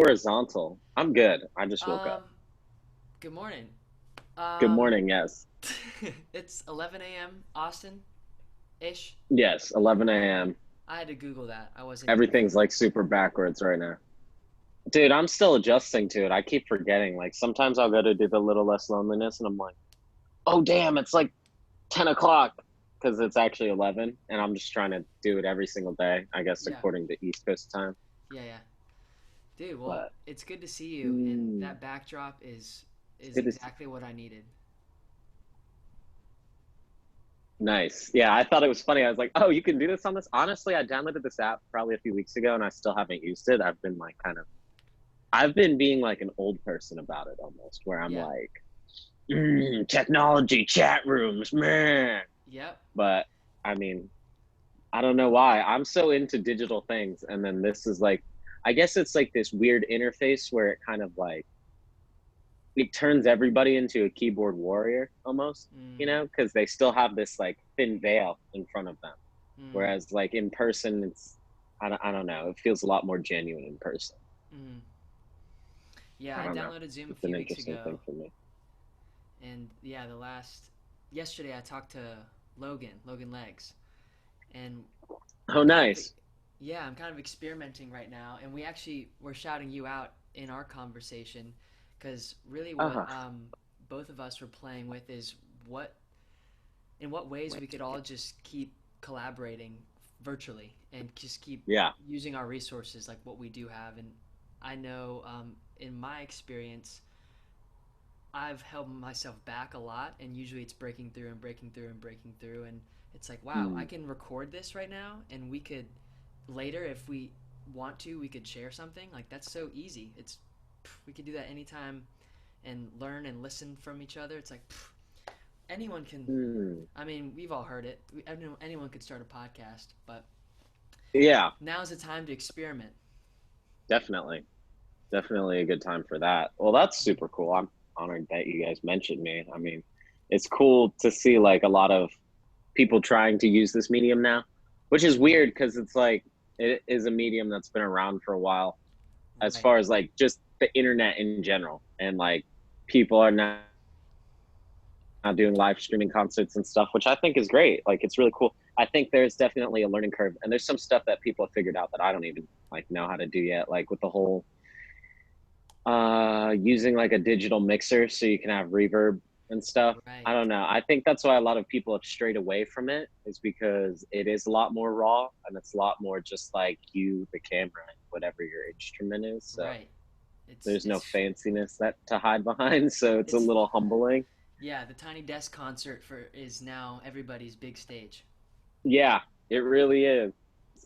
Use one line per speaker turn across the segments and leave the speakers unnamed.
Horizontal. I'm good. I just woke up.
Um, Good morning.
Good
Um,
morning. Yes.
it's 11 a.m. Austin-ish.
Yes. 11 a.m.
I had to Google that. I wasn't even
Everything's
familiar.
like super backwards right now. Dude, I'm still adjusting to it. I keep forgetting. Like sometimes I'll go to do the little less loneliness and I'm like, oh, damn, it's like 10 o'clock because it's actually 11. And I'm just trying to do it every single day, I guess,
Yeah,
according to East Coast time.
yeah. Dude, well,
But
it's good to see you, and
mm,
that backdrop
it's
is
good to see.
exactly what I needed.
Nice. Yeah, I thought it was funny. I was like, oh, you can do this on this. Honestly, I downloaded this app probably a few weeks ago and I still haven't used it. I've been being like an old person about it almost, where I'm
Yeah.
like, technology, chat rooms, man.
Yep.
But I mean, I don't know why. I'm so into digital things. And then this is like, I guess it's like this weird interface where it kind of like, it turns everybody into a keyboard warrior almost,
Mm,
because they still have this like thin veil in front of them.
mm,
Whereas like in person, I don't know. It feels a lot more genuine in person.
mm. Yeah,
I
I
don't know.
downloaded Zoom a
It's an
few weeks
interesting thing
ago,
for me.
and yeah, yesterday I talked to Logan Legs, and
Oh,
I'm kind of
nice.
yeah, I'm kind of experimenting right now, and we actually were shouting you out in our conversation because really what
Uh-huh.
both of us were playing with is what in what ways we could all just keep collaborating virtually and just keep
Yeah.
using our resources like what we do have. And I know in my experience, I've held myself back a lot, and usually it's breaking through and breaking through and breaking through, and it's like, wow, I
Mm.
can record this right now, and we could later, if we want to, we could share something. Like that's so easy. We could do that anytime and learn and listen from each other. It's like anyone can.
Mm.
I mean, we've all heard it. Anyone could start a podcast, but
Yeah,
now's the time to experiment.
definitely. Definitely a good time for that. Well, that's
Mm.
super cool. I'm honored that you guys mentioned me. I mean, it's cool to see like a lot of people trying to use this medium now, which is weird because it's like it is a medium that's been around for a while as
Right.
far as like just the internet in general. And like people are now doing live streaming concerts and stuff, which I think is great. Like it's really cool. I think there's definitely a learning curve and there's some stuff that people have figured out that I don't even like know how to do yet, like with the whole using like a digital mixer so you can have reverb and stuff. I
Right.
don't know. I think that's why a lot of people have strayed away from it, is because it is a lot more raw and it's a lot more just like you, the camera, and whatever your instrument is. So
Right. It's
there's no
it's
fanciness that to hide behind. So it's a
it's
little humbling.
yeah. The Tiny Desk concert for is now everybody's big stage.
Yeah, it really is.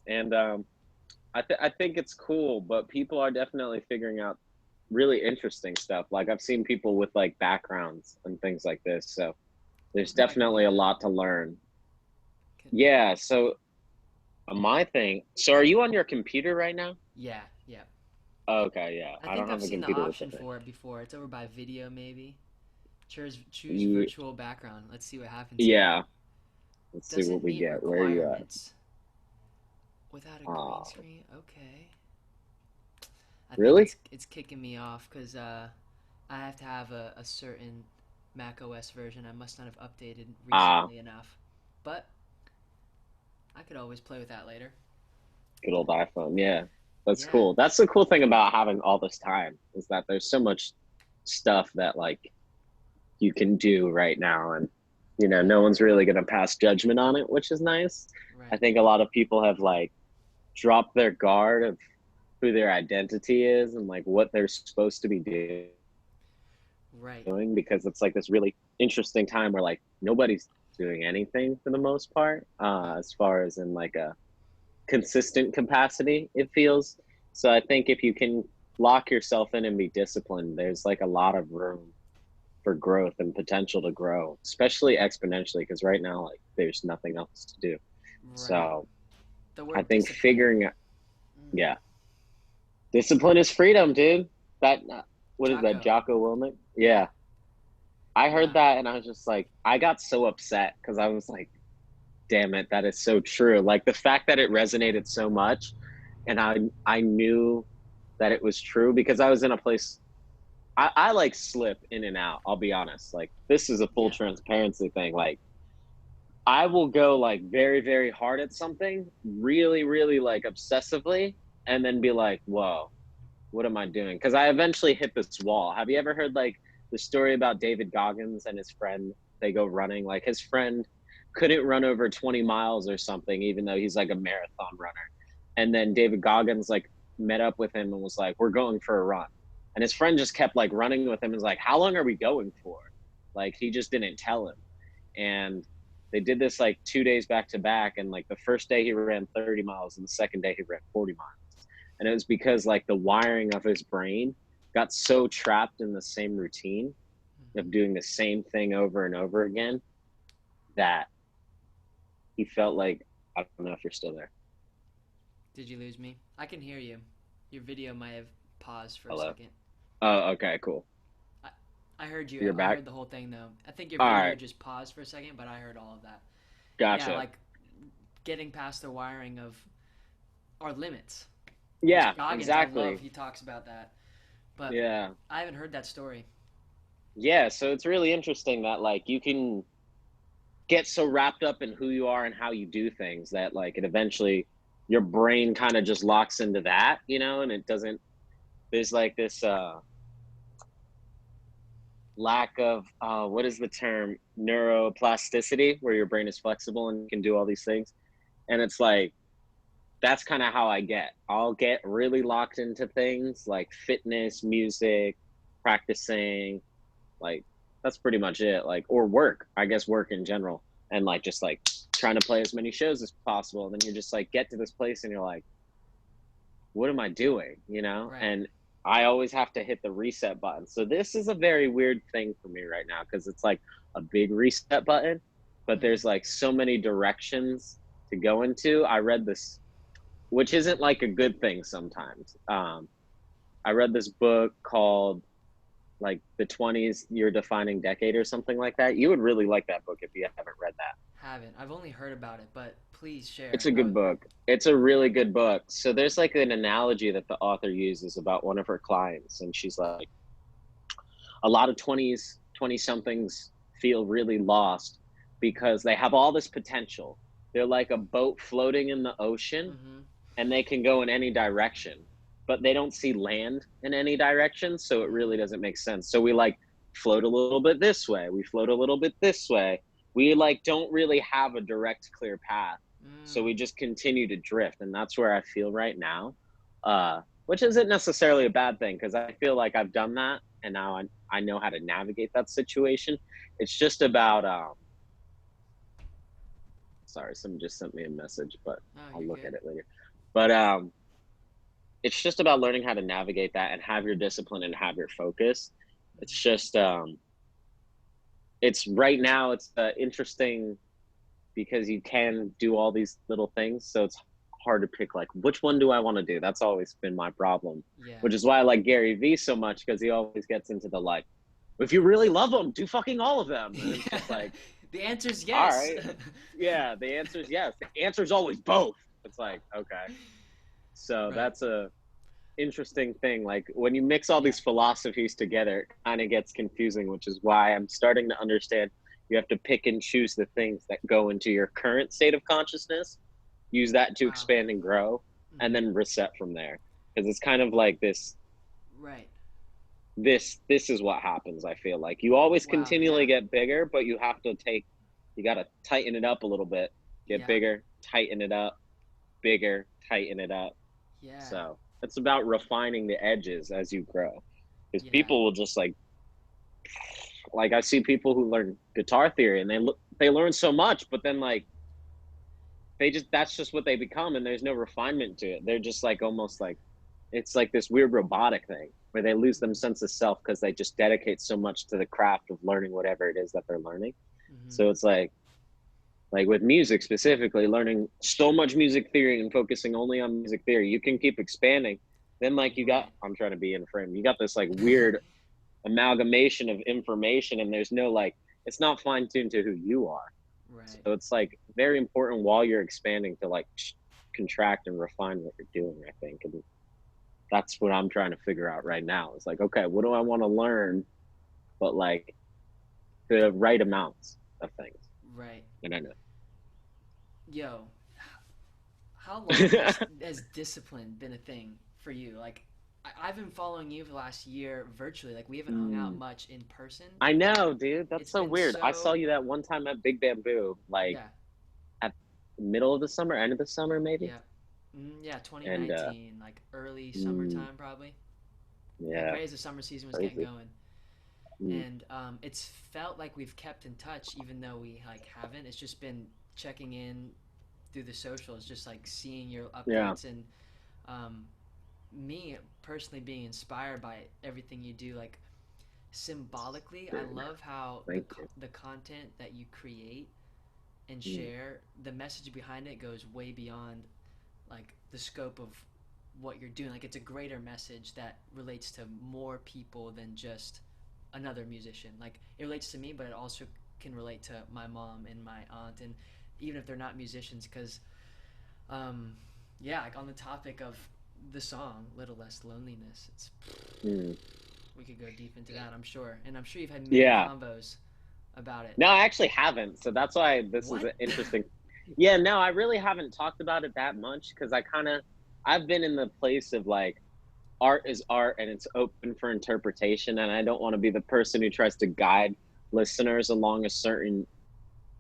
And I think it's cool, but people are definitely figuring out really interesting stuff. Like I've seen people with like backgrounds and things like this. So there's
Yeah, I can
definitely
do
a
that.
lot to learn.
Can,
Yeah. So my thing. So are you on your computer right now?
yeah, yeah.
Okay. Yeah.
I
I
think
don't
I've
have a
seen the
computer with
option
it.
for it before. It's over by video, maybe. Choose
Ye-
virtual background. Let's see what happens here.
Yeah. Let's see what
Doesn't
we
meet
get. Where are you at?
requirements without a green screen. Okay. I think
Really?
it's kicking me off because I have to have a certain Mac OS version. I must not have updated
Ah,
recently enough, but I could always play with that later.
good old iPhone. Yeah. That's
Yeah,
cool. That's the cool thing about having all this time, is that there's so much stuff that like you can do right now, and no one's really going to pass judgment on it, which is nice. I
right,
think a lot of people have like dropped their guard of who their identity is and like what they're supposed to be
right.
doing, because it's like this really interesting time where like nobody's doing anything for the most part, as far as in like a consistent capacity, it feels. So I think if you can lock yourself in and be disciplined, there's like a lot of room for growth and potential to grow, especially exponentially, because right now like there's nothing else to do.
Right.
So
The
I
word
think
discipline.
figuring out,
Mm.
yeah, discipline is freedom, dude. That what is that,
Jocko.
Jocko Willink?
Yeah.
Yeah, I heard
Yeah.
that and I was just like, I got so upset because I was like, damn it, that is so true. Like the fact that it resonated so much, and I knew that it was true because I was in a place I like slip in and out. I'll be honest. Like this is a full
Yeah.
transparency thing. Like I will go like very, very hard at something, really, really like obsessively, and then be like, whoa, what am I doing? Because I eventually hit this wall. Have you ever heard like the story about David Goggins and his friend? They go running. Like his friend couldn't run over 20 miles or something, even though he's like a marathon runner. And then David Goggins like met up with him and was like, we're going for a run. And his friend just kept like running with him and was like, how long are we going for? Like he just didn't tell him. And they did this like 2 days back to back. And like the first day he ran 30 miles and the second day he ran 40 miles. And it was because like the wiring of his brain got so trapped in the same routine of doing the same thing over and over again that he felt like, I don't know if you're still there.
Did you lose me? I can hear you. Your video might have paused for a
Hello.
second.
Oh, okay, cool.
I, I heard you.
You're
I
back.
heard the whole thing though. I think your
All
video
right.
just paused for a second, but I heard all of that. Yeah,
Gotcha.
like getting past the wiring of our limits. Which
Yeah,
Goggins, I love.
exactly.
He talks about that, but
Yeah.
I haven't heard that story.
Yeah. So it's really interesting that like you can get so wrapped up in who you are and how you do things that like it eventually your brain kind of just locks into that, and it doesn't, there's like this lack of what is the term, neuroplasticity, where your brain is flexible and can do all these things. And it's like that's kind of how I'll get really locked into things like fitness, music, practicing, like that's pretty much it. Like, or work, I guess, work in general, and like just like trying to play as many shows as possible. And then you're just like get to this place and you're like, what am I doing,
Right.
and I always have to hit the reset button. So this is a very weird thing for me right now because it's like a big reset button, but
Mm-hmm.
there's like so many directions to go into. I read this, which isn't like a good thing sometimes. I read this book called like the 20s Your Defining Decade or something like that. You would really like that book if you haven't read that.
Haven't. I've only heard about it, but please
It's
share.
a good book. It's a really good book. So there's like an analogy that the author uses about one of her clients, and she's like, a lot of 20 somethings feel really lost because they have all this potential. They're like a boat floating in the ocean
Mm-hmm.
and they can go in any direction, but they don't see land in any direction. So it
Mm-hmm.
really doesn't make sense. So we like float a little bit this way, we float a little bit this way. We like don't really have a direct, clear path. So
Mm.
we just continue to drift. And that's where I feel right now, which isn't necessarily a bad thing because I feel like I've done that and now I know how to navigate that situation. It's just about, sorry, someone just sent me a message, but
Oh,
I'll
you're
look at
good.
it later. But it's just about learning how to navigate that and have your discipline and have your focus. It's
Mm-hmm.
just it's right now it's interesting because you can do all these little things, so it's hard to pick like which one do I want to do. That's always been my problem,
Yeah.
which is why I like Gary Vee so much because he always gets into the like, if you really love them, do fucking all of them, and it's
Yeah.
just like,
The answer's
all
yes.
right, yeah, the answer is yes. The answer is always both. It's like, okay, so
Right.
that's a interesting thing. Like when you mix all
Yeah.
these philosophies together, it kind of gets confusing, which is why I'm starting to understand you have to pick and choose the things that go into your current state of consciousness, use that to
Wow.
expand and grow, and
Mm-hmm.
then reset from there. Because it's kind of like
Right.
this is what happens. I feel like you always
Wow.
continually
Yeah.
get bigger, but you got to tighten it up a little bit, get
Yeah.
bigger, tighten it up, bigger, tighten it up.
Yeah.
So it's about refining the edges as you grow. Because
Yeah.
people will just like I see people who learn guitar theory and they learn so much, but then like they just that's just what they become, and there's no refinement to it. They're just like almost like it's like this weird robotic thing where they lose them sense of self because they just dedicate so much to the craft of learning whatever it is that they're learning.
Mm-hmm.
So it's like with music specifically, learning so much music theory and focusing only on music theory, you can keep expanding. Then like you got,
Right.
I'm trying to be in frame, you got this like weird amalgamation of information, and there's no like, it's not fine-tuned to who you are.
Right.
So it's like very important while you're expanding to like contract and refine what you're doing, I think. And that's what I'm trying to figure out right now. It's like, okay, what do I want to learn, but like the right amounts of things.
Right.
And I know.
Yo, how long has discipline been a thing for you? Like, I've been following you for the last year virtually. Like, we haven't hung out
Mm.
much in person,
I
and
know, dude. That's
it's
so
been
weird. I saw
so,
you that one time at Big Bamboo, like
yeah,
at the middle of the summer, end of the summer, maybe.
yeah, yeah,
And
2019, like early
mm,
summertime probably, like
yeah,
right as the summer season was getting
crazy.
going.
Mm,
And it's felt like we've kept in touch, even though we like haven't. It's just been checking in through the socials, just like seeing your
yeah,
updates and um, me personally being inspired by everything you do. Like symbolically, I
dude.
love how
Thank you.
the content that you create and
Mm,
share, the message behind it goes way beyond like the scope of what you're doing. Like it's a greater message that relates to more people than just another musician. Like it relates to me, but it also can relate to my mom and my aunt, and even if they're not musicians, because um, yeah, like on the topic of the song "Little Less Loneliness," it's
mm.
we could go deep into that, I'm sure, and I'm sure you've had many
Yeah.
combos about it.
No, I actually haven't. So that's why this is
What?
an interesting. Yeah, no, I really haven't talked about it that much because I've been in the place of like, art is art and it's open for interpretation. And I don't want to be the person who tries to guide listeners along a certain,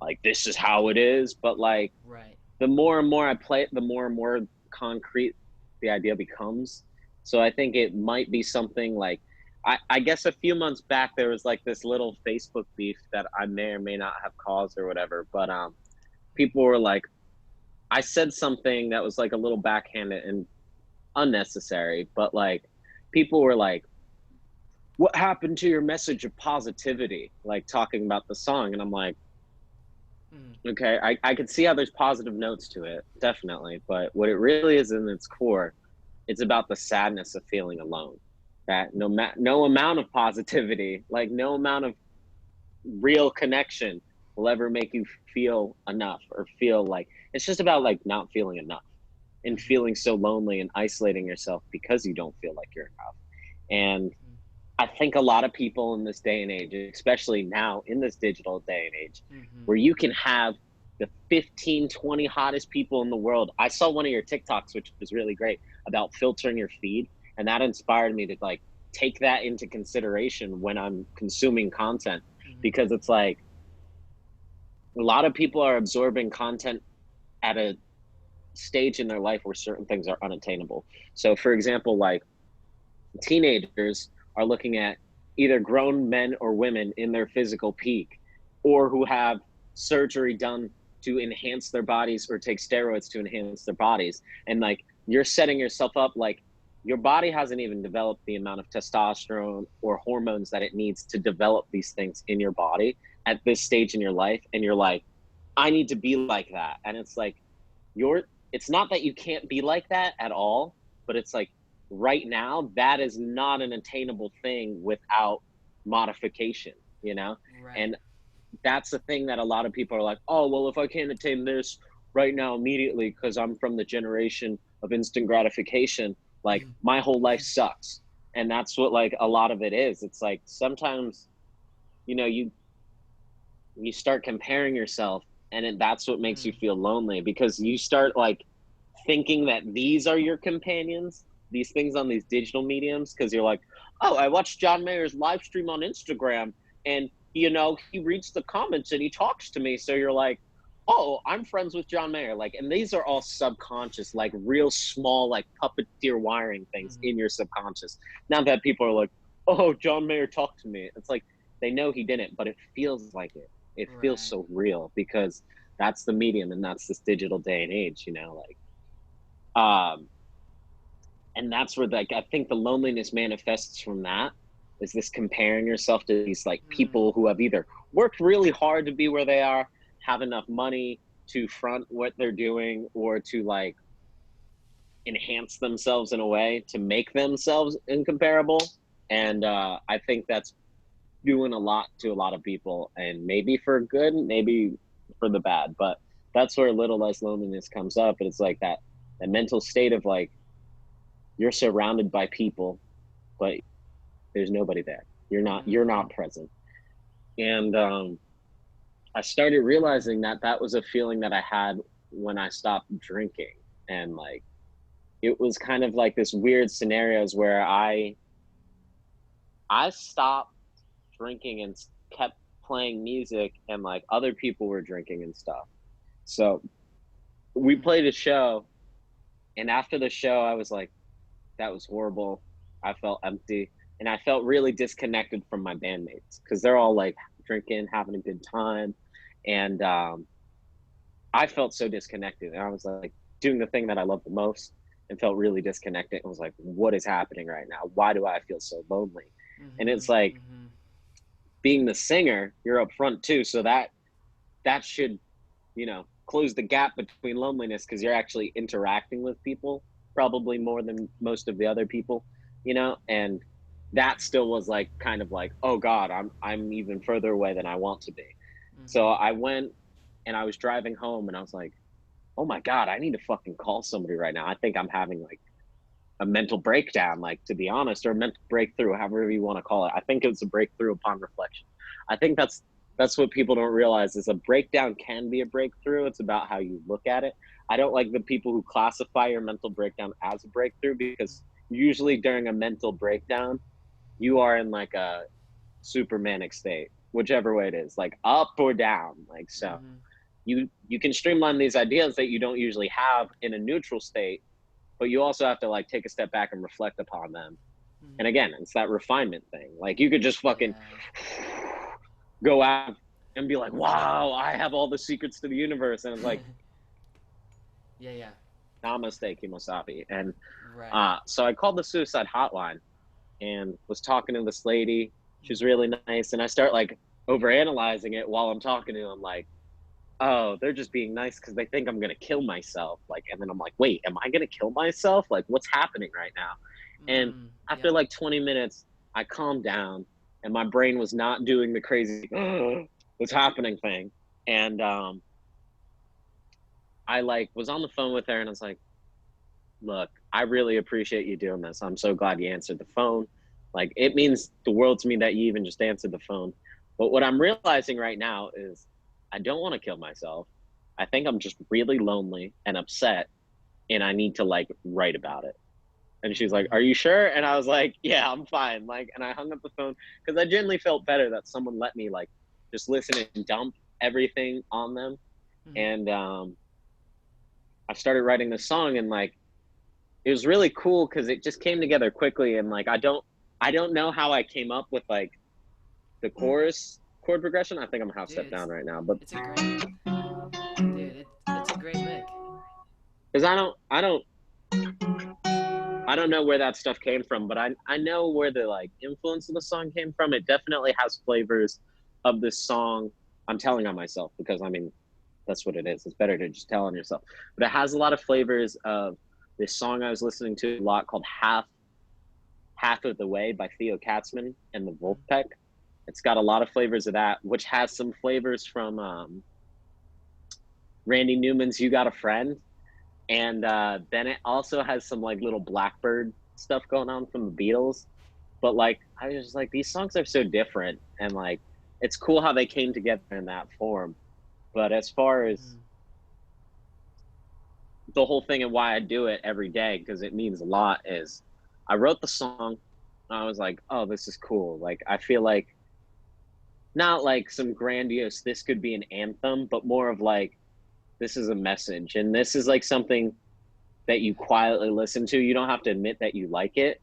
like, this is how it is. But like,
Right.
the more and more I play it, the more and more concrete the idea becomes. So I think it might be something like, I guess a few months back there was like this little Facebook beef that I may or may not have caused or whatever. But people were like, I said something that was like a little backhanded and unnecessary, but like people were like, "What happened to your message of positivity?" Like talking about the song, and I'm like,
Mm.
okay, I could see how there's positive notes to it, definitely. But what it really is in its core, it's about the sadness of feeling alone. That no amount of positivity, like no amount of real connection will ever make you feel enough or feel like it's just about like not feeling enough and
Mm-hmm.
feeling so lonely and isolating yourself because you don't feel like you're enough. And
Mm-hmm.
I think a lot of people in this day and age, especially now in this digital day and age,
Mm-hmm.
where you can have the 15, 20 hottest people in the world. I saw one of your TikToks, which was really great, about filtering your feed. And that inspired me to like take that into consideration when I'm consuming content
Mm-hmm.
because it's like a lot of people are absorbing content at a stage in their life where certain things are unattainable. So, for example, like teenagers are looking at either grown men or women in their physical peak or who have surgery done to enhance their bodies or take steroids to enhance their bodies. And like you're setting yourself up like your body hasn't even developed the amount of testosterone or hormones that it needs to develop these things in your body at this stage in your life. And you're like, I need to be like that. And it's like, you're it's not that you can't be like that at all, but it's like right now that is not an attainable thing without modification, you know?
Right.
And that's the thing that a lot of people are like, oh, well, if I can't attain this right now immediately because I'm from the generation of instant gratification, like my whole life sucks. And that's what like a lot of it is. It's like sometimes, you start comparing yourself and that's what makes you
Mm.
feel lonely because you start like thinking that these are your companions, these things on these digital mediums, because you're like, oh, I watched John Mayer's live stream on Instagram and he reads the comments and he talks to me. So you're like, oh, I'm friends with John Mayer. Like, and these are all subconscious, like real small, like puppeteer wiring things
Mm-hmm.
in your subconscious. Now that people are like, oh, John Mayer talked to me. It's like they know he didn't, but it feels like it. It feels
Right.
so real because that's the medium and that's this digital day and age, like and that's where like I think the loneliness manifests from that is this comparing yourself to these like
Mm.
people who have either worked really hard to be where they are, have enough money to front what they're doing or to like enhance themselves in a way to make themselves incomparable. And
Mm-hmm.
I think that's doing a lot to a lot of people and maybe for good, maybe for the bad, but that's where a little less loneliness comes up. And it's like that mental state of like you're surrounded by people, but there's nobody there. You're
Mm-hmm.
not present. And I started realizing that that was a feeling that I had when I stopped drinking. And like, it was kind of like this weird scenarios where I stopped drinking and kept playing music, and like other people were drinking and stuff. So we
Mm-hmm.
played a show, and after the show I was like, that was horrible. I felt empty, and I felt really disconnected from my bandmates because they're all like drinking, having a good time. And I felt so disconnected, and I was like doing the thing that I love the most and felt really disconnected. I was like, what is happening right now? Why do I feel so lonely? And
Mm-hmm.
it's like,
Mm-hmm.
being the singer, you're up front too, so that should, close the gap between loneliness because you're actually interacting with people probably more than most of the other people, and that still was like kind of like, oh God, I'm even further away than I want to be. So
Mm-hmm.
I went and I was driving home and I was like, oh my God, I need to fucking call somebody right now. I think I'm having like a mental breakdown, like, to be honest, or a mental breakthrough, however you want to call it. I think it's a breakthrough upon reflection. I think that's what people don't realize is a breakdown can be a breakthrough. It's about how you look at it. I don't like the people who classify your mental breakdown as a breakthrough because usually during a mental breakdown, you are in like a supermanic state, whichever way it is, like up or down. Like, so
Mm-hmm.
you can streamline these ideas that you don't usually have in a neutral state, but you also have to like take a step back and reflect upon them. And
Mm-hmm.
again, it's that refinement thing. Like, you could just fucking
Yeah.
go out and be like, wow, I have all the secrets to the universe. And it's like,
Yeah, yeah.
namaste, Kimosabi. And
Right.
so I called the suicide hotline and was talking to this lady. She was
Mm-hmm.
really nice. And I start like overanalyzing it while I'm talking to them. Like, oh, they're just being nice because they think I'm going to kill myself. Like, and then I'm like, wait, am I going to kill myself? Like, what's happening right now? And
Mm,
after
yep.
like 20 minutes, I calmed down and my brain was not doing the crazy, what's happening thing. And I like was on the phone with her and I was like, look, I really appreciate you doing this. I'm so glad you answered the phone. Like, it means the world to me that you even just answered the phone. But what I'm realizing right now is I don't want to kill myself. I think I'm just really lonely and upset and I need to like write about it. And she's like, are
Mm-hmm.
you sure? And I was like, yeah, I'm fine. Like, and I hung up the phone because I genuinely felt better that someone let me like just listen and dump everything on them.
Mm-hmm.
And I started writing this song and like it was really cool because it just came together quickly. And like I don't know how I came up with like the chorus chord progression. I think I'm half
Dude,
step down right now, but
it's a great dude. It's a great lick.
because I don't know where that stuff came from, but I know where the like influence of the song came from. It definitely has flavors of this song. I'm telling on myself because I mean that's what it is. It's better to just tell on yourself. But it has a lot of flavors of this song I was listening to a lot called Half of the Way by Theo Katzman and the
Mm-hmm.
Wolfpack. It's got a lot of flavors of that, which has some flavors from Randy Newman's "You Got a Friend," and then it also has some like little Blackbird stuff going on from the Beatles. But like, I was just like, these songs are so different, and like, it's cool how they came together in that form. But as far as
Mm-hmm.
the whole thing and why I do it every day, because it means a lot, is I wrote the song. I was like, oh, this is cool. Like, I feel like not like some grandiose, this could be an anthem, but more of like, this is a message. And this is like something that you quietly listen to. You don't have to admit that you like it,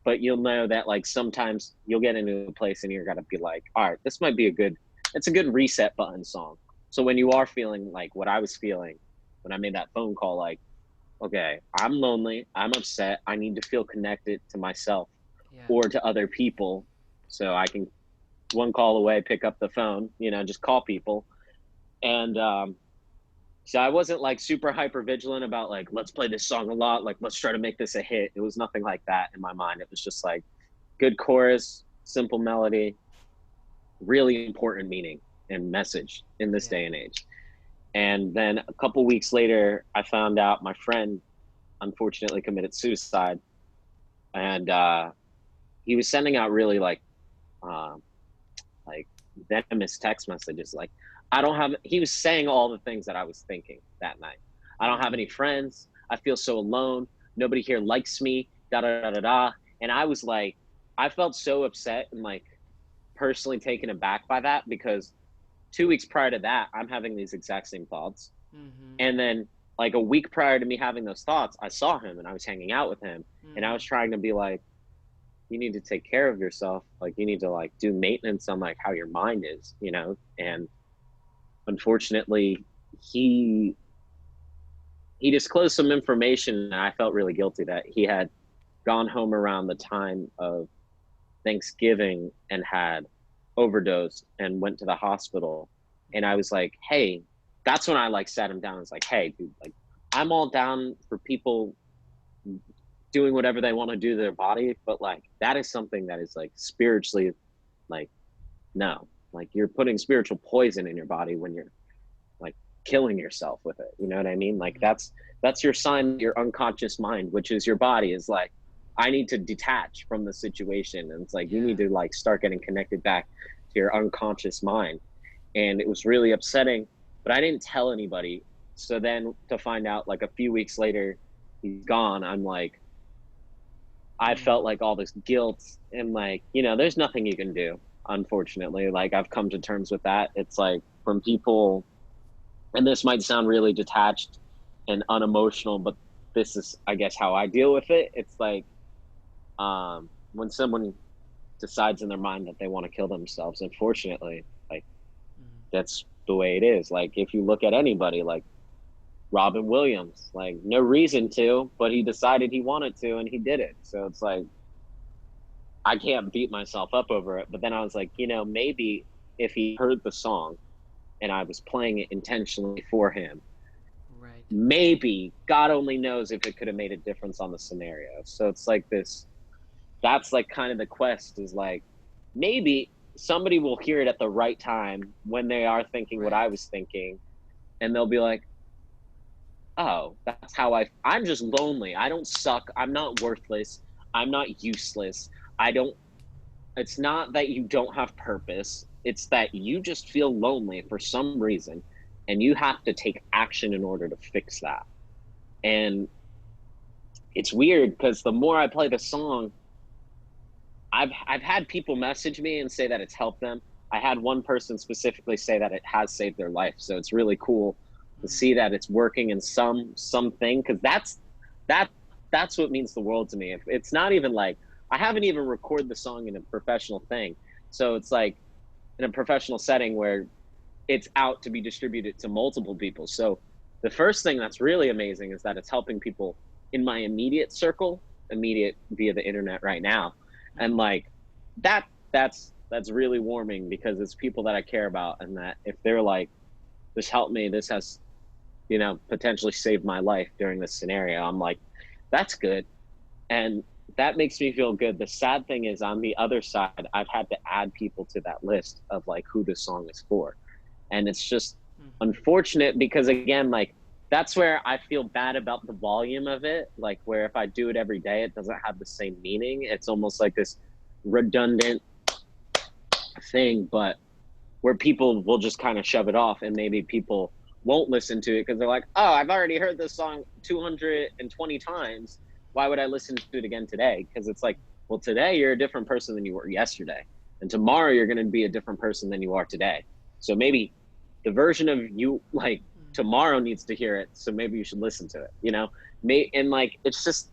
but you'll know that like sometimes you'll get into a place and you're going to be like, all right, this might be it's a good reset button song. So when you are feeling like what I was feeling when I made that phone call, like, okay, I'm lonely, I'm upset, I need to feel connected to myself
Yeah.
or to other people so I can one call away, pick up the phone, just call people. And so I wasn't like super hyper vigilant about like, let's play this song a lot, like, let's try to make this a hit. It was nothing like that in my mind. It was just like good chorus, simple melody, really important meaning and message in this
Yeah.
day and age. And then a couple weeks later, I found out my friend unfortunately committed suicide. and he was sending out really um, like venomous text messages. Like, I don't have. He was saying all the things that I was thinking that night. I don't have
Mm.
any friends. I feel so alone. Nobody here likes me. Da da da da da. And I was like, I felt so upset and like personally taken aback by that because 2 weeks prior to that, I'm having these exact same thoughts.
Mhm.
And then like a week prior to me having those thoughts, I saw him and I was hanging out with him and I was
Mhm.
trying to be like, you need to take care of yourself. Like you need to like do maintenance on like how your mind is, you know? And unfortunately, he he disclosed some information and I felt really guilty that he had gone home around the time of Thanksgiving and had overdosed and went to the hospital. And I was like, hey, that's when I like sat him down and was like, hey, dude, like I'm all down for people doing whatever they want to do to their body, but like that is something that is like spiritually like no. Like you're putting spiritual poison in your body when you're like killing yourself with it. You know what I mean? Like
Mhm.
that's your sign, your unconscious mind, which is your body, is like, I need to detach from the situation. And it's like you need
Yeah.
to like start getting connected back to your unconscious mind. And it was really upsetting, but I didn't tell anybody. So then to find out like a few weeks later he's gone, I'm like, I
Mm.
felt like all this guilt and like, you know, there's nothing you can do, unfortunately. Like I've come to terms with that. It's like from people, and this might sound really detached and unemotional, but this is, I guess, how I deal with it. It's like when someone decides in their mind that they want to kill themselves, unfortunately, like
Mm.
that's the way it is. Like if you look at anybody, like Robin Williams, like no reason to, but he decided he wanted to and he did it. So it's like I can't beat myself up over it. But then I was like, you know, maybe if he heard the song and I was playing it intentionally for him,
Right.
maybe God only knows if it could have made a difference on the scenario. So it's like this, that's like kind of the quest is like maybe somebody will hear it at the right time when they are thinking what I
Right.
was thinking and they'll be like, oh, that's how I'm just lonely. I don't suck. I'm not worthless. I'm not useless. I don't It's not that you don't have purpose. It's that you just feel lonely for some reason and you have to take action in order to fix that. And it's weird because the more I play the song, I've had people message me and say that it's helped them. I had one person specifically say that it has saved their life. So it's really cool to
Mm.
see that it's working in something because that that's what means the world to me. If it's not even like I haven't even recorded the song in a professional thing. So it's like in a professional setting where it's out to be distributed to multiple people. So the first thing that's really amazing is that it's helping people in my immediate circle, immediate via the internet right now. And
Mm.
like that's really warming because it's people that I care about and that if they're like, this helped me, this has, you know, potentially saved my life during this scenario, I'm like, that's good. And that makes me feel good. The sad thing is on the other side, I've had to add people to that list of like who this song is for, and it's just
Mhm.
unfortunate because again like that's where I feel bad about the volume of it, like where if I do it every day it doesn't have the same meaning, it's almost like this redundant thing, but where people will just kind of shove it off and maybe people won't listen to it because they're like, oh, I've already heard this song 220 times, why would I listen to it again today? Because it's like, well, today you're a different person than you were yesterday and tomorrow you're going to be a different person than you are today. So maybe the version of you like
Mm.
tomorrow needs to hear it, so maybe you should listen to it, you know. And like it's just,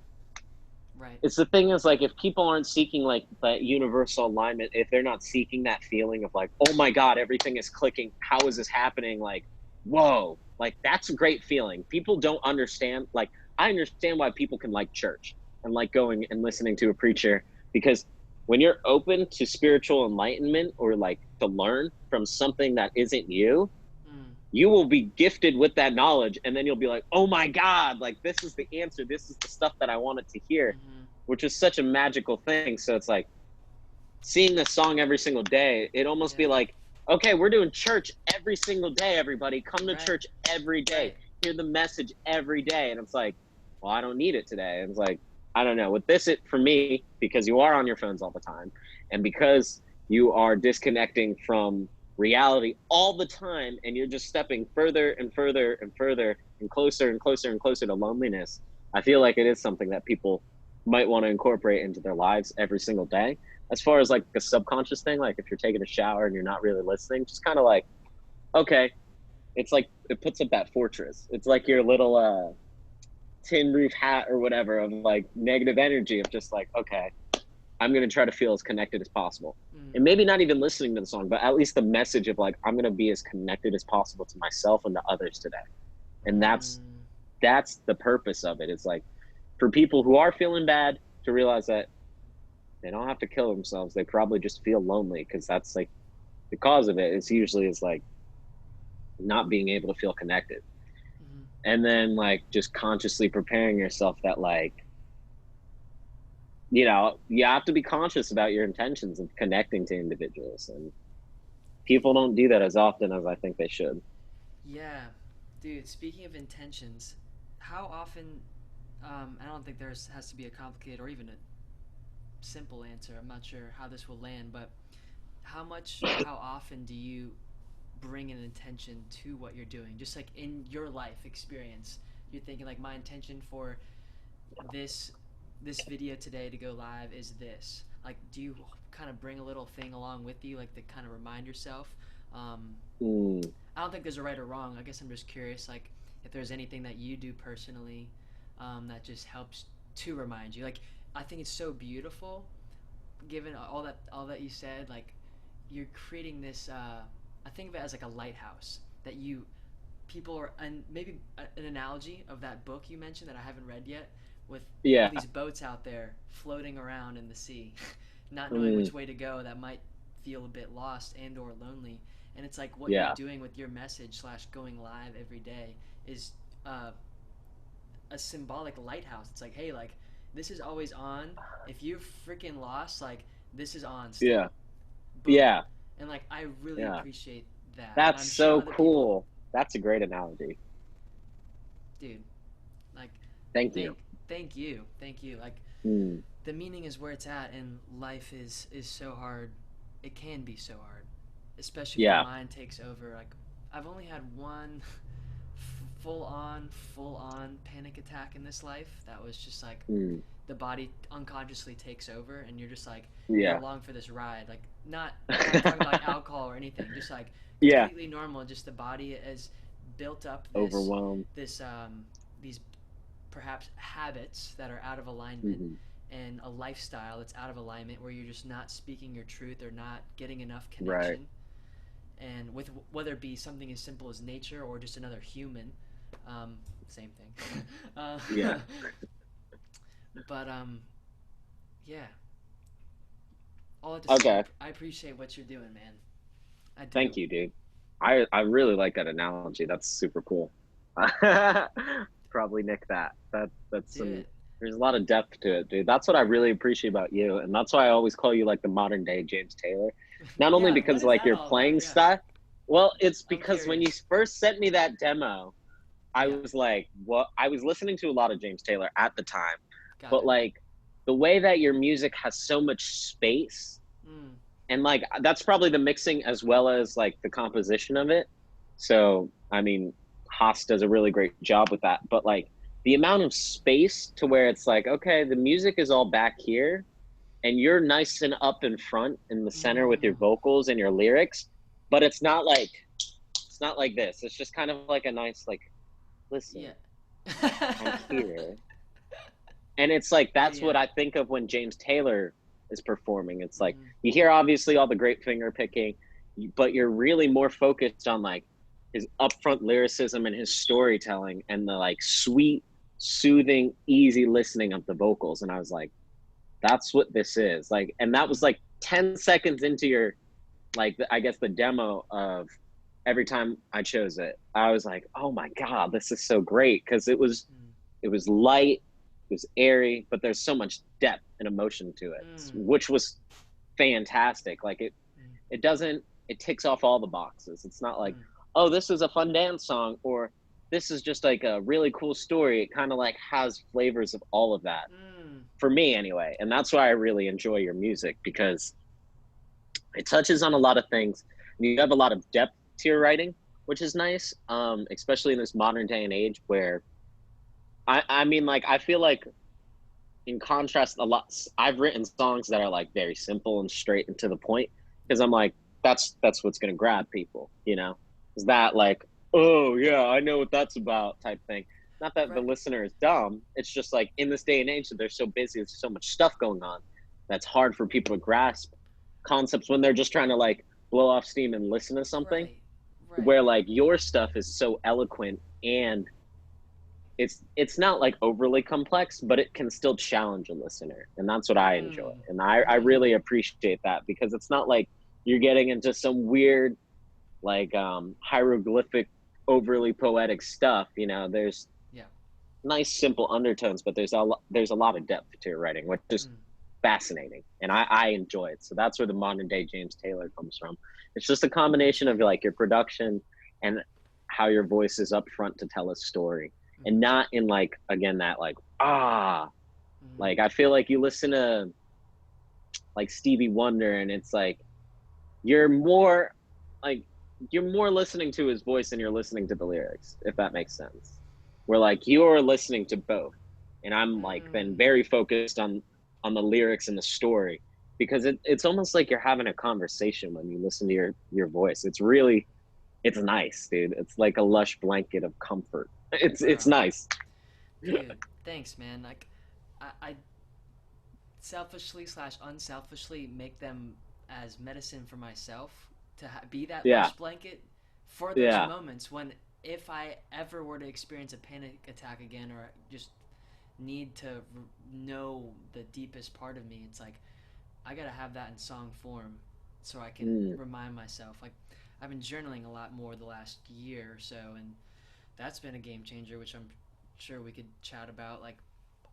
Right.
it's the thing is like if people aren't seeking like that universal alignment, if they're not seeking that feeling of like, oh my god, everything is clicking, how is this happening, like whoa, like that's a great feeling. People don't understand, like I understand why people can like church and like going and listening to a preacher, because when you're open to spiritual enlightenment or like to learn from something that isn't you,
Mm.
you will be gifted with that knowledge and then you'll be like, oh my god, like this is the answer, this is the stuff that I wanted to hear,
Mhm.
which is such a magical thing. So it's like seeing this song every single day, it almost be
Yeah.
like, okay, we're doing church every single day, everybody come to
Right.
church every day,
Right.
hear the message every day. And it's like, well, I don't need it today. And it's like, I don't know. With this, it for me, because you are on your phones all the time, and because you are disconnecting from reality all the time, and you're just stepping further and further and further and closer and closer and closer to loneliness. I feel like it is something that people might want to incorporate into their lives every single day. As far as like a subconscious thing, like if you're taking a shower and you're not really listening, just kind of like, okay, it's like it puts up that fortress. It's like your little tin roof hat or whatever of like negative energy of just like, okay, I'm going to try to feel as connected as possible. And maybe not even listening to the song, but at least the message of like, I'm going to be as connected as possible to myself and to others today. And that's the purpose of it. It's like for people who are feeling bad to realize that they don't have to kill themselves. They probably just feel lonely because that's like the cause of it. It's usually is like not being able to feel connected.
Mm-hmm.
And then like just consciously preparing yourself that like, you know, you have to be conscious about your intentions of connecting to individuals, and people don't do that as often as I think they should.
Yeah, dude. Speaking of intentions, how often? I don't think there's has to be a complicated or even a simple answer. I'm not sure how this will land, but how much or how often do you bring an intention to what you're doing? Just like in your life experience, you're thinking like my intention for this this video today to go live is this. Like, do you kind of bring a little thing along with you, like to kind of remind yourself? Um,
Mm,
I don't think there's a right or wrong. I guess I'm just curious, like, if there's anything that you do personally that just helps to remind you. Like, I think it's so beautiful, given all that you said. Like, you're creating this. I think of it as like a lighthouse that you people are, and maybe an analogy of that book you mentioned that I haven't read yet, with all
yeah.
these boats out there floating around in the sea, not knowing
Mm,
which way to go. That might feel a bit lost and or lonely. And it's like what you're
yeah.
doing with your message slash going live every day is uh, a symbolic lighthouse. It's like, hey, like this is always on. If you're freaking lost, like this is on
Yeah.
still. Boom.
Yeah.
And like I really
Yeah.
appreciate that. And
That's
I'm sure
so
other people,
cool. That's a great analogy.
dude, like
Thank you.
thank thank you. Like
Mm,
the meaning is where it's at, and life is so hard. It can be so hard, especially if the
yeah.
mind takes over. Like I've only had one full on panic attack in this life that was just like
Mm,
the body unconsciously takes over and you're just like you're
yeah.
along for this ride, like not talking about like alcohol or anything, just like
Yeah.
completely normal. Just the body has built up
Overwhelmed.
this these perhaps habits that are out of alignment,
Hmm.
and a lifestyle that's out of alignment where you're just not speaking your truth or not getting enough
Right.
connection, and with whether it be something as simple as nature or just another human, same thing. uh,
Yeah.
but yeah, all that to say,
Okay.
I appreciate what you're doing, man. I do.
Thank you, dude. I really like that analogy. That's super cool. Probably nick that. That's
Do
some.
it.
There's a lot of depth to it, dude. That's what I really appreciate about you, and that's why I always call you like the modern day James Taylor. Not only
Yeah, what
because
is
like
that
your
all about?
playing
Yeah,
style. Well, it's
I'm
because when you
curious.
first sent me that demo, I
Yeah,
was like, what? I was listening to a lot of James Taylor at the time,
got
but
it.
like the way that your music has so much space,
Mm,
and like that's probably the mixing as well as like the composition of it. So I mean, Haas does a really great job with that, but like the amount of space to where it's like, okay, the music is all back here and you're nice and up in front in the center with your
mm,
vocals and your lyrics, but it's not like this. It's just kind of like a nice like, listen,
yeah.
I'm here. And it's like
Yeah,
that's what
yeah.
I think of when James Taylor is performing. It's like
Mm,
you hear obviously all the great finger picking, but you're really more focused on like his upfront lyricism and his storytelling and the like sweet, soothing, easy listening of the vocals. And I was like, that's what this is. Like, and that was
mm,
like 10 seconds into your like I guess the demo of every time I chose it. I was like, oh my God, this is so great. Cause
mm,
it was light, it was airy, but there's so much depth and emotion to it,
mm,
which was fantastic. Like
mm,
it doesn't, it ticks off all the boxes. It's not like,
mm,
oh, this is a fun dance song or this is just like a really cool story. It kind of like has flavors of all of that
Mm,
for me anyway. And that's why I really enjoy your music, because it touches on a lot of things. You have a lot of depth to your writing, which is nice, especially in this modern day and age where I mean, like, I feel like in contrast, a lot, I've written songs that are like very simple and straight and to the point, because I'm like, that's what's gonna grab people, you know? Is that like, oh yeah, I know what that's about type thing. Not that the
right.
listener is dumb. It's just like in this day and age that they're so busy, there's so much stuff going on that's hard for people to grasp concepts when they're just trying to like blow off steam and listen to something.
Right. Right.
Where like your stuff is so eloquent, and it's not like overly complex, but it can still challenge a listener, and that's what I enjoy.
Mm.
And I really appreciate that, because it's not like you're getting into some weird like hieroglyphic, overly poetic stuff. You know, there's
Yeah.
nice simple undertones, but there's a lot of depth to your writing, which is
Mm.
fascinating, and I enjoy it. So that's where the modern day James Taylor comes from. It's just a combination of like your production and how your voice is up front to tell a story, and
Mm-hmm.
not in like, again, that like,
Mm-hmm.
like I feel like you listen to like Stevie Wonder, and it's like you're more like you're more listening to his voice than you're listening to the lyrics, if that makes sense. Where like you're listening to both, and I'm like then
Mm.
very focused on the lyrics and the story, because it's almost like you're having a conversation when you listen to your voice. It's really, it's nice, dude. It's like a lush blanket of comfort. It's
Bro,
nice.
dude, thanks, man. Like, I selfishly slash unselfishly make them as medicine for myself to be that
Yeah,
lush blanket for those
yeah.
moments when, if I ever were to experience a panic attack again, or just need to know the deepest part of me, it's like I gotta have that in song form so I can
Mm,
remind myself. Like, I've been journaling a lot more the last year or so, and that's been a game changer, which I'm sure we could chat about, like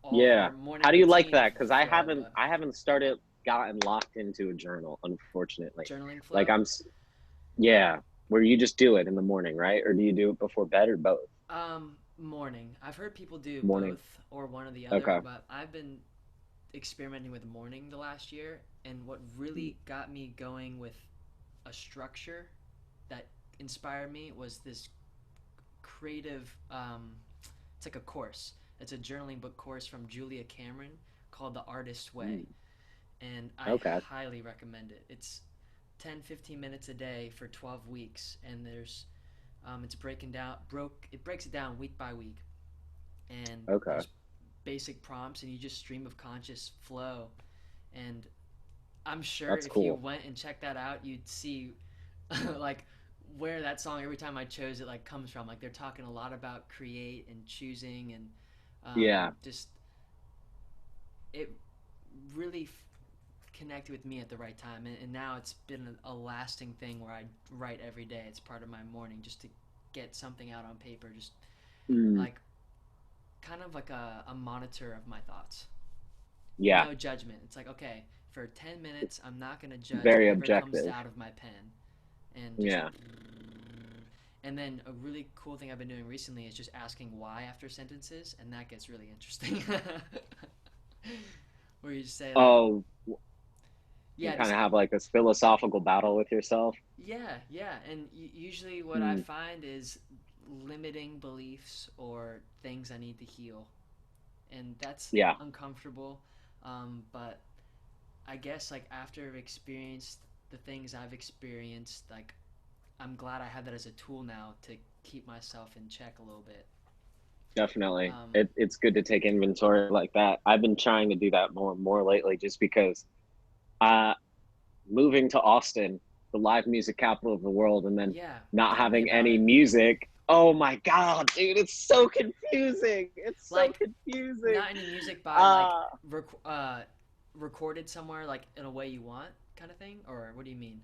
all of
yeah.
our morning
How do you like
routine
that? Because
flow. But
I haven't started gotten locked into a journal, unfortunately.
journaling
Like
flow,
yeah, where you just do it in the morning, right? Or do you do it before bed, or both?
morning. I've heard people do
Morning.
both or one or the other,
Okay.
but I've been experimenting with morning the last year, and what really got me going with a structure that inspired me was this creative. It's like a course. It's a journaling book course from Julia Cameron called The Artist's Way,
Mm,
and I
okay.
highly recommend it. It's 10-15 minutes a day for 12 weeks, and there's it's breaking down broke it breaks it down week by week, and
Okay.
there's basic prompts, and you just stream of conscious flow. And I'm sure
That's
if you
cool.
went and checked that out, you'd see like where that song, every time I chose it, like comes from. Like, they're talking a lot about create and choosing, and
Yeah.
just it really connected with me at the right time, and now it's been a lasting thing where I write every day. It's part of my morning, just to get something out on paper, just
Mm,
like kind of like a monitor of my thoughts.
yeah.
No judgment. It's like, okay, for 10 minutes I'm not going to judge
Very
whatever comes
objective.
out of my pen, and just.
Yeah.
And then a really cool thing I've been doing recently is just asking why after sentences, and that gets really interesting. Where you just say, like,
Oh, you
yeah,
kind
just
of have like this philosophical battle with yourself.
yeah, yeah. And usually what I
Mm,
find is limiting beliefs or things I need to heal, and that's
yeah.
uncomfortable. But I guess, like, after I've experienced the things I've experienced, like, I'm glad I have that as a tool now to keep myself in check a little bit.
Definitely.
Um,
It's good to take inventory like that. I've been trying to do that more and more lately, just because uh moving to Austin, the live music capital of the world, and then
yeah,
not
tell me
having
about
any
it.
music. Oh my god, dude, it's so confusing. It's so
Like,
confusing.
not any music by, like,
Uh
recorded somewhere, like, in a way you want, kind of thing, or what do you mean?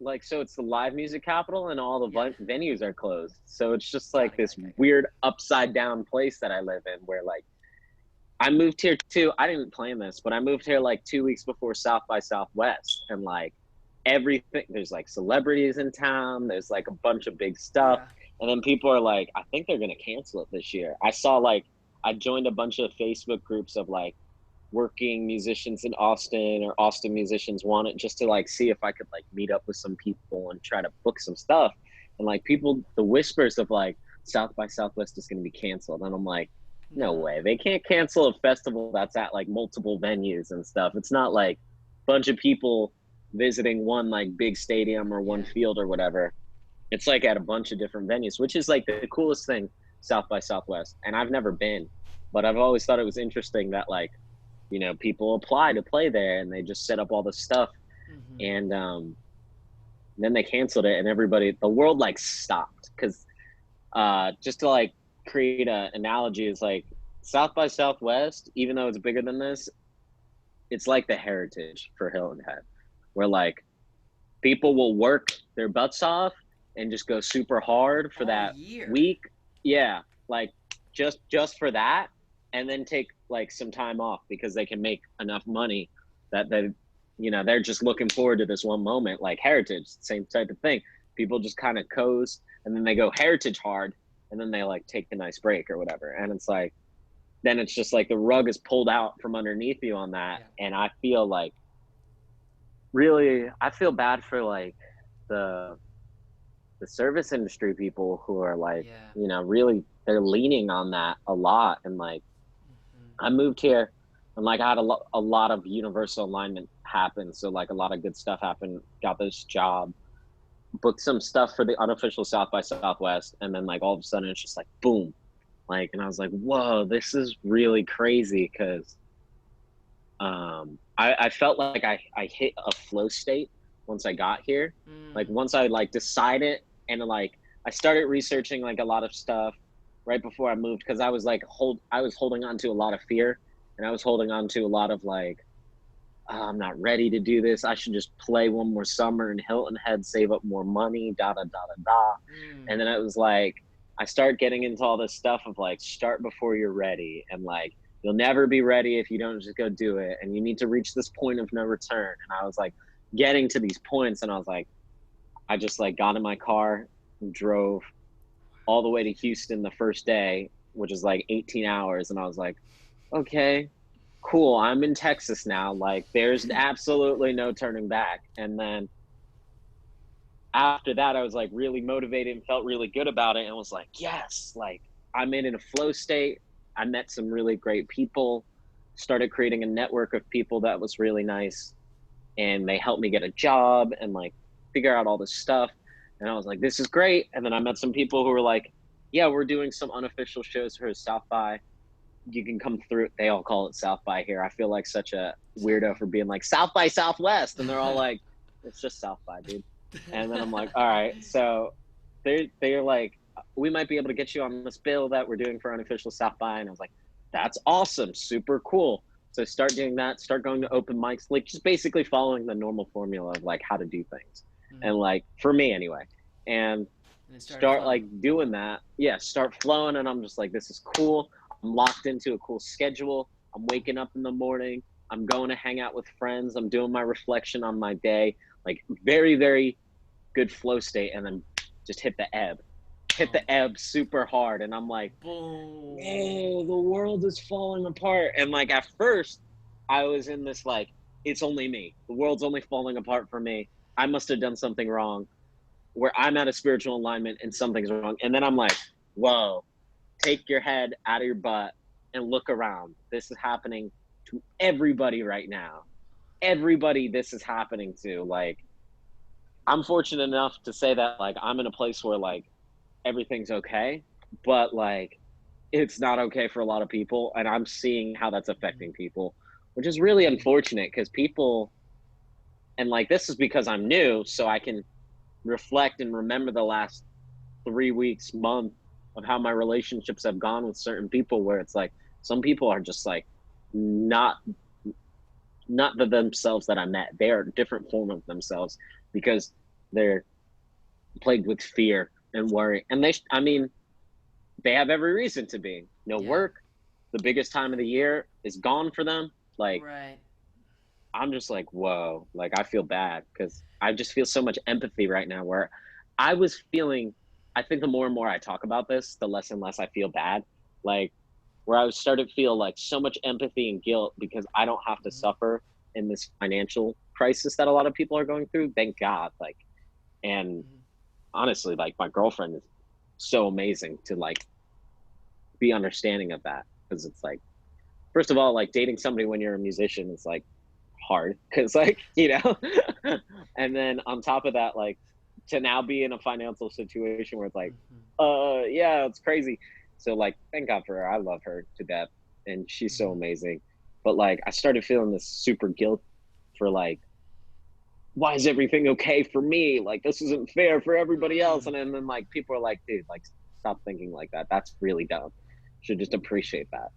like, so it's the live music capital, and all the
Yeah,
venues are closed. So it's just like
got
this
it, got it, got it.
weird upside down place that I live in, where like I moved here too. I didn't plan this, but I moved here like 2 weeks before South by Southwest, and like everything, there's like celebrities in town. There's like a bunch of big stuff,
Yeah,
And then people are like, I think they're gonna cancel it this year. I saw like I joined a bunch of Facebook groups of like working musicians in Austin or Austin musicians wanted just to like see if I could like meet up with some people and try to book some stuff. And like people, the whispers of like South by Southwest is going to be canceled. And I'm like, no
No.
way. They can't cancel a festival that's at like multiple venues and stuff. It's not like a bunch of people visiting one like big stadium or one
Yeah.
field or whatever. It's like at a bunch of different venues, which is like the coolest thing, South by Southwest. And I've never been, but I've always thought it was interesting that like, people apply to play there and they just set up all this stuff.
Mm-hmm.
And then they canceled it and everybody, the world like stopped. Cause just to like create an analogy is like South by Southwest, even though it's bigger than this, it's like the heritage for Hilton Head, where like people will work their butts off and just go super hard for
All
that
year.
week. Yeah, like just for that, and then take like some time off because they can make enough money that they're just looking forward to this one moment. Like Heritage, same type of thing. People just kind of coast and then they go Heritage hard and then they like take a nice break or whatever. And it's like then it's just like the rug is pulled out from underneath you on that.
Yeah.
And I feel like really I feel bad for like the the service industry people who are like,
Yeah.
really they're leaning on that a lot. And like
Mm-hmm.
I moved here and like I had a lot of universal alignment happen. So like a lot of good stuff happened, got this job, booked some stuff for the unofficial South by Southwest. And then like all of a sudden it's just like, boom. Like, and I was like, whoa, this is really crazy. Cause I felt like I hit a flow state once I got here. Like
Mm.
once I like decided and like I started researching like a lot of stuff right before I moved because I was holding on to a lot of fear and I was holding on to a lot of like I'm not ready to do this. I should just play one more summer in Hilton Head, save up more money, da da da da da.
Mm.
And then it was like I start getting into all this stuff of like start before you're ready and like you'll never be ready if you don't just go do it and you need to reach this point of no return. And I was like getting to these points and I was like I just like got in my car and drove all the way to Houston the first day, which is like 18 hours. And I was like, okay, cool. I'm in Texas now. Like, there's absolutely no turning back. And then after that, I was like really motivated and felt really good about it. And was like, yes, like I'm in a flow state. I met some really great people, started creating a network of people that was really nice. And they helped me get a job and like figure out all this stuff. And I was like, this is great. And then I met some people who were like, yeah, we're doing some unofficial shows for South by. You can come through. They all call it South by here. I feel like such a
South
weirdo
by.
for being like South by Southwest. And they're all like, it's just South by, dude. And then I'm like, all right. So they're like, we might be able to get you on this bill that we're doing for unofficial South by. And I was like, that's awesome. Super cool. So start doing that, start going to open mics, like just basically following the normal formula of like how to do things. And
Mm.
like for me anyway. And
And it started
start
flowing.
like doing that. Yeah, start flowing and I'm just like, this is cool. I'm locked into a cool schedule. I'm waking up in the morning. I'm going to hang out with friends. I'm doing my reflection on my day. Like very, very good flow state. And then just hit the ebb. Hit
Oh.
the ebb super hard. And I'm like,
Boom.
whoa, the world is falling apart. And like at first, I was in this like, it's only me. The world's only falling apart for me. I must have done something wrong where I'm out of spiritual alignment and something's wrong. And then I'm like, whoa, take your head out of your butt and look around. This is happening to everybody right now. Everybody this is happening to. Like, I'm fortunate enough to say that like I'm in a place where like everything's okay, but like it's not okay for a lot of people. And I'm seeing how that's
Mm.
affecting people, which is really unfortunate because people, and like this is because I'm new, so I can reflect and remember the last 3 weeks, month of how my relationships have gone with certain people where it's like some people are just like not not the themselves that I met. They are a different form of themselves because they're plagued with fear and worry. And I mean, they have every reason to be. No
Yeah.
work, the biggest time of the year is gone for them. Like
Right.
I'm just like, whoa, like I feel bad because I just feel so much empathy right now where I was feeling I think the more and more I talk about this, the less and less I feel bad. Like, where I started to feel like so much empathy and guilt because I don't have to
Hmm.
suffer in this financial crisis that a lot of people are going through. Thank God. Like, and
Hmm.
honestly, like my girlfriend is so amazing to like be understanding of that because it's like, first of all, like dating somebody when you're a musician is like hard because like and then on top of that, like to now be in a financial situation where it's like,
Hmm.
yeah, it's crazy. So like, thank God for her. I love her to death, and she's so
Hmm.
amazing. But like, I started feeling this super guilt for like, why is everything okay for me? Like, this isn't fair for everybody else.
Mm.
And then like, people are like, dude, like, stop thinking like that. That's really dumb. Should just appreciate that.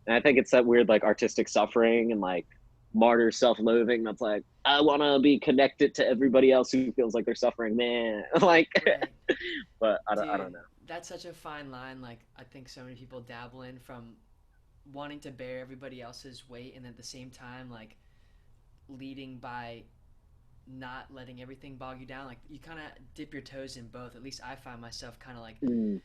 And I think it's that weird like artistic suffering and like martyr self-loathing that's like, I want to be connected to everybody else who feels like they're suffering, man. Like,
Right.
but I
Dude,
don't know.
that's such a fine line. Like, I think so many people dabble in from wanting to bear everybody else's weight and at the same time, like, leading by not letting everything bog you down. Like, you kind of dip your toes in both. At least I find myself kind of like
Mm,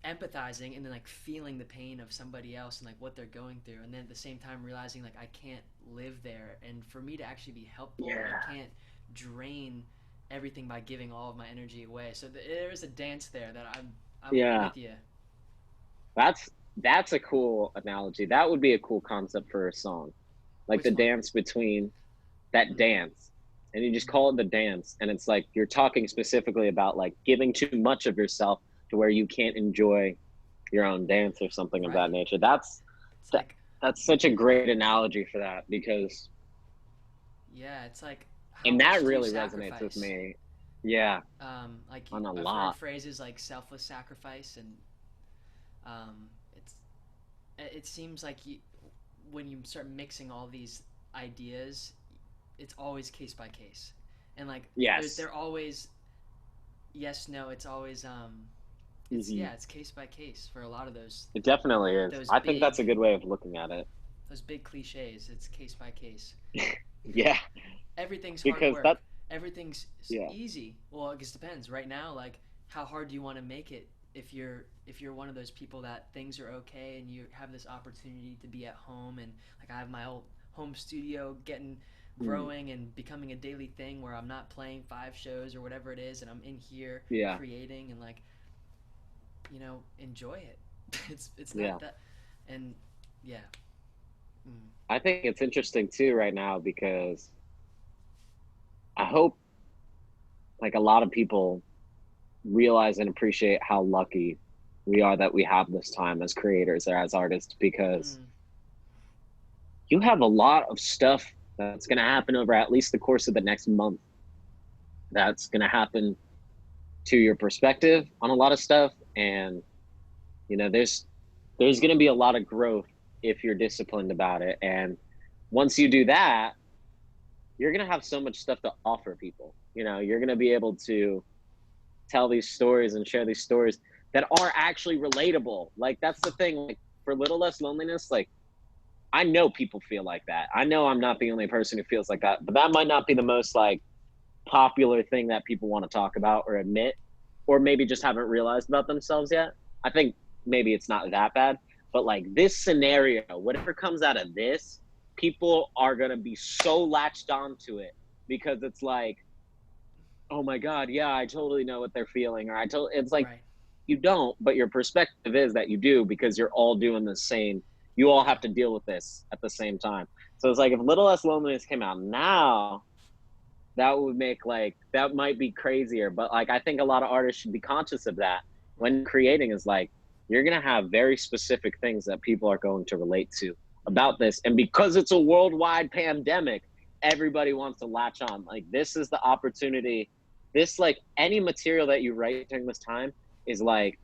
empathizing and then like feeling the pain of somebody else and like what they're going through. And then at the same time, realizing like I can't live there. And for me to actually be helpful, I
yeah,
can't drain everything by giving all of my energy away. So there is a dance there that I'm
yeah.
with you.
That's that's a cool analogy. That would be a cool concept for a song, like the
Which one?
dance between that
Mm,
dance, and you just
mm,
call it the dance, and it's like you're talking specifically about like giving too much of yourself to where you can't enjoy your own dance or something of that
right.
nature. That's
It's
that,
like,
that's such a great analogy for that because,
yeah, it's like, how
and that
much do you
really resonates with
sacrifice?
me. Yeah,
Like
on a
I've heard
lot.
phrases like selfless sacrifice, and it's it seems like when you start mixing all these ideas, it's always case by case, and like
Yes.
they're always yes no. It's always it's
Hmm.
yeah, it's case by case for a lot of
It definitely is.
those
I think that's a
big
good way of looking at it.
those big cliches. It's case by case.
Yeah,
Everything's hard
because that,
work. Everything's
yeah,
easy. Well, it just depends. Right now, like how hard do you want to make it? If you're one of those people that things are okay and you have this opportunity to be at home and like I have my old home studio getting
mm,
growing and becoming a daily thing where I'm not playing 5 shows or whatever it is and I'm in here
yeah,
creating and like enjoy it. It's
yeah.
not that and yeah. Mm,
I think it's interesting too right now because I hope like a lot of people realize and appreciate how lucky we are that we have this time as creators or as artists because
mm,
you have a lot of stuff that's going to happen over at least the course of the next month that's going to happen to your perspective on a lot of stuff, and there's going to be a lot of growth if you're disciplined about it, and once you do that, you're going to have so much stuff to offer people. You're going to be able to tell these stories and share these stories that are actually relatable. Like, that's the thing. Like, for Little Less Loneliness, like, I know people feel like that. I know I'm not the only person who feels like that, but that might not be the most like popular thing that people want to talk about or admit, or maybe just haven't realized about themselves yet. I think maybe it's not that bad, but like this scenario, whatever comes out of this, people are going to be so latched onto it because it's like, oh my God, yeah, I totally know what they're feeling. Or it's like,
right.
you don't, but your perspective is that you do because you're all doing the same. You all
Yeah.
have to deal with this at the same time. So it's like if Little Less Loneliness came out now, that would make like that might be crazier. But like I think a lot of artists should be conscious of that when
Right.
creating is like you're gonna have very specific things that people are going to relate to
Mm,
about this. And because it's a worldwide pandemic, everybody wants to latch on. Like this is the opportunity. This like any material that you write during this time is like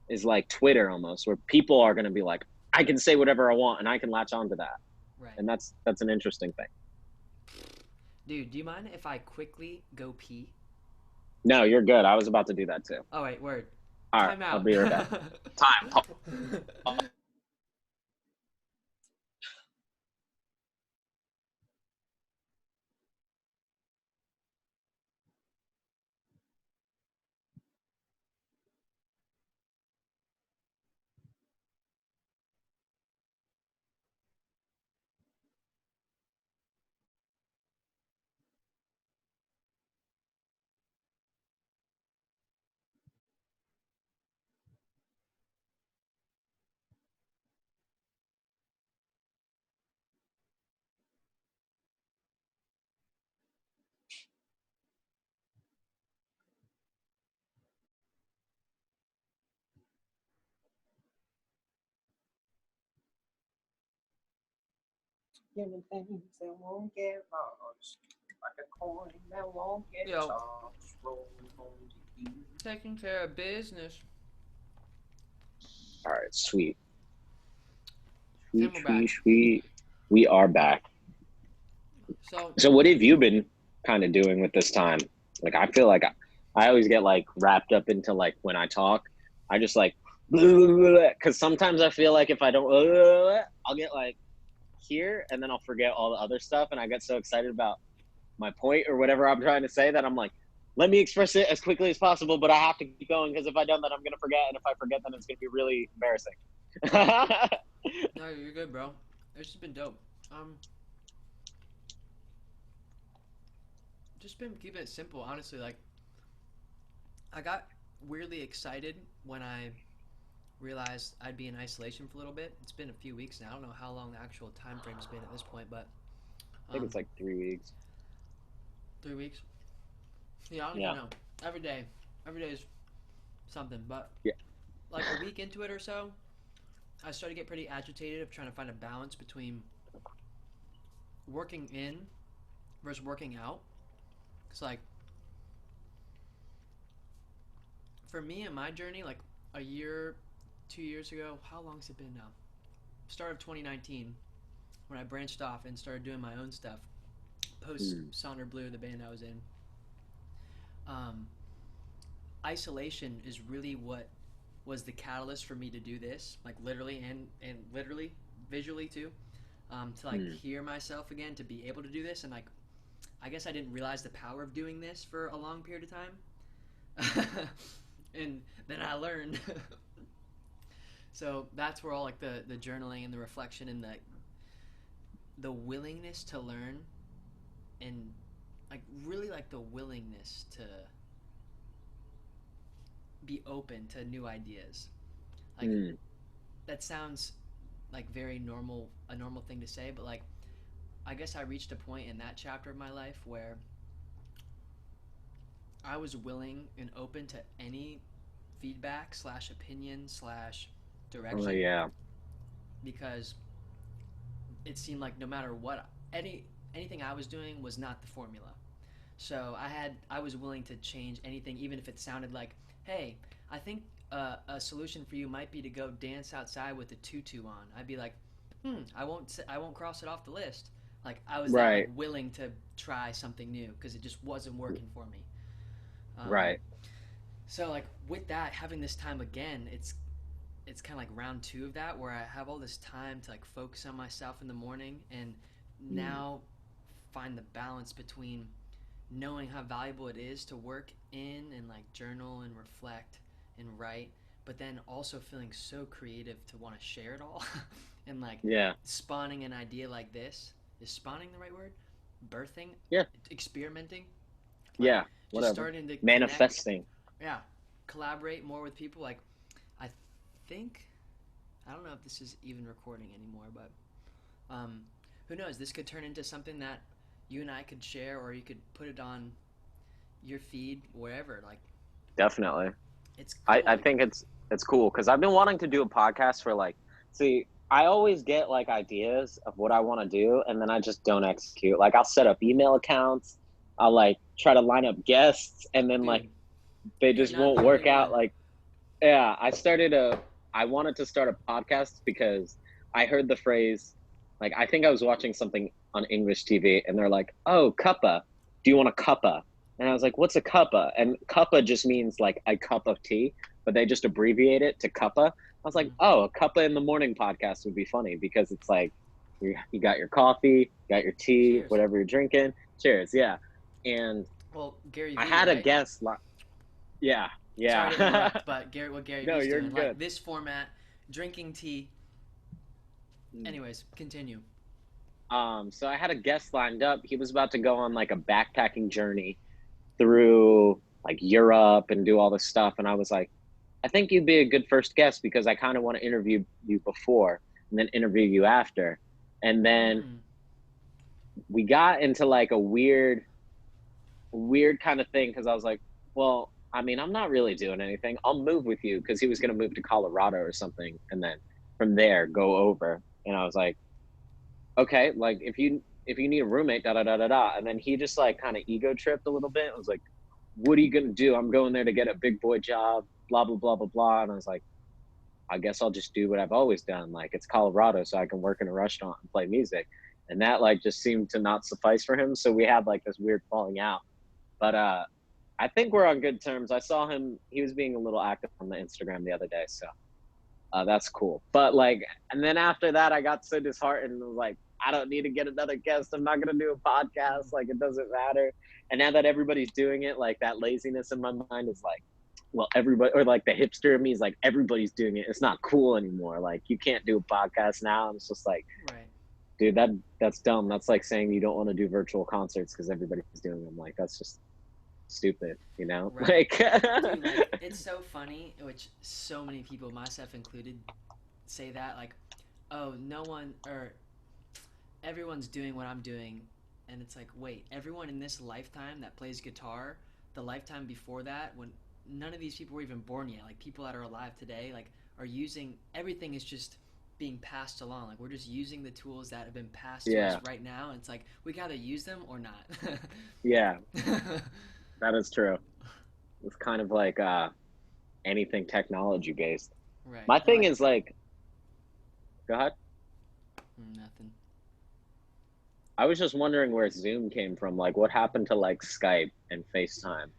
is like Twitter almost, where people are gonna be like, I can say whatever I want and I can latch on to that.
right.
And that's an interesting thing.
Dude, do you mind if I quickly go pee?
No, you're good. I was about to do that too.
Oh wait, word.
All right,
Time
I'll
out.
be right back. Time.
Give me things that won't get lost, like a coin that won't get
Yo,
tossed, rolling home to you.
taking care of business.
All right, sweet,
And
sweet,
we're back.
sweet, sweet. We are back.
So,
So, what have you been kind of doing with this time? Like, I feel like I always get like wrapped up into like when I talk, I just like because sometimes I feel like if I don't, I'll get like here and then I'll forget all the other stuff, and I get so excited about my point or whatever I'm trying to say that I'm like, let me express it as quickly as possible, but I have to keep going because if I don't, then I'm gonna forget, and if I forget, then it's gonna be really
right.
embarrassing.
No, you're good, bro. It's just been dope. Um, just been keeping it simple, honestly. Like, I got weirdly excited when I realized I'd be in isolation for a little bit. It's been a few weeks now. I don't know how long the actual time frame's been at this point, but
I think it's like 3 weeks.
3 weeks. Yeah, I don't even
Yeah,
know. Every day, every day is something. But
yeah,
like a week into it or so, I started to get pretty agitated of trying to find a balance between working in versus working out. It's like for me in my journey, like a year, 2 years ago, how long's it been now? Start of 2019 when I branched off and started doing my own stuff. Post
mm,
Sonder Blue, the band I was in. Um, Isolation is really what was the catalyst for me to do this, like literally and literally, visually too, to like
mm.
hear myself again, to be able to do this, and like I guess I didn't realize the power of doing this for a long period of time, and then I learned. So that's where all like the journaling and the reflection and the willingness to learn and like really like the willingness to be open to new ideas. Like
Mm.
that sounds like very normal, a normal thing to say, but like I guess I reached a point in that chapter of my life where I was willing and open to any feedback slash opinion slash
Oh
direction
yeah,
because it seemed like no matter what anything I was doing was not the formula. So I was willing to change anything, even if it sounded like, hey, I think a solution for you might be to go dance outside with a tutu on. I'd be like, I won't cross it off the list. Like I was that like
right,
willing to try something new because it just wasn't working for me. Um,
right.
so like with that, having this time again, it's kind of like round two of that where I have all this time to like focus on myself in the morning and
Mm.
now find the balance between knowing how valuable it is to work in and like journal and reflect and write, but then also feeling so creative to want to share it all and like
Yeah,
spawning an idea like this. Is spawning the right word? Birthing,
yeah,
experimenting, like
yeah.
just
Whatever.
starting to connect,
Manifesting.
yeah, collaborate more with people. Like I think I don't know if this is even recording anymore, but um, who knows? This could turn into something that you and I could share, or you could put it on your feed wherever. Like
Definitely.
it's
I
cool.
I think it's cool because I've been wanting to do a podcast for like. See, I always get like ideas of what I want to do, and then I just don't execute. Like I'll set up email accounts. I'll like try to line up guests, and then like
Dude,
they
you're
just
not
won't
the only
work out.
one.
Like I wanted to start a podcast because I heard the phrase, like, I think I was watching something on English TV and they're like, oh, cuppa. Do you want a cuppa? And I was like, what's a cuppa? And cuppa just means like a cup of tea, but they just abbreviate it to cuppa. I was like,
Mm.
oh, a cuppa in the morning podcast would be funny because it's like you got your coffee, got your tea,
Cheers.
whatever you're drinking. Cheers. Yeah. And
Well, Gary
I
V,
had a
right?
guest. Yeah.
Sorry to
Yeah.
interrupt, but what Gary
No,
V's
you're
doing,
good.
like this format, drinking tea. Anyways, continue.
So I had a guest lined up. He was about to go on like a backpacking journey through like Europe and do all this stuff. And I was like, I think you'd be a good first guest because I kind of want to interview you before and then interview you after. And then
Mm.
we got into like a weird kind of thing because I was like, well, I mean, I'm not really doing anything. I'll move with you because he was going to move to Colorado or something. And then from there, go over. And I was like, okay, like if you need a roommate, da da da da da. And then he just like kind of ego tripped a little bit. I was like, what are you gonna do? I'm going there to get a big boy job, blah blah blah blah blah. And I was like, I guess I'll just do what I've always done. Like it's Colorado, so I can work in a restaurant and play music. And that like just seemed to not suffice for him. So we had like this weird falling out. But I think we're on good terms. I saw him; he was being a little active on the Instagram the other day, so that's cool. But like, and then after that, I got so disheartened and was like, I don't need to get another guest. I'm not gonna do a podcast.
Mm.
Like, it doesn't matter. And now that everybody's doing it, like that laziness in my mind is like, well, everybody, or like the hipster of me is like, everybody's doing it. It's not cool anymore. Like, you can't do a podcast now. And it's just like,
Right.
dude, that's dumb. That's like saying you don't want to do virtual concerts because everybody's doing them. Like, that's just stupid, you know?
Right.
Like,
Dude, like it's so funny, which so many people, myself included, say that like, oh, no one or everyone's doing what I'm doing, and it's like, wait, everyone in this lifetime that plays guitar, the lifetime before that, when none of these people were even born yet, like people that are alive today, like are using everything is just being passed along. Like we're just using the tools that have been passed to us
yeah,
right now. And it's like we gotta use them or not.
yeah, that is true. It's kind of like anything technology based.
Right.
My
Or
thing
like
is like, go ahead.
nothing.
I was just wondering where Zoom came from. Like, what happened to like Skype and FaceTime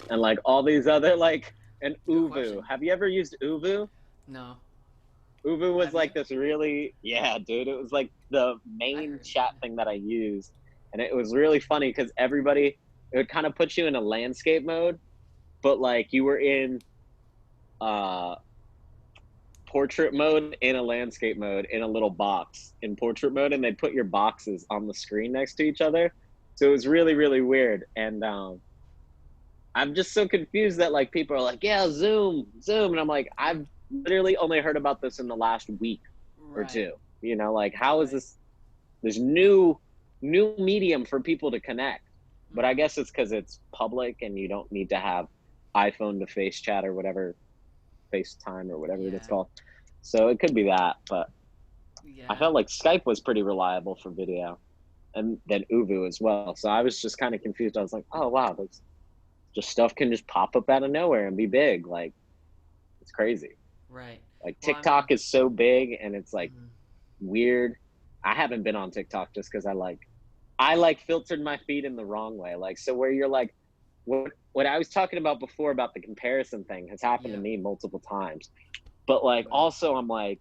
and like all these other like and
Good
Uvu.
question.
Have you ever used Uvu?
No.
Uvu was
Have you?
like this really, yeah, dude. It was like the
I
main
heard of
chat
it.
thing that I used, and it was really funny because everybody, it would kind of put you in a landscape mode, but like you were in uh portrait mode in a landscape mode in a little box in portrait mode, and they put your boxes on the screen next to each other. So it was really, really weird. And I'm just so confused that like people are like, yeah, Zoom, Zoom. And I'm like, I've literally only heard about this in the last week or
Right.
two. You know, like how is
Right.
this new medium for people to connect? But I
Mm-hmm.
guess it's because it's public and you don't need to have iPhone to face chat or whatever, FaceTime or whatever it's
Yeah.
called. So it could be that, but I
Yeah.
felt like Skype was pretty reliable for video, and then Uvu as well. So I was just kind of confused. I was like, oh wow, this just stuff can just pop up out of nowhere and be big. Like it's crazy.
Right.
Like
Well, I
TikTok
mean,
is so big and it's like
mhm.
weird. I haven't been on TikTok just because I like filtered my feed in the wrong way. Like so where you're like what I was talking about before about the comparison thing has happened to
Yep.
me multiple times. But like
Right.
also I'm like,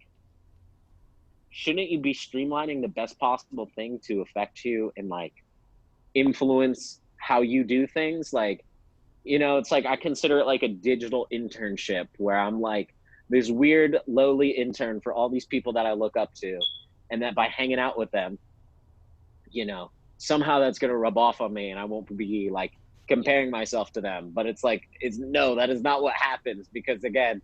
shouldn't you be streamlining the best possible thing to affect you and like influence how you do things? Like, you know, it's like I consider it like a digital internship where I'm like this weird lowly intern for all these people that I look up to, and that by hanging out with them, you know, somehow that's going to rub off on me and I won't be like comparing myself to them. But it's like, it's no, that is not what happens because again,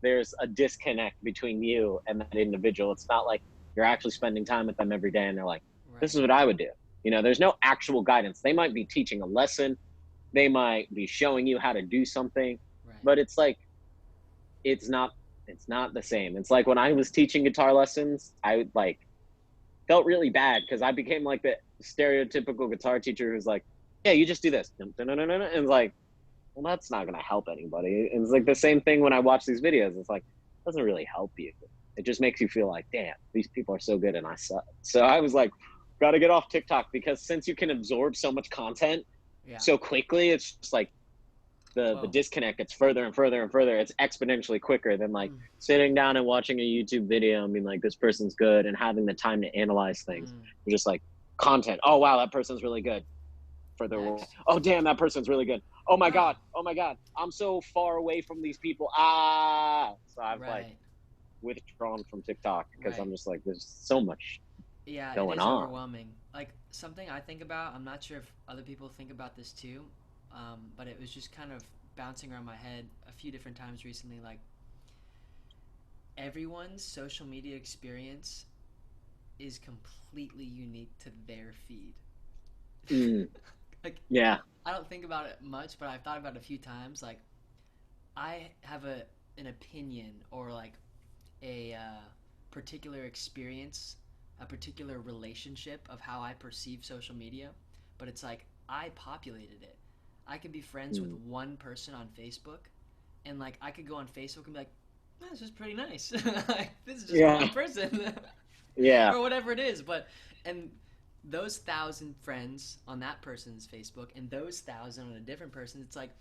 there's a disconnect between you and that individual. It's not like you're actually spending time with them every day and they're like, this
Right.
is what I would do. You know, there's no actual guidance. They might be teaching a lesson, they might be showing you how to do something,
Right.
but it's like, it's not, it's not the same. It's like when I was teaching guitar lessons, I like felt really bad because I became like the stereotypical guitar teacher who's like, yeah, you just do this. And it's like, well, that's not going to help anybody. And it's like the
Mm-hmm.
same thing when I watch these videos. It's like, it doesn't really help you. It just makes you feel like, damn, these people are so good and I suck. So I was like, got to get off TikTok because since you can absorb so much content
Yeah.
so quickly, it's just like the
Whoa.
disconnect gets further and further and further. It's exponentially quicker than like
Mm.
sitting down and watching a YouTube video and being like, this person's good and having the time to analyze things.
Mm.
You're just like content. Oh wow, that person's really good. Further away.
Next.
Oh damn, that person's really good. Oh my
Oh.
god. Oh my god. I'm so far away from these people. Ah. So I've like
Right.
withdrawn from TikTok because
Right.
I'm just like, there's so much
Yeah, it
going
is
on.
overwhelming. Like something I think about. I'm not sure if other people think about this too, but it was just kind of bouncing around my head a few different times recently. Like everyone's social media experience is completely unique to their feed.
Mm,
Like
yeah.
I don't think about it much, but I've thought about it a few times. Like I have an opinion or like a particular experience a particular relationship of how I perceive social media, but it's like I populated it. I could be friends with
Mm.
one person on Facebook, and like I could go on Facebook and be like, oh, this is pretty nice. Like, this is just one
Yeah.
person,
Yeah.
or whatever it is. But and those 1,000 friends on that person's Facebook, and those 1,000 on a different person, it's like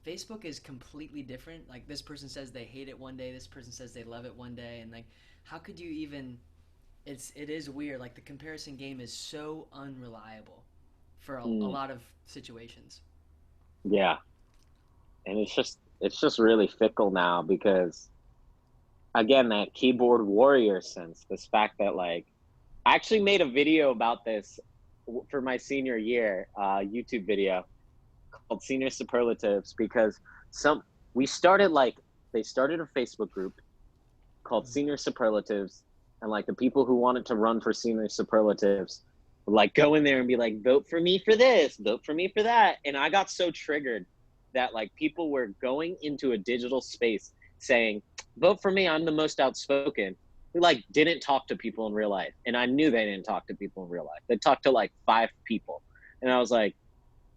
Facebook is completely different. Like this person says they hate it one day, this person says they love it one day, and like how could you even? It is weird. Like the comparison game is so unreliable for a
Mm.
lot of situations.
Yeah. And it's just really fickle now because again, that keyboard warrior sense, this fact that like I actually made a video about this for my senior year, YouTube video called Senior Superlatives because some we started like they started a Facebook group called
Mm.
Senior Superlatives, and like the people who wanted to run for Senior Superlatives would like go in there and be like, vote for me for this, vote for me for that. And I got so triggered that like people were going into a digital space saying, vote for me, I'm the most outspoken. We like didn't talk to people in real life. And I knew they didn't talk to people in real life. They talked to like 5 people. And I was like,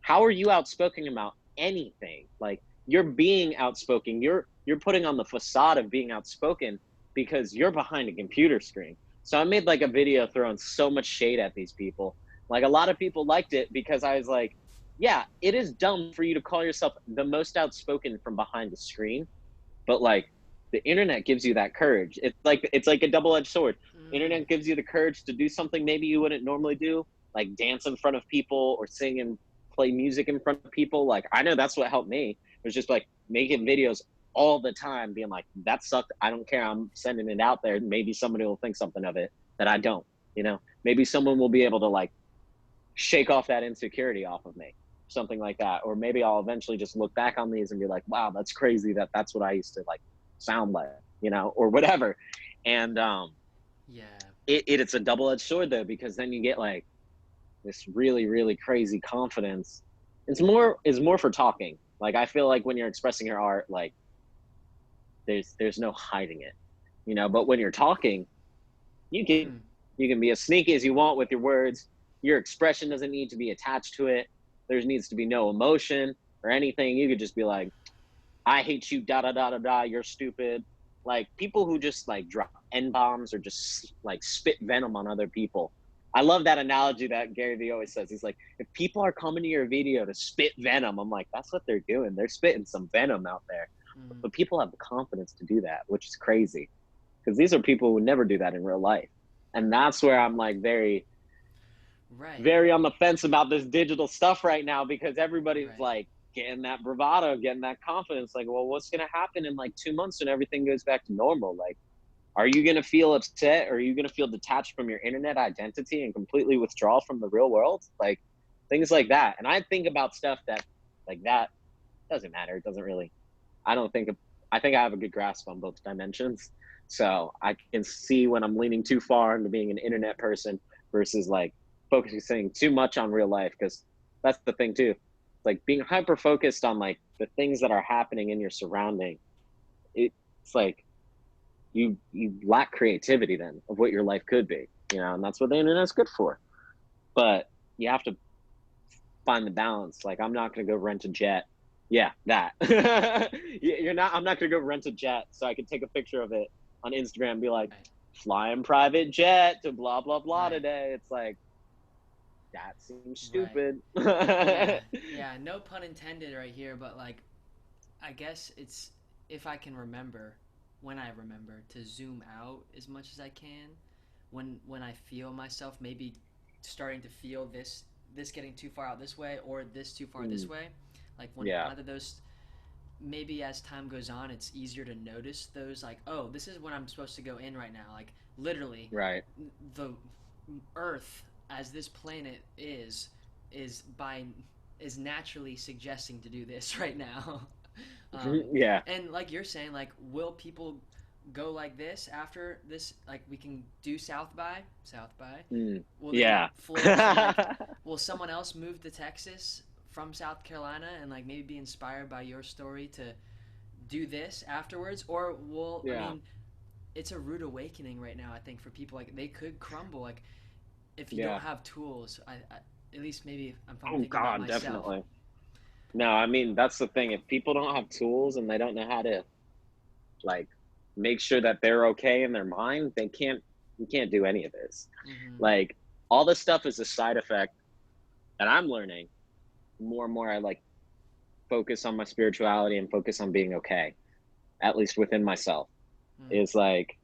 how are you outspoken about anything? Like you're being outspoken. You're putting on the facade of being outspoken because you're behind a computer screen. So I made like a video throwing so much shade at these people. Like a lot of people liked it because I was like, yeah, it is dumb for you to call yourself the most outspoken from behind the screen, but like the internet gives you that courage. It's like a double-edged sword.
Mm.
Internet gives you the courage to do something maybe you wouldn't normally do, like dance in front of people or sing and play music in front of people. Like I know that's what helped me. It was just like making videos all the time, being like, that sucked. I don't care. I'm sending it out there. Maybe somebody will think something of it that I don't. Maybe someone will be able to like shake off that insecurity off of me, something like that. Or maybe I'll eventually just look back on these and be like, wow, that's crazy that that's what I used to like sound like, or whatever. And
Yeah.
it's a double-edged sword though, because then you get like this really, really crazy confidence. It's more for talking. Like I feel like when you're expressing your art, like there's no hiding it, but when you're talking, you can
Hmm.
you can be as sneaky as you want with your words. Your expression doesn't need to be attached to it. There needs to be no emotion or anything. You could just be like, I hate you, da da da da da, you're stupid. Like people who just like drop N bombs or just like spit venom on other people. I love that analogy that Gary Vee always says. He's like, if people are coming to your video to spit venom, I'm like, that's what they're doing. They're spitting some venom out there.
Mm.
But people have the confidence to do that, which is crazy because these are people who never do that in real life. And that's where I'm like very,
Right.
very on the fence about this digital stuff right now because everybody's
Right.
like getting that bravado, getting that confidence. Like, well, what's going to happen in like 2 months when everything goes back to normal? Like, are you going to feel upset or are you going to feel detached from your internet identity and completely withdraw from the real world? Like, things like that. And I think about stuff that, like, that doesn't matter. It doesn't really, I don't think, I think I have a good grasp on both dimensions. So I can see when I'm leaning too far into being an internet person versus like focusing too much on real life. Cause that's the thing too. Like being hyper focused on like the things that are happening in your surrounding. It's like you lack creativity then of what your life could be, and that's what the internet's good for. But you have to find the balance. Like I'm not gonna go rent a jet. Yeah, that. You're not. I'm not gonna go rent a jet so I can take a picture of it on Instagram and be like,
Right.
flying private jet to blah blah blah
Right.
today. It's like that seems
Right.
stupid.
Yeah. Yeah. No pun intended right here, but like, I guess it's if I can remember, when I remember to zoom out as much as I can, when I feel myself maybe starting to feel this getting too far out this way or this too far this
Mm,
way, like when
yeah.
either those maybe as time goes on it's easier to notice those like oh this is when I'm supposed to go in right now like literally
Right.
the earth as this planet is by is naturally suggesting to do this right now. um,
Yeah.
and like you're saying like will people go like this after this like we can do south by
Mm,
will they
yeah.
flourish and like will someone else move to Texas from South Carolina and like maybe be inspired by your story to do this afterwards or will I
Yeah.
mean it's a rude awakening right now. I think for people, like they could crumble, like if you
Yeah.
don't have tools. At least maybe if I'm
Oh
thinking about
God,
myself.
definitely. No, I mean that's the thing. If people don't have tools and they don't know how to like make sure that they're okay in their mind, they can't. You can't do any of this.
Mm-hmm.
Like all this stuff is a side effect that I'm learning more and more. I like focus on my spirituality and focus on being okay, at least within myself.
Mm.
Is like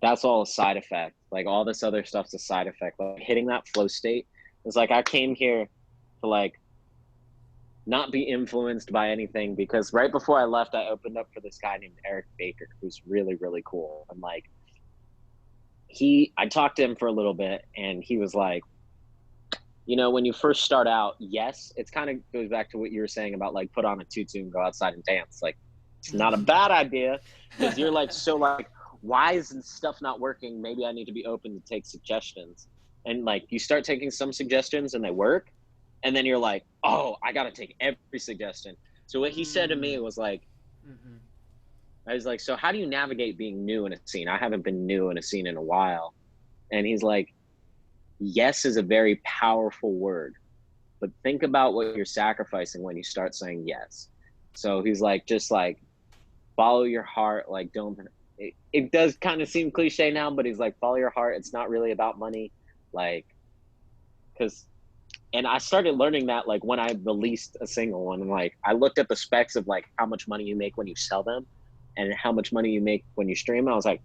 that's all a side effect. Like all this other stuff's a side effect. Like hitting that flow state is like I came here to like not be influenced by anything because right before I left, I opened up for this guy named Eric Baker, who's really, really cool. And like I talked to him for a little bit and he was like, you know, when you first start out, yes, it's kind of goes back to what you were saying about like put on a tutu and go outside and dance. Like it's not a bad idea because you're like, so like, why is stuff not working? Maybe I need to be open to take suggestions. And like you start taking some suggestions and they work. And then you're like, oh, I got to take every suggestion. So what he said to me was like,
Mm-hmm.
I was like, so how do you navigate being new in a scene? I haven't been new in a scene in a while. And he's like, yes is a very powerful word, but think about what you're sacrificing when you start saying yes. So he's like, just like follow your heart. Like, don't, it does kind of seem cliche now, but he's like, follow your heart. It's not really about money. Like, and I started learning that like when I released a single one, and like I looked at the specs of like how much money you make when you sell them and how much money you make when you stream. And I was like,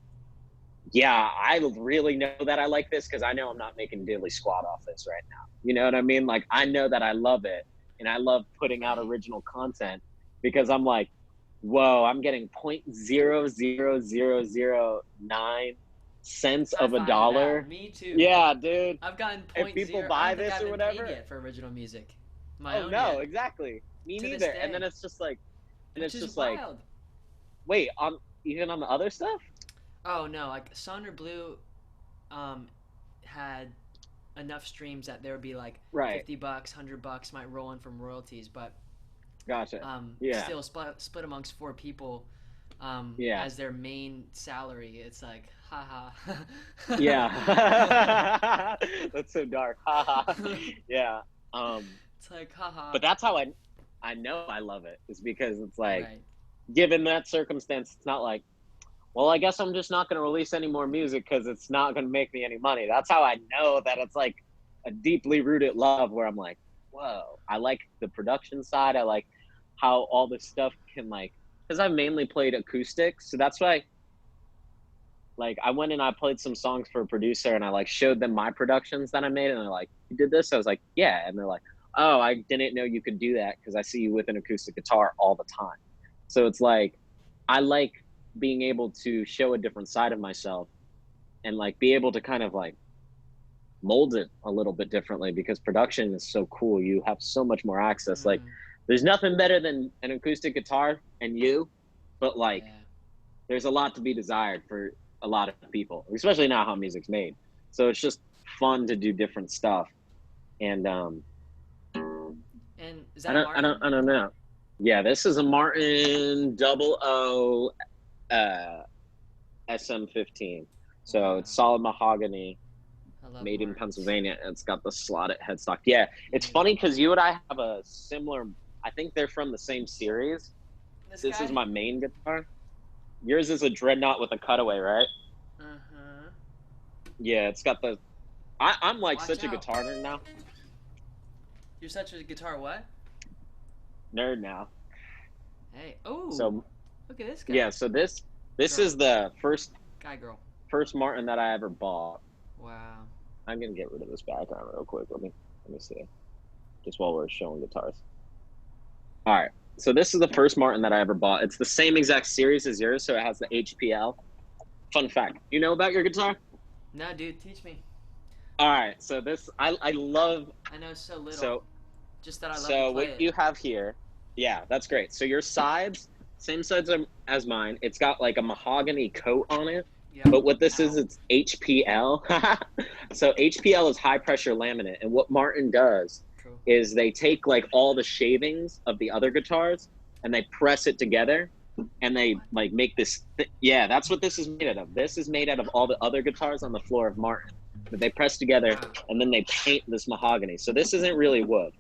yeah, I really know that I like this because I know I'm not making diddly squat off this right now. You know what I mean? Like I know that I love it and I love putting out original content because I'm like, whoa, I'm getting 0.00009 cents of a dollar.
Me too.
Yeah, dude.
I've gotten
If people buy this or whatever,
yet for original music.
Oh no, exactly. Me neither. And then it's just like, and it's just like, wait, on even on the other stuff?
Oh no, like Sun or Blue, had enough streams that there would be like
right.
$50, $100 might roll in from royalties, but
gotcha.
Still split amongst 4 people. As their main salary, it's like haha.
Yeah. That's so dark. Haha. Yeah.
It's like haha.
But that's how I know I love it, is because it's like given that circumstance, it's not like, well, I guess I'm just not going to release any more music because it's not going to make me any money. That's how I know that it's like a deeply rooted love where I'm like, whoa, I like the production side. I like how all this stuff can like, because I've mainly played acoustic. So that's why like I went and I played some songs for a producer and I like showed them my productions that I made. And they're like, you did this? I was like, yeah. And they're like, oh, I didn't know you could do that because I see you with an acoustic guitar all the time. So it's like, I like being able to show a different side of myself and like be able to kind of like mold it a little bit differently because production is so cool. You have so much more access. Like there's nothing better than an acoustic guitar and you, but like there's a lot to be desired for a lot of people, especially now how music's made. So it's just fun to do different stuff. And
is that
I don't know. Yeah, this is a Martin 00 SM15. So it's solid mahogany, made in Pennsylvania, and it's got the slotted headstock. Yeah, it's funny because you and I have a similar, I think they're from the same series. This is my main guitar. Yours is a Dreadnought with a cutaway, right?
Uh-huh.
Yeah, it's got the, I'm like such a guitar nerd now.
You're such a guitar what?
Nerd now.
Hey, oh,
so
look at this guy.
Yeah, so this is the first Martin that I ever bought.
Wow.
I'm gonna get rid of this background real quick. Let me see. Just while we're showing guitars. All right. So this is the first Martin that I ever bought. It's the same exact series as yours, so it has the HPL. Fun fact. You know about your guitar?
No, dude, teach me.
All right. So this I love.
I know so little.
So
just that I love to
so
play
what
it.
you have here, yeah, that's great. So your sides, same sides as mine. It's got like a mahogany coat on it.
Yep.
But what this is, it's HPL. So HPL is high pressure laminate. And what Martin does is they take like all the shavings of the other guitars and they press it together and they like make this. Yeah, that's what this is made out of. This is made out of all the other guitars on the floor of Martin that they press together,
Wow.
and then they paint this mahogany. So this isn't really wood.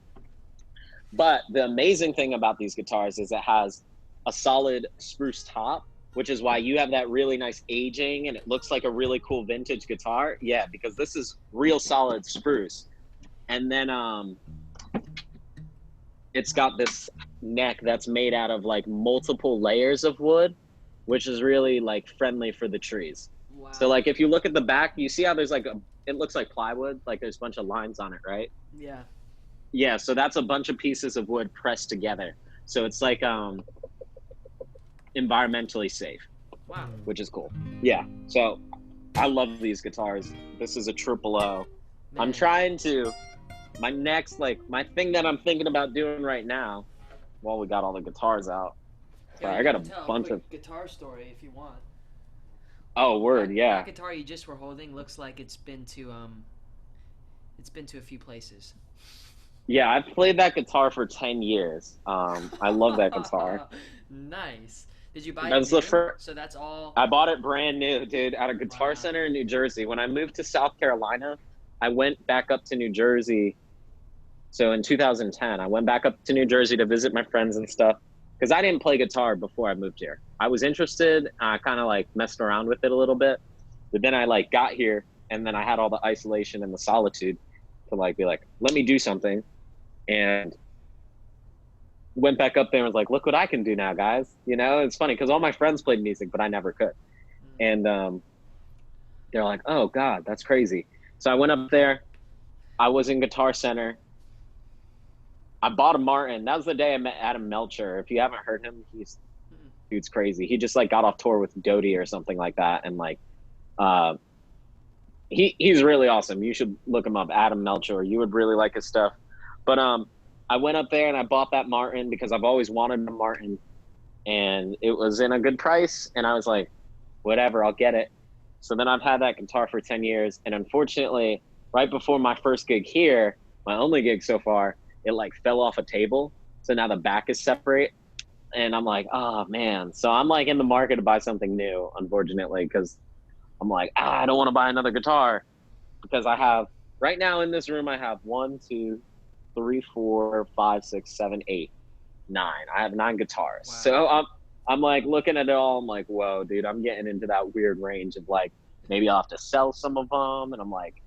But the amazing thing about these guitars is it has a solid spruce top, which is why you have that really nice aging and it looks like a really cool vintage guitar. Yeah, because this is real solid spruce. And then it's got this neck that's made out of like multiple layers of wood, which is really like friendly for the trees.
Wow.
So like if you look at the back, you see how there's like it looks like plywood, like there's a bunch of lines on it, right?
Yeah.
Yeah, so that's a bunch of pieces of wood pressed together. So it's like environmentally safe,
Wow.
which is cool. Yeah, so I love these guitars. This is a triple O. I'm
Man.
trying to, my next, like, my thing that I'm thinking about doing right now, while we got all the guitars out. Sorry, I got a
Tell
bunch
quick
of,
guitar story if you want.
oh, word, yeah.
That guitar you just were holding looks like it's been to a few places.
Yeah, I've played that guitar for 10 years. I love that guitar.
Nice. Did you buy
That's
it
the
new?
first.
So that's all.
I bought it brand new, dude, at a Guitar
Wow.
Center in New Jersey. When I moved to South Carolina, I went back up to New Jersey. So in 2010, I went back up to New Jersey to visit my friends and stuff because I didn't play guitar before I moved here. I was interested. I kind of like messed around with it a little bit, but then I like got here and then I had all the isolation and the solitude to like be like, let me do something. And went back up there and was like, look what I can do now, guys. You know, it's funny because all my friends played music, but I never could. And they're like, oh, God, that's crazy. So I went up there. I was in Guitar Center. I bought a Martin. That was the day I met Adam Melcher. If you haven't heard him, dude's crazy. He just like got off tour with Doty or something like that. And like, he's really awesome. You should look him up, Adam Melcher. You would really like his stuff. But I went up there and I bought that Martin because I've always wanted a Martin, and it was in a good price. And I was like, whatever, I'll get it. So then I've had that guitar for 10 years. And unfortunately, right before my first gig here, my only gig so far, it like fell off a table. So now the back is separate. And I'm like, oh man. So I'm like in the market to buy something new, unfortunately, because I'm like, I don't want to buy another guitar because I have, right now in this room, I have 1, 2, 3, 4, 5, 6, 7, 8, 9. I have 9 guitars.
Wow.
So I'm like looking at it all. I'm like, whoa, dude, I'm getting into that weird range of like, maybe I'll have to sell some of them. And I'm like,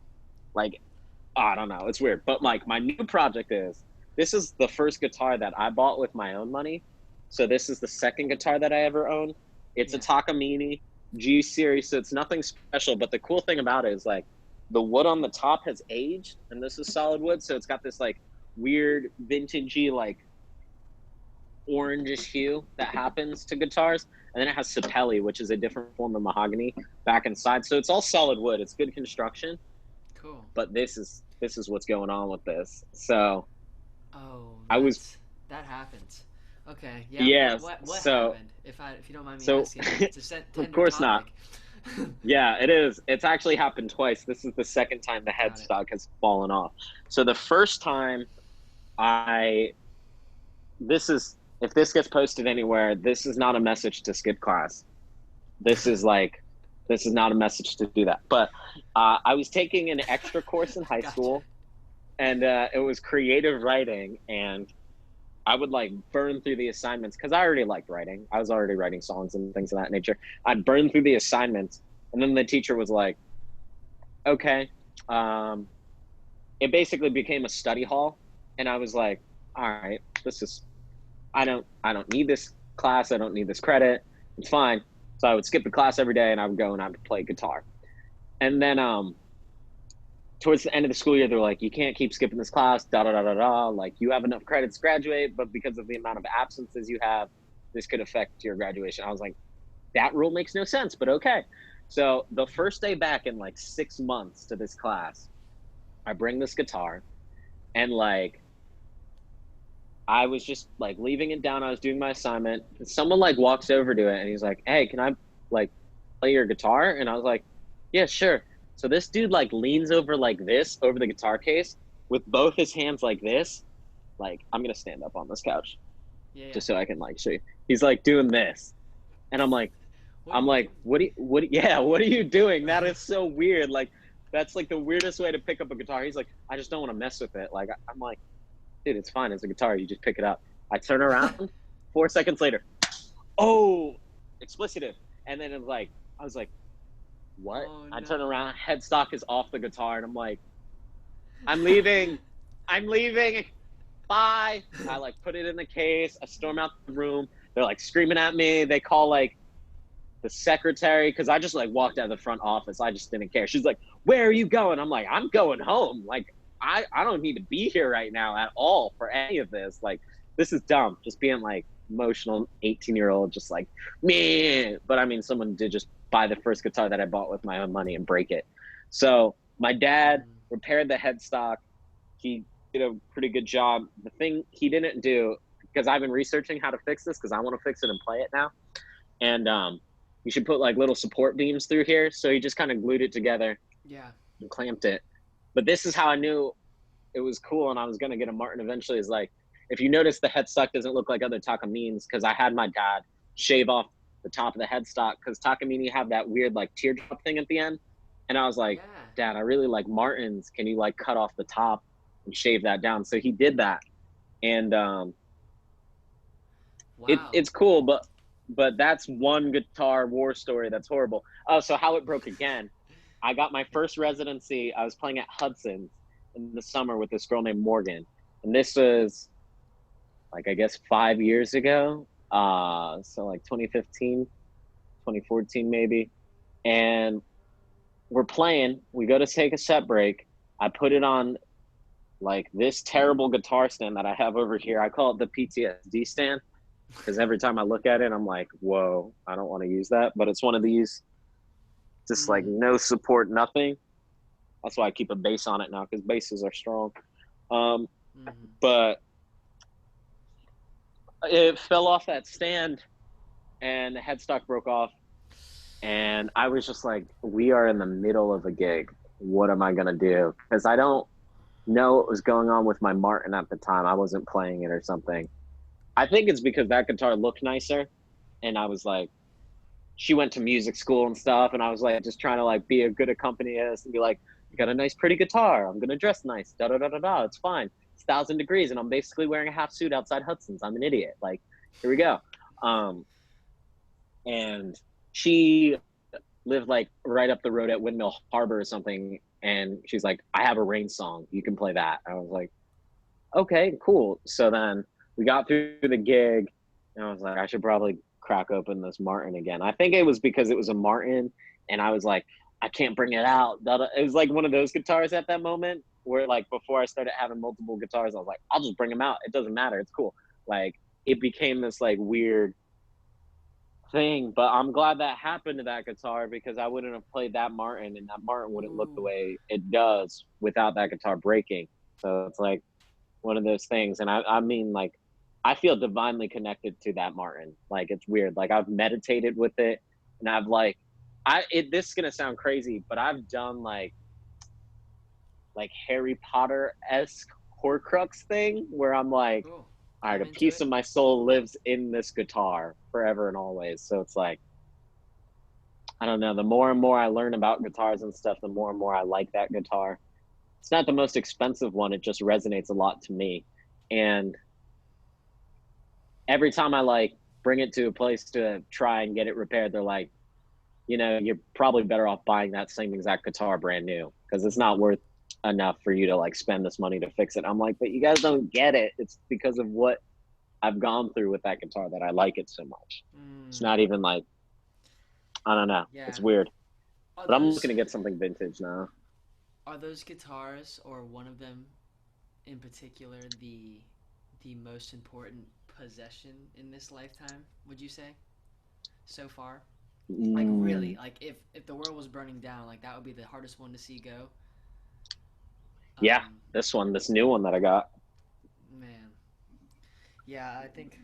I don't know. It's weird. But like my new project is, this is the first guitar that I bought with my own money. So this is the second guitar that I ever owned. It's a Takamine G series. So it's nothing special. But the cool thing about it is like the wood on the top has aged, and this is solid wood. So it's got this like weird vintagey like orangish hue that happens to guitars, and then it has sapelli, which is a different form of mahogany back inside. So it's all solid wood. It's good construction.
Cool.
But this is what's going on with this. So
that happens. Okay. Yeah.
Yeah.
What
so
happened? If you don't mind me
so
asking, it's a tender
of course
topic.
not. Yeah, it is. It's actually happened twice. This is the second time the headstock has fallen off. So the first time if this gets posted anywhere, this is not a message to skip class. This is not a message to do that. But I was taking an extra course in high school, and it was creative writing, and I would like burn through the assignments because I already liked writing. I was already writing songs and things of that nature. I'd burn through the assignments, and then the teacher was like, okay. It basically became a study hall, and I was like, all right, I don't need this class. I don't need this credit. It's fine. So I would skip the class every day, and I would go and I would play guitar. And then towards the end of the school year, they're like, you can't keep skipping this class, da da da da da. Like, you have enough credits to graduate, but because of the amount of absences you have, this could affect your graduation. I was like, that rule makes no sense, but okay. So the first day back in like 6 months to this class, I bring this guitar, and like, I was just like leaving it down. I was doing my assignment, and someone like walks over to it, and he's like, hey, can I like play your guitar? And I was like, yeah, sure. So this dude like leans over like this over the guitar case with both his hands like this. Like, I'm gonna stand up on this couch just so I can like show you. He's like doing this, And I'm like,
What are you doing?
yeah, what are you doing? That is so weird. Like, that's like the weirdest way to pick up a guitar. He's like, I just don't want to mess with it. Like, I'm like, dude, it's fine. It's a guitar. You just pick it up. I turn around, 4 seconds later, oh, explicitive. And then it's like, I was like, what?
Oh
I turn
no.
around, headstock is off the guitar, and I'm like, I'm leaving. I'm leaving. Bye. I like put it in the case. I storm out the room. They're like screaming at me. They call like the secretary because I just like walked out of the front office. I just didn't care. She's like, where are you going? I'm like, I'm going home. Like, I don't need to be here right now at all for any of this. Like, this is dumb. Just being like emotional 18-year-old, just like me. But I mean, someone did just buy the first guitar that I bought with my own money and break it. So my dad repaired the headstock. He did a pretty good job. The thing he didn't do, because I've been researching how to fix this because I want to fix it and play it now. And you should put like little support beams through here. So he just kind of glued it together
Yeah.
and clamped it. But this is how I knew it was cool and I was going to get a Martin eventually, is like, if you notice the headstock doesn't look like other Takamines, because I had my dad shave off the top of the headstock because Takamine have that weird like teardrop thing at the end. And I was like,
Yeah.
Dad, I really like Martins. Can you like cut off the top and shave that down? So he did that. And
Wow.
it's cool, but that's one guitar war story that's horrible. Oh, so how it broke again. I got my first residency. I was playing at Hudson's in the summer with this girl named Morgan. And this was like, I guess 5 years ago. So like 2015, 2014 maybe. And we're playing, we go to take a set break. I put it on like this terrible guitar stand that I have over here. I call it the PTSD stand because every time I look at it, I'm like, whoa, I don't want to use that. But it's one of these, just like no support, nothing. That's why I keep a bass on it now because basses are strong. But it fell off that stand and the headstock broke off. And I was just like, we are in the middle of a gig. What am I going to do? Because I don't know what was going on with my Martin at the time. I wasn't playing it or something. I think it's because that guitar looked nicer. And I was like, she went to music school and stuff. And I was like, just trying to like be a good accompanist and be like, you got a nice, pretty guitar. I'm going to dress nice. Da, da, da, da, da. It's fine. It's 1,000 degrees. And I'm basically wearing a half suit outside Hudson's. I'm an idiot. Like, here we go. And she lived like right up the road at Windmill Harbor or something. And she's like, I have a Rain song. You can play that. I was like, okay, cool. So then we got through the gig and I was like, I should probably crack open this Martin again. I think it was because it was a Martin and I was like, I can't bring it out. It was like one of those guitars at that moment where like before I started having multiple guitars, I was like, I'll just bring them out. It doesn't matter. It's cool. Like it became this like weird thing, but I'm glad that happened to that guitar because I wouldn't have played that Martin and that Martin wouldn't look the way it does without that guitar breaking. So it's like one of those things. And I mean, like, I feel divinely connected to that Martin. Like, it's weird. Like, I've meditated with it and I've like, this is going to sound crazy, but I've done like Harry Potter-esque Horcrux thing where I'm like,
Cool.
all right, a piece of my soul lives in this guitar forever and always. So it's like, I don't know, the more and more I learn about guitars and stuff, the more and more I like that guitar. It's not the most expensive one. It just resonates a lot to me. And every time I like bring it to a place to try and get it repaired, they're like, you know, you're probably better off buying that same exact guitar brand new because it's not worth enough for you to like spend this money to fix it. I'm like, but you guys don't get it. It's because of what I've gone through with that guitar that I like it so much. It's not even like, I don't know. Yeah. It's weird. But I'm looking to get something vintage now.
Are those guitars or one of them in particular the most important possession in this lifetime, would you say? So far? Like really, like if the world was burning down, like that would be the hardest one to see go.
Yeah, this new one that I got.
Man. Yeah, I think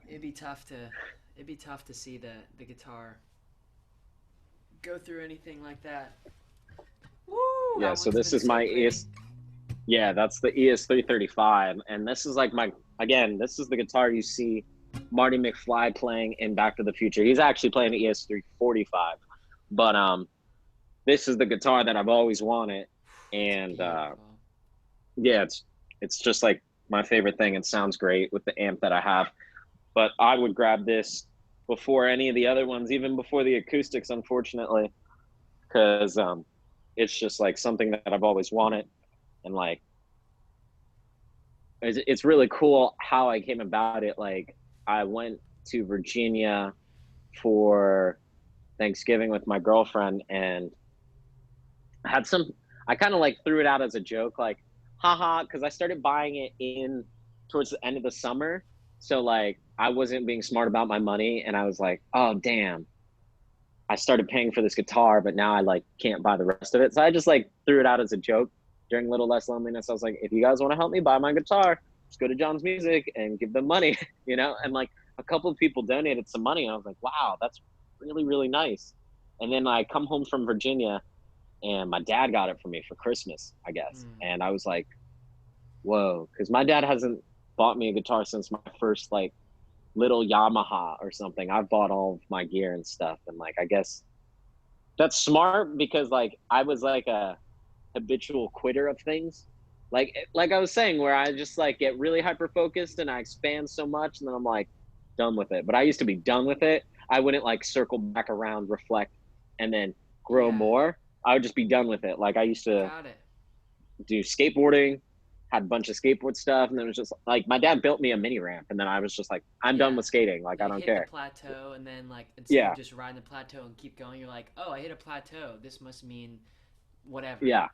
it'd be tough to see the guitar go through anything like that. Woo!
Yeah, so this is my ES. Yeah, that's the ES335, and this is like this is the guitar you see Marty McFly playing in Back to the Future. He's actually playing the ES345, but this is the guitar that I've always wanted,
It's
and
beautiful.
yeah, it's just like my favorite thing. It sounds great with the amp that I have, but I would grab this before any of the other ones, even before the acoustics, unfortunately, because it's just like something that I've always wanted, and like it's really cool how I came about it. Like I went to Virginia for Thanksgiving with my girlfriend, and I had some. I kind of like threw it out as a joke, like, haha, because I started buying it in towards the end of the summer. So like I wasn't being smart about my money, and I was like, oh damn, I started paying for this guitar, but now I like can't buy the rest of it. So I just like threw it out as a joke during Little Less Loneliness. I was like, if you guys want to help me buy my guitar, just go to John's Music and give them money, you know? And like a couple of people donated some money. And I was like, wow, that's really, really nice. And then I come home from Virginia and my dad got it for me for Christmas, I guess.
Mm.
And I was like, whoa, because my dad hasn't bought me a guitar since my first like little Yamaha or something. I've bought all of my gear and stuff. And like, I guess that's smart because like I was like a habitual quitter of things. Like I was saying, where I just like get really hyper focused and I expand so much and then I'm like done with it. But I used to be done with it. I wouldn't like circle back around, reflect, and then grow
Yeah,
more. I would just be done with it. Like I used to
got it.
do skateboarding, had a bunch of skateboard stuff, and then it was just like my dad built me a mini ramp, and then I was just like, I'm done
Yeah.
with skating. Like I
You
don't
hit the
care.
plateau, and then like instead of
Yeah,
just riding the plateau and keep going, you're like, oh, I hit a plateau. This must mean whatever.
yeah,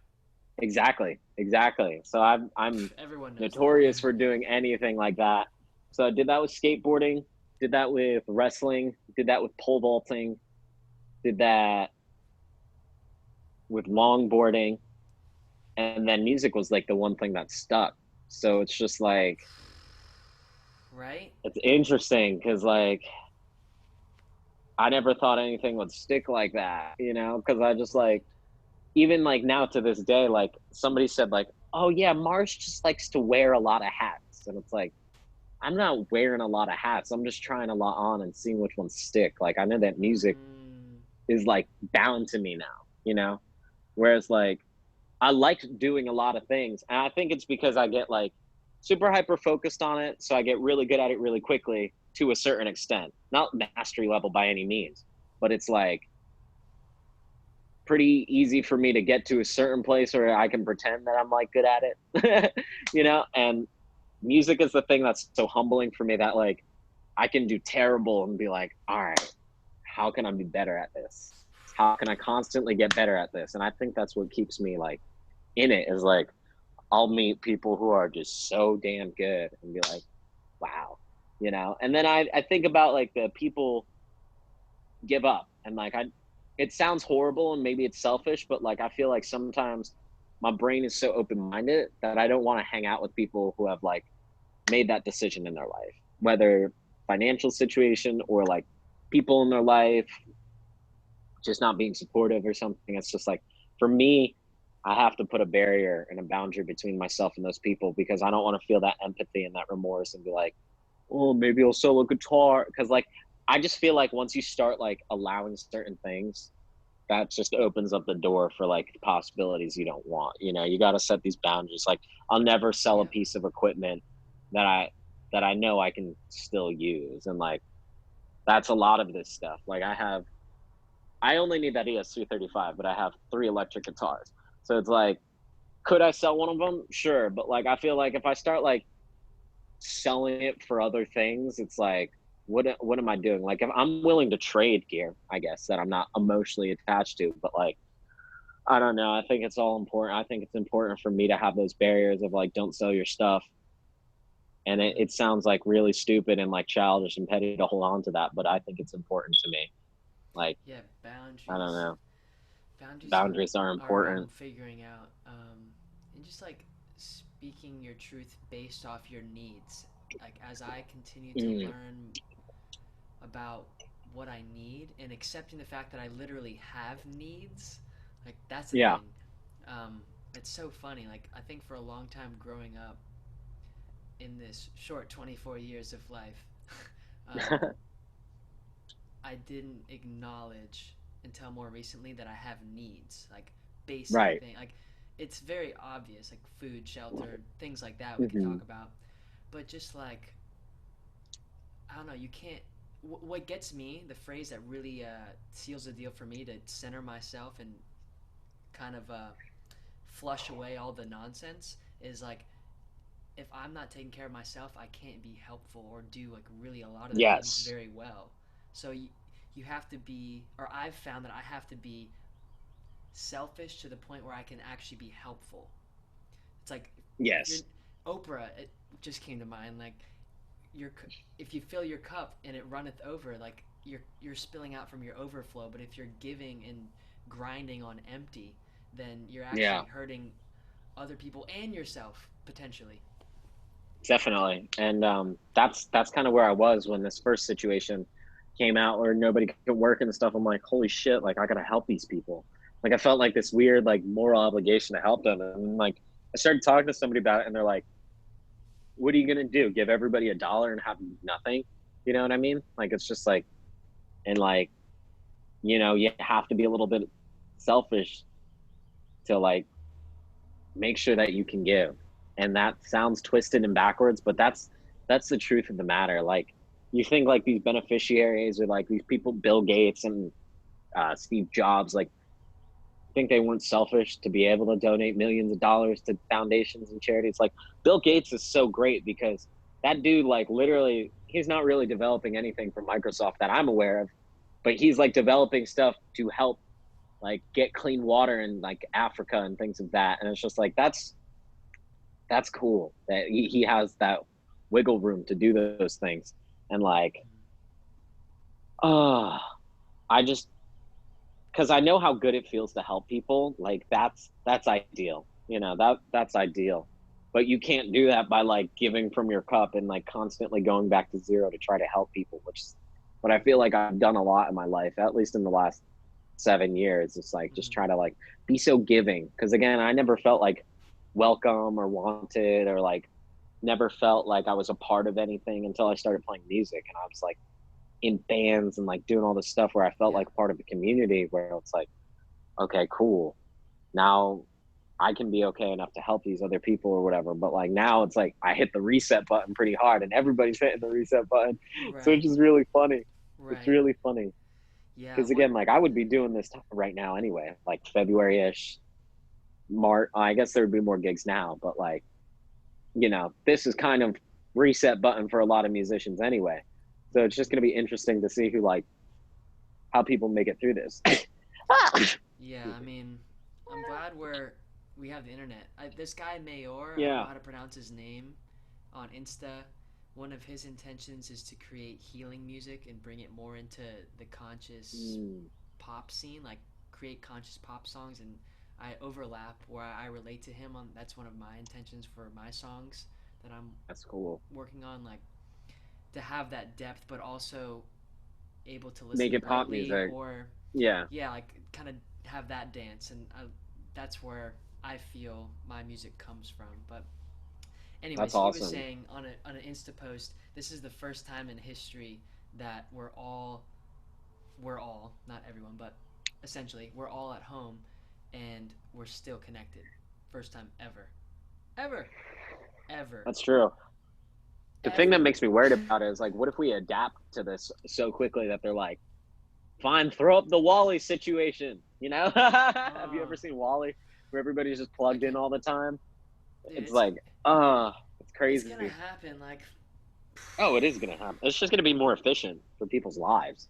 exactly, exactly. So I'm
Everyone knows that.
notorious for doing anything like that. So I did that with skateboarding, did that with wrestling, did that with pole vaulting, did that with longboarding, and then music was like the one thing that stuck. So it's just like
Right?
it's interesting because like I never thought anything would stick like that, you know, because I just
Right.
like even like now to this day, like somebody said like, oh yeah, Mars just likes to wear a lot of hats, and it's like I'm not wearing a lot of hats. I'm just trying a lot on and seeing which ones stick. Like I know that music
Mm,
is like bound to me now, you know? Whereas like I like doing a lot of things. And I think it's because I get like super hyper focused on it. So I get really good at it really quickly to a certain extent. Not mastery level by any means, but it's like pretty easy for me to get to a certain place where I can pretend that I'm like good at it. You know? And music is the thing that's so humbling for me that like I can do terrible and be like, all right, how can I be better at this? How can I constantly get better at this? And I think that's what keeps me like in it is like I'll meet people who are just so damn good and be like, wow, you know? And then I think about like the people give up and like it sounds horrible and maybe it's selfish, but like I feel like sometimes my brain is so open minded that I don't want to hang out with people who have like made that decision in their life, whether financial situation or like people in their life just not being supportive or something. It's just like for me, I have to put a barrier and a boundary between myself and those people because I don't want to feel that empathy and that remorse and be like, oh, maybe I'll sell a guitar. Cause like I just feel like once you start like allowing certain things, that just opens up the door for like possibilities you don't want. You know, you got to set these boundaries. Like I'll never sell a
yeah.
piece of equipment that I know I can still use. And like that's a lot of this stuff. Like I only need that ES335, but I have three electric guitars. So it's like, could I sell one of them? Sure, but like I feel like if I start like selling it for other things, it's like what am I doing? Like if I'm willing to trade gear, I guess that I'm not emotionally attached to, but like I don't know. I think it's all important. I think it's important for me to have those barriers of like don't sell your stuff. And
Mm,
it sounds like really stupid and like childish and petty to hold on to that, but I think it's important to me. Like
yeah.
I don't
Boundaries.
know.
Boundaries
Boundaries are
are what I'm
important.
figuring out. And just like speaking your truth based off your needs. Like as I continue to
Mm,
learn about what I need and accepting the fact that I literally have needs. Like that's the
yeah.
thing. Um, it's so funny. Like I think for a long time growing up in this short 24 years of life, um, I didn't acknowledge until more recently that I have needs, like basic
Right.
thing. Like it's very obvious, like food, shelter, things like that we could
Hmm.
talk about. But just like I don't know, you can't. What gets me, the phrase that really seals the deal for me to center myself and kind of flush away all the nonsense is like if I'm not taking care of myself, I can't be helpful or do like really a lot of the things
Yes.
very well. So you have to be, or I've found that I have to be selfish to the point where I can actually be helpful. It's like if you're
Yes.
Oprah, it just came to mind. Like your if you fill your cup and it runneth over, like you're spilling out from your overflow. But if you're giving and grinding on empty, then you're actually
Yeah.
hurting other people and yourself potentially.
Definitely. And that's kind of where I was when this first situation came out where nobody could work and stuff. I'm like, holy shit, like I gotta help these people. Like I felt like this weird like moral obligation to help them. And like I started talking to somebody about it and they're like, what are you gonna do? Give everybody $1 and have nothing? You know what I mean? Like it's just like and like, you have to be a little bit selfish to like make sure that you can give. And that sounds twisted and backwards, but that's the truth of the matter. Like you think like these beneficiaries or like these people, Bill Gates and Steve Jobs, like think they weren't selfish to be able to donate millions of dollars to foundations and charities. Like Bill Gates is so great because that dude, like literally, he's not really developing anything for Microsoft that I'm aware of, but he's like developing stuff to help like get clean water in like Africa and things of that. And it's just like that's cool that he has that wiggle room to do those things. And like, uh, I just because I know how good it feels to help people. Like that's ideal. That's ideal. But you can't do that by like giving from your cup and like constantly going back to zero to try to help people, which is what I feel like I've done a lot in my life, at least in the last 7 years. It's like just
Mm-hmm.
try to like be so giving. Because again, I never felt like welcome or wanted or like never felt like I was a part of anything until I started playing music and I was like in bands and like doing all this stuff where I felt
Yeah.
like part of the community where it's like, okay, cool. Now I can be okay enough to help these other people or whatever. But like now it's like I hit the reset button pretty hard and everybody's hitting the reset button. So it's
Right.
just really funny. It's
Right.
really funny.
Yeah.
Because again, like I would be doing this right now anyway, like February ish, March. I guess there would be more gigs now, but like, this is kind of reset button for a lot of musicians anyway. So it's just
Mm-hmm.
going to be interesting to see who like how people make it through this.
Yeah. I mean, I'm glad we have the internet. This guy Mayor, I don't know
Yeah.
how to pronounce his name, on Insta. One of his intentions is to create healing music and bring it more into the conscious
Mm,
pop scene, like create conscious pop songs, and I overlap where I relate to him on. That's one of my intentions for my songs that I'm
that's cool.
working on, like to have that depth, but also able to
Make
listen
it pop
lightly,
music.
or
Yeah.
yeah, like kind of have that dance, and that's where I feel my music comes from. But anyways,
That's
he was
awesome.
saying on an Insta post, this is the first time in history that we're all not everyone, but essentially we're all at home and we're still connected. First time ever, ever, ever,
That's true. The thing that
ever.
makes me worried about it is like, what if we adapt to this so quickly that they're like, fine, throw up the Wally situation. Have you ever
Oh,
seen Wally where everybody's just
I
plugged in
can't,
all the time?
dude.
It's
It's
like, it's
it's gonna
crazy.
happen. Like,
Oh, it is going to happen. It's just going to be more efficient for people's lives.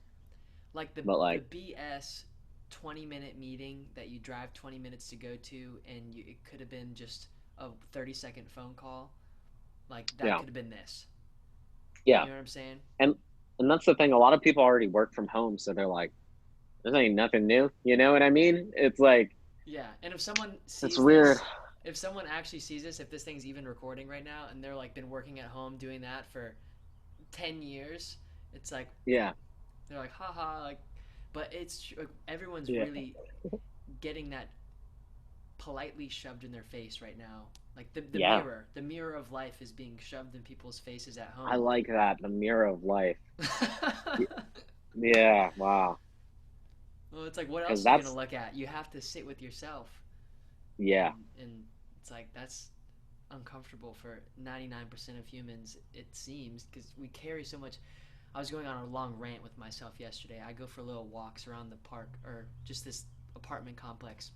like
But
the
like,
BS 20-minute meeting that you drive 20 minutes to go to, and it could have been just a 30-second phone call. Like that
yeah,
could have been this.
yeah.
You know what I'm saying?
And, and that's the thing. A lot of people already work from home. So they're like, this ain't nothing new. You know what I mean? It's like,
Yeah, and if someone
it's
sees
weird.
this, if someone actually sees this, if this thing's even recording right now, and they're like been working at home doing that for 10 years, it's like
Yeah.
they're like, haha, like, but like, everyone's
Yeah.
really getting that politely shoved in their face right now, Like
Yeah,
the mirror of life is being shoved in people's faces at
I
home.
like that. The mirror of life. Y- Yeah, wow.
Well, it's like, what
Because
else are you gonna
that's,
look at? You have to sit with yourself,
yeah,
and it's like that's uncomfortable for 99% of humans. It seems because we carry so much. I was going on a long rant with myself yesterday. I go for little walks around the park or just this apartment complex,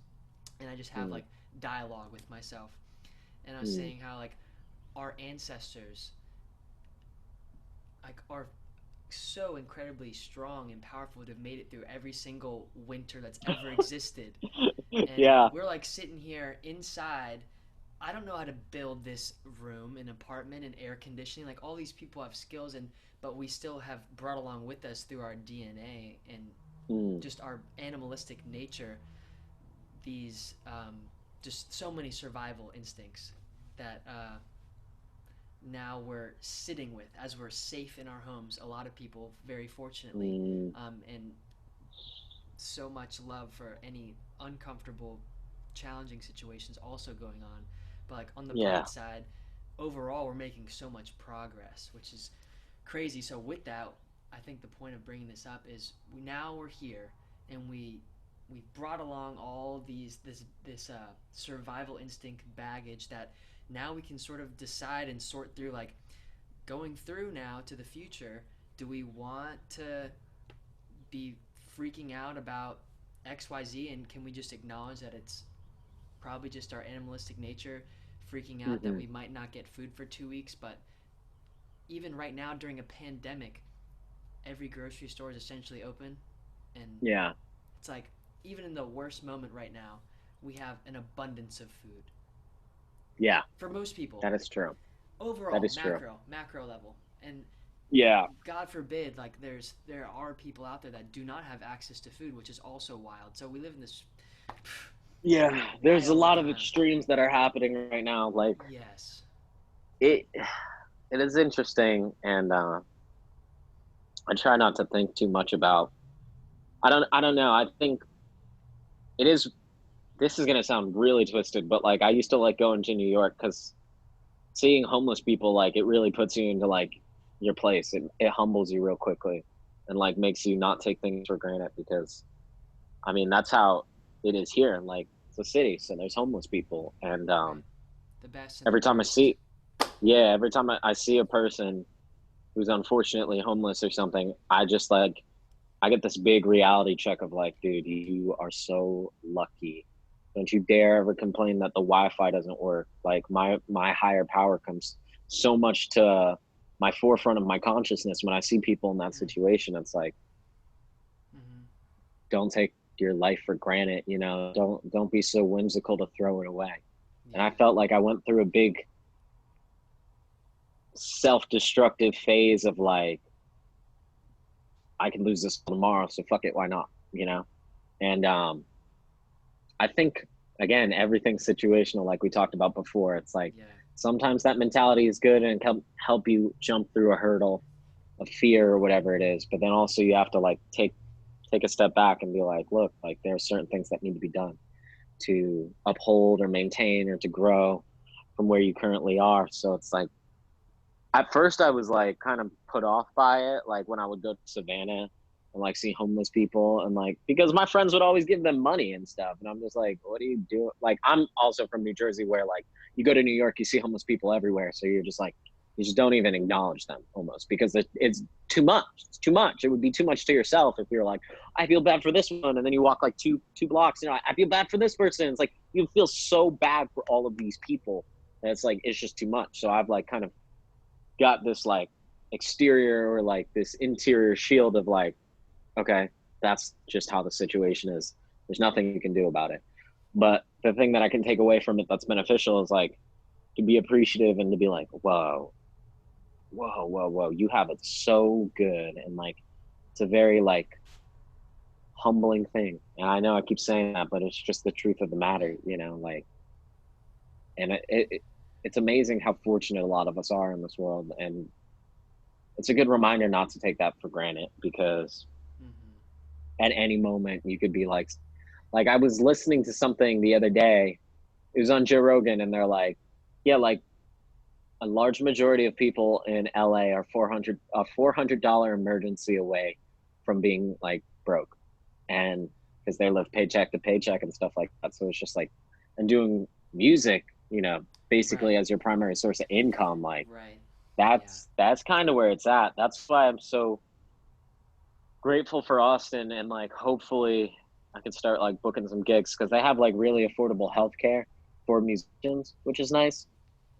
and I just have
mm,
like dialogue with myself. And I was
mm,
saying how like our ancestors like are so incredibly strong and powerful to have made it through every single winter that's ever existed. And
yeah,
we're like sitting here inside. I don't know how to build this room, an apartment, and air conditioning. Like all these people have skills, and but we still have brought along with us through our DNA and
mm,
just our animalistic nature these just so many survival instincts that now we're sitting with as we're safe in our homes. A lot of people, very fortunately,
mm,
and so much love for any uncomfortable, challenging situations also going on. But like on the
yeah,
bright side, overall we're making so much progress, which is crazy. So with that, I think the point of bringing this up is now we're here and we brought along all this survival instinct baggage that now we can sort of decide and sort through like going through now to the future. Do we want to be freaking out about XYZ, and can we just acknowledge that it's probably just our animalistic nature freaking out that
hmm,
we might not get food for 2 weeks? But even right now during a pandemic, every grocery store is essentially open, and
yeah,
it's like even in the worst moment right now, we have an abundance of food
yeah.
for most people.
That is true. That
Overall,
is true.
macro level, and
Yeah,
God forbid, like there are people out there that do not have access to food, which is also wild. So we live in this
yeah. There's a
wild
lot of
time.
extremes that are happening right now. Like
Yes.
it, it is interesting, and I try not to think too much about. I don't know. I think it is. This is gonna sound really twisted, but like I used to like going to New York because seeing homeless people, like it really puts you into like your place. It humbles you real quickly, and like makes you not take things for granted because I mean that's how it is here. Like it's a city, so there's homeless people, and
Right. The best and the
every time I
worst.
see, yeah, every time I see a person who's unfortunately homeless or something, I just like I get this big reality check of like, dude, you are so lucky. Don't you dare ever complain that the Wi-Fi doesn't work. Like my higher power comes so much to my forefront of my consciousness when I see people in that
Mm.
situation. It's like,
Mm-hmm.
don't take your life for granted, you know. Don't be so whimsical to throw it away. And I
Yeah.
felt like I went through a big self-destructive phase of like, I can lose this tomorrow, so fuck it, why not? You know? And I think again, everything's situational, like we talked about before. It's like
Yeah.
sometimes that mentality is good and can help you jump through a hurdle of fear or whatever it is. But then also you have to like take a step back and be like, look, like there are certain things that need to be done to uphold or maintain or to grow from where you currently are. So it's like at first I was like kind of put off by it, like when I would go to Savannah and like see homeless people and like because my friends would always give them money and stuff, and I'm just like, what do you do? Like I'm also from New Jersey, where like you go to New York, you see homeless people everywhere, so you're just like you just don't even acknowledge them almost because it's too much. It's too much. It would be too much to yourself if you're like, I feel bad for this one, and then you walk like two blocks, you know, I feel bad for this person. It's like you feel so bad for all of these people. And it's like it's just too much. So I've like kind of got this like exterior or like this interior shield of like, okay, that's just how the situation is. There's nothing you can do about it. But the thing that I can take away from it that's beneficial is like to be appreciative and to be like, whoa, whoa, you have it so good. And like, it's a very like humbling thing. And I know I keep saying that, but it's just the truth of the matter,
Right.
you know, like, and it's amazing how fortunate a lot of us are in this world. And it's a good reminder not to take that for granted because
Mm-hmm.
at any moment you could be like I was listening to something the other day. It was on Joe Rogan, and they're like, yeah, like a large majority of people in LA are $400 emergency away from being like broke, and because they live paycheck to paycheck and stuff like that. So it's just like, and doing music, basically
Right.
as your primary source of income, like
Right. Yeah.
that's kind of where it's at. That's why I'm so grateful for Austin, and like hopefully I can start like booking some gigs because they have like really affordable healthcare for musicians, which is nice,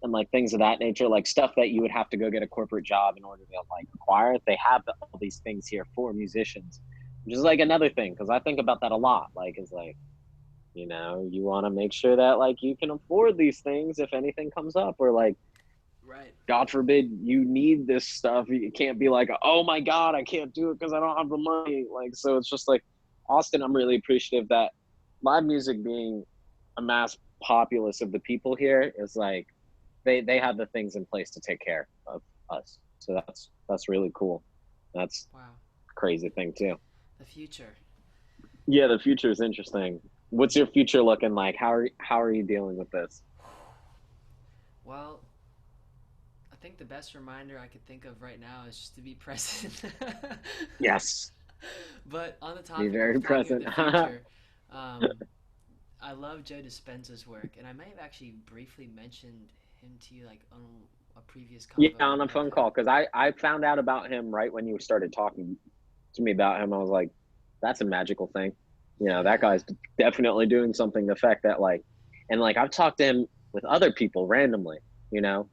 and like things of that nature, like stuff that you would have to go get a corporate job in order to like acquire. They have all these things here for musicians, which is like another thing because I think about that a lot. Like, is like, you want to make sure that like you can afford these things if anything comes up, or like
Right.
God forbid you need this stuff. You can't be like, oh my God, I can't do it because I don't have the money. Like, so it's just like Austin, I'm really appreciative that live music being a mass populace of the people here is like they have the things in place to take care of us. So that's really cool. That's
Wow.
a crazy thing too.
The future.
Yeah, the future is interesting. What's your future looking like? How are you dealing with this?
Well, I think the best reminder I could think of right now is just to be present.
Yes,
But on the
be
topic of
very
talking of
present.
the future, um, I love Joe Dispenza's work, and I may have actually briefly mentioned him to you like on a previous
Yeah,
convo
on a
like
phone
that.
call because I found out about him right when you started talking to me about him. I was like, that's a magical thing. That
Yeah.
guy's definitely doing something. The fact that like, and like I've talked to him with other people randomly,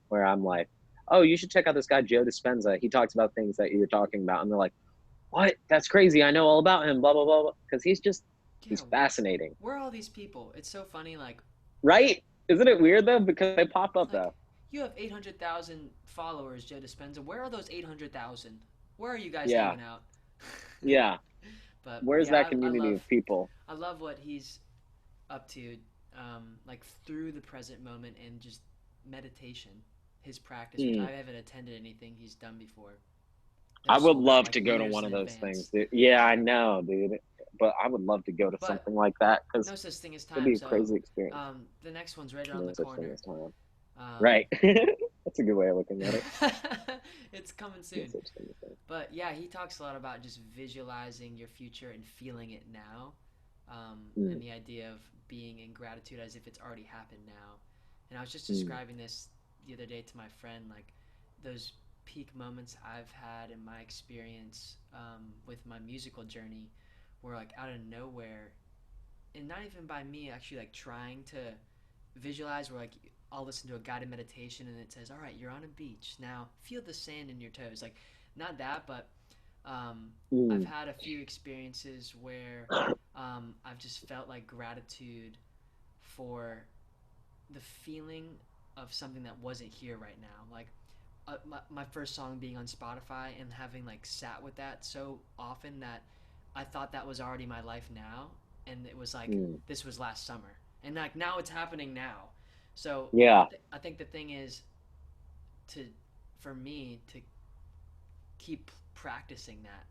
where I'm like, oh, you should check out this guy Joe Dispenza. He talks about things that you're talking about, and they're like, what? That's crazy. I know all about him. Blah blah blah. Because
Yeah.
he's fascinating,
Where are all these people? It's so funny.
right? Isn't it weird though? Because they pop up
Like
though.
you have 800,000 followers, Joe Dispenza. Where are those 800,000? Where are you guys
Yeah,
hanging out?
yeah.
But
Where's
yeah,
that community of people?
I love what he's up to, like through the present moment and just meditation, his practice, which
Hmm.
I haven't attended anything he's done before. They're
I would
sold out
love
like
to go to
years
one
in
of those things,
advance.
dude. Yeah, I know, dude. But I would love to go to
But
something like that because
no such thing as
it'd
time.
be a
So
crazy experience.
the next one's right around
No
the
such thing
corner.
as time.
Um,
Right. That's a good way of looking at it.
it's coming
No
soon.
such thing as time.
But yeah, he talks a lot about just visualizing your future and feeling it now, and
Mm,
the idea of being in gratitude as if it's already happened now. And I was just
mm,
describing this the other day to my friend, like those peak moments I've had in my experience with my musical journey, where like out of nowhere, and not even by me actually like trying to visualize, where like I'll listen to a guided meditation and it says, "All right, you're on a beach now. Feel the sand in your toes." Like, not that, but I've
mm.
had a few experiences where I've just felt like gratitude for the feeling of something that wasn't here right now. Like my first song being on Spotify and having like sat with that so often that I thought that was already my life now, and it was like
Mm.
this was last summer, and like now it's happening now. So
Yeah,
I think the thing is to for me to keep practicing that.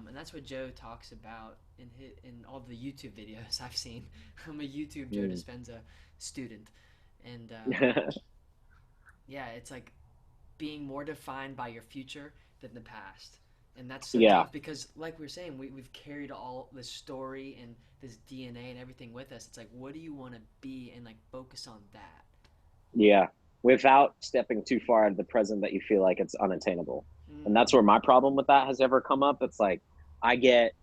And that's what Joe talks about in all the YouTube videos I've seen. I'm a YouTube Joe
mm.
Dispenza student, and yeah, it's like being more defined by your future than the past. And that's so
Yeah,
tough because, like we were saying, we've carried all this story and this DNA and everything with us. It's like, what do you want to be, and like focus on that.
yeah. Without stepping too far out of the present that you feel like it's unattainable. And that's
Mm,
where my problem with that has ever come up. It's like I get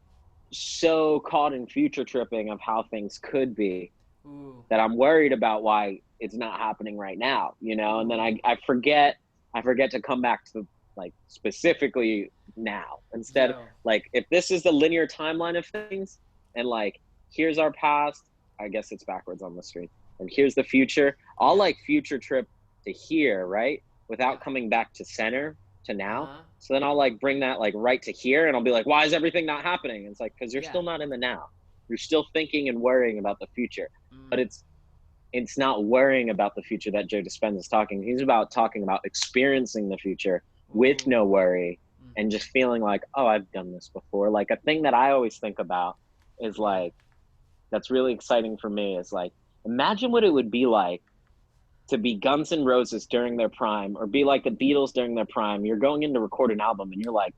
so caught in future tripping of how things could be
ooh,
that I'm worried about why it's not happening right now, and then
ooh,
I forget to come back to like specifically now. Instead,
Joe.
like if this is the linear timeline of things and like here's our past, I guess it's backwards on the screen. And here's the future. I'll
Yeah,
like future trip to here, right? Without
yeah.
coming back to center to
Uh
now.
huh.
So then I'll like bring that like right to here and I'll be like, why is everything not happening? And it's like, because you're
Yeah.
still not in the now. You're still thinking and worrying about the future. But
Mm,
it's not worrying about the future that Joe Dispenza is talking. He's about talking about experiencing the future with
ooh.
no worry and
Mm-hmm.
just feeling like, oh, I've done this before. Like a thing that I always think about is
Yeah.
like, that's really exciting for me is like, imagine what it would be like to be Guns N' Roses during their prime or be like the Beatles during their prime. You're going in to record an album and you're like,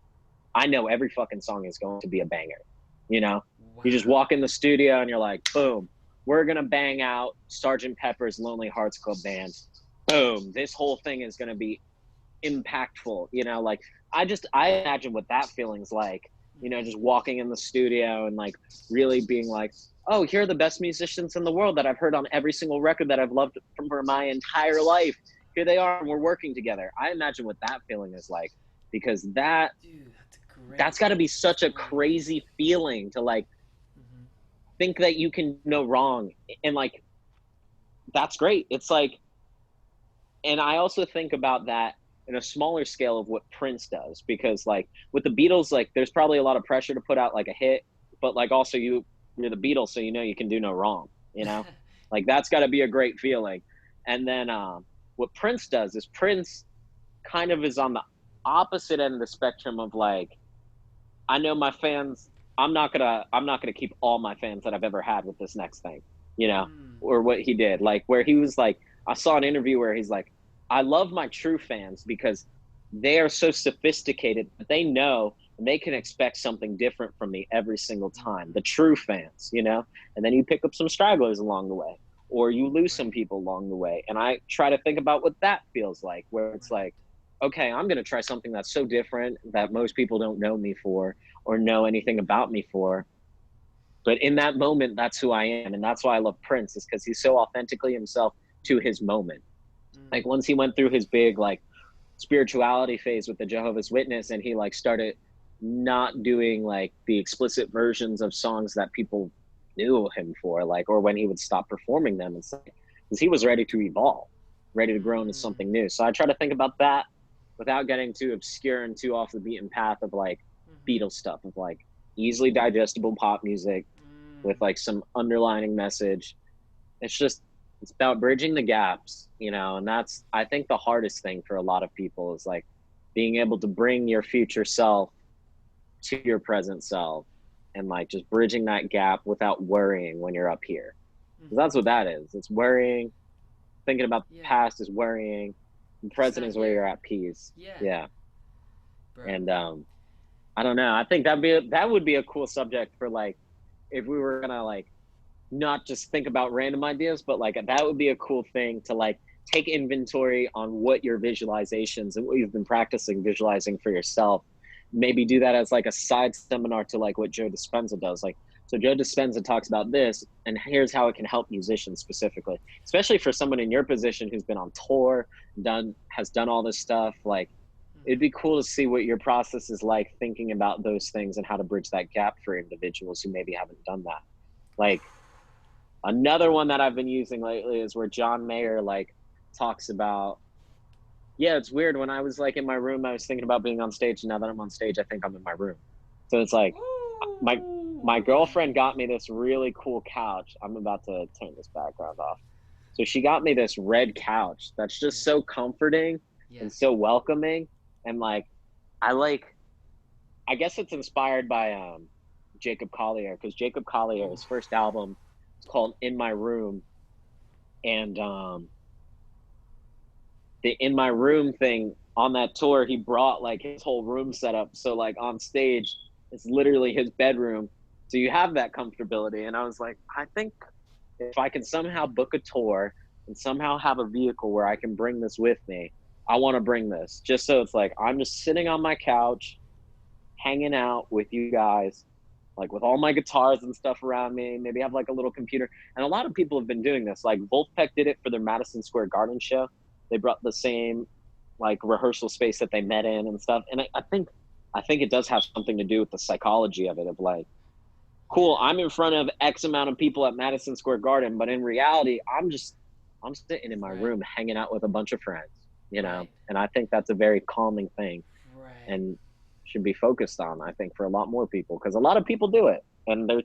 I know every fucking song is going to be a banger. You know,
Wow.
you just walk in the studio and you're like, boom, we're going to bang out Sgt. Pepper's Lonely Hearts Club Band. Boom, this whole thing is going to be impactful. You know, like I imagine what that feeling's like, you know, just walking in the studio and like really being like, oh, here are the best musicians in the world that I've heard on every single record that I've loved for my entire life. Here they are and we're working together. I imagine what that feeling is like, because
Dude,
that's got to be such a crazy feeling to like think that you can do no wrong. And like, that's great. It's like, and I also think about that in a smaller scale of what Prince does, because like with the Beatles, like there's probably a lot of pressure to put out like a hit, but like also you're the Beatles, so you know you can do no wrong, you know. Like that's got to be a great feeling. And then what Prince does is Prince kind of is on the opposite end of the spectrum of like, I know my fans, I'm not gonna keep all my fans that I've ever had with this next thing, you know. Or what he did, like where he was like, I saw an interview where he's like, I love my true fans because they are so sophisticated that they know and they can expect something different from me every single time. The true fans, you know. And then you pick up some stragglers along the way, or you lose some people along the way. And I try to think about what that feels like, where it's like, okay, I'm going to try something that's so different that most people don't know me for or know anything about me for. But in that moment, that's who I am. And that's why I love Prince, is because he's so authentically himself to his moment. Like once he went through his big like spirituality phase with the Jehovah's Witness, and he like started not doing like the explicit versions of songs that people knew him for, like, or when he would stop performing them, it's like, because he was ready to evolve, ready to grow into something new. So I try to think about that without getting too obscure and too off the beaten path of like Beatles stuff, of like easily digestible pop music with like some underlining message. It's about bridging the gaps, you know. And that's, I think, the hardest thing for a lot of people is like being able to bring your future self to your present self and like just bridging that gap without worrying when you're up here. 'Cause that's what that is. It's worrying. Thinking about the past is worrying. The present is where you're at peace. Yeah.
Bro.
And I don't know. I think that would be a cool subject for like, if we were gonna like not just think about random ideas, but like that would be a cool thing to like take inventory on what your visualizations and what you've been practicing visualizing for yourself. Maybe do that as like a side seminar to like what Joe Dispenza does. Like, so Joe Dispenza talks about this, and here's how it can help musicians specifically, especially for someone in your position who's been on tour, has done all this stuff. Like, it'd be cool to see what your process is like thinking about those things and how to bridge that gap for individuals who maybe haven't done that. Like, another one that I've been using lately is where John Mayer like talks about, yeah, it's weird. When I was like in my room, I was thinking about being on stage. And now that I'm on stage, I think I'm in my room. So it's like my girlfriend got me this really cool couch. I'm about to turn this background off. So she got me this red couch that's just so comforting and so welcoming. And like, I guess it's inspired by Jacob Collier, because Jacob Collier's first album is called In My Room. And the In My Room thing on that tour, he brought like his whole room setup. So like on stage, it's literally his bedroom. So you have that comfortability. And I was like, I think if I can somehow book a tour and somehow have a vehicle where I can bring this with me, I want to bring this, just so it's like I'm just sitting on my couch, hanging out with you guys, like with all my guitars and stuff around me. Maybe have like a little computer. And a lot of people have been doing this. Like Wolfpack did it for their Madison Square Garden show. They brought the same like rehearsal space that they met in and stuff. And I think it does have something to do with the psychology of it, of like, cool, I'm in front of X amount of people at Madison Square Garden, but in reality, I'm sitting in my room hanging out with a bunch of friends, you know. And I think that's a very calming thing, and should be focused on, I think, for a lot more people, because a lot of people do it. And there's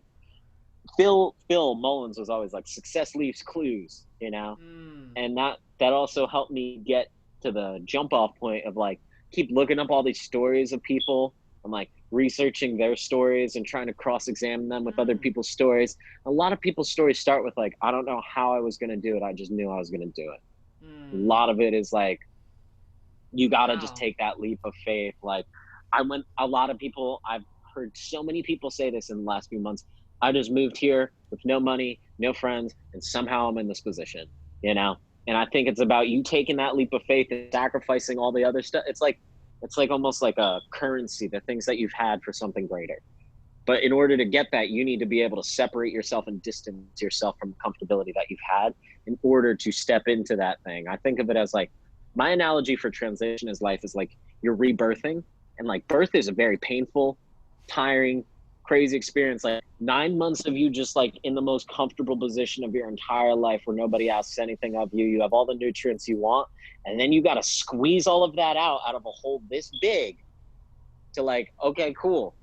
Phil Mullins was always like, success leaves clues, you know. And that also helped me get to the jump off point of like, keep looking up all these stories of people. I'm like researching their stories and trying to cross-examine them with other people's stories. A lot of people's stories start with like, I don't know how I was going to do it. I just knew I was going to do it. A lot of it is like, you got to just
Wow.
take that leap of faith. Like, a lot of people, I've heard so many people say this in the last few months. I just moved here with no money, no friends, and somehow I'm in this position, you know? And I think it's about you taking that leap of faith and sacrificing all the other stuff. It's like almost like a currency, the things that you've had for something greater. But in order to get that, you need to be able to separate yourself and distance yourself from the comfortability that you've had in order to step into that thing. I think of it as like, my analogy for transition is life is like you're rebirthing, and like birth is a very painful, tiring, crazy experience. Like 9 months of you just like in the most comfortable position of your entire life where nobody asks anything of you. You have all the nutrients you want, and then you got to squeeze all of that out of a hole this big to like, okay, cool.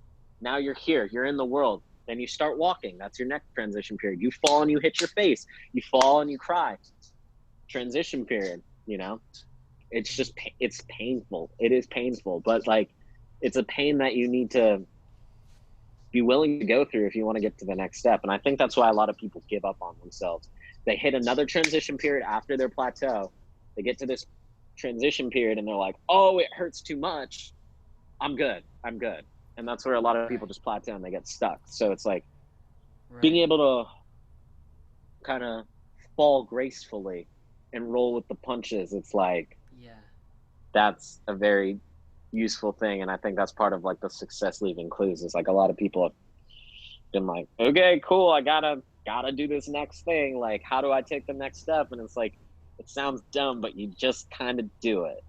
Now you're here, you're in the world. Then you start walking. That's your next transition period. You fall and you hit your face. You fall and you cry. Transition period, you know? It's just, it's painful. It is painful, but like, it's a pain that you need to be willing to go through if you want to get to the next step. And I think that's why a lot of people give up on themselves. They hit another transition period after their plateau. They get to this transition period and they're like, oh, it hurts too much. I'm good. I'm good. And that's where a lot of people just plateau and they get stuck. So it's like being able to kind of fall gracefully and roll with the punches. It's like, that's a very useful thing. And I think that's part of like the success leaving clues is like a lot of people have been like, okay, cool. I gotta do this next thing. Like, how do I take the next step? And it's like, it sounds dumb, but you just kind of do it.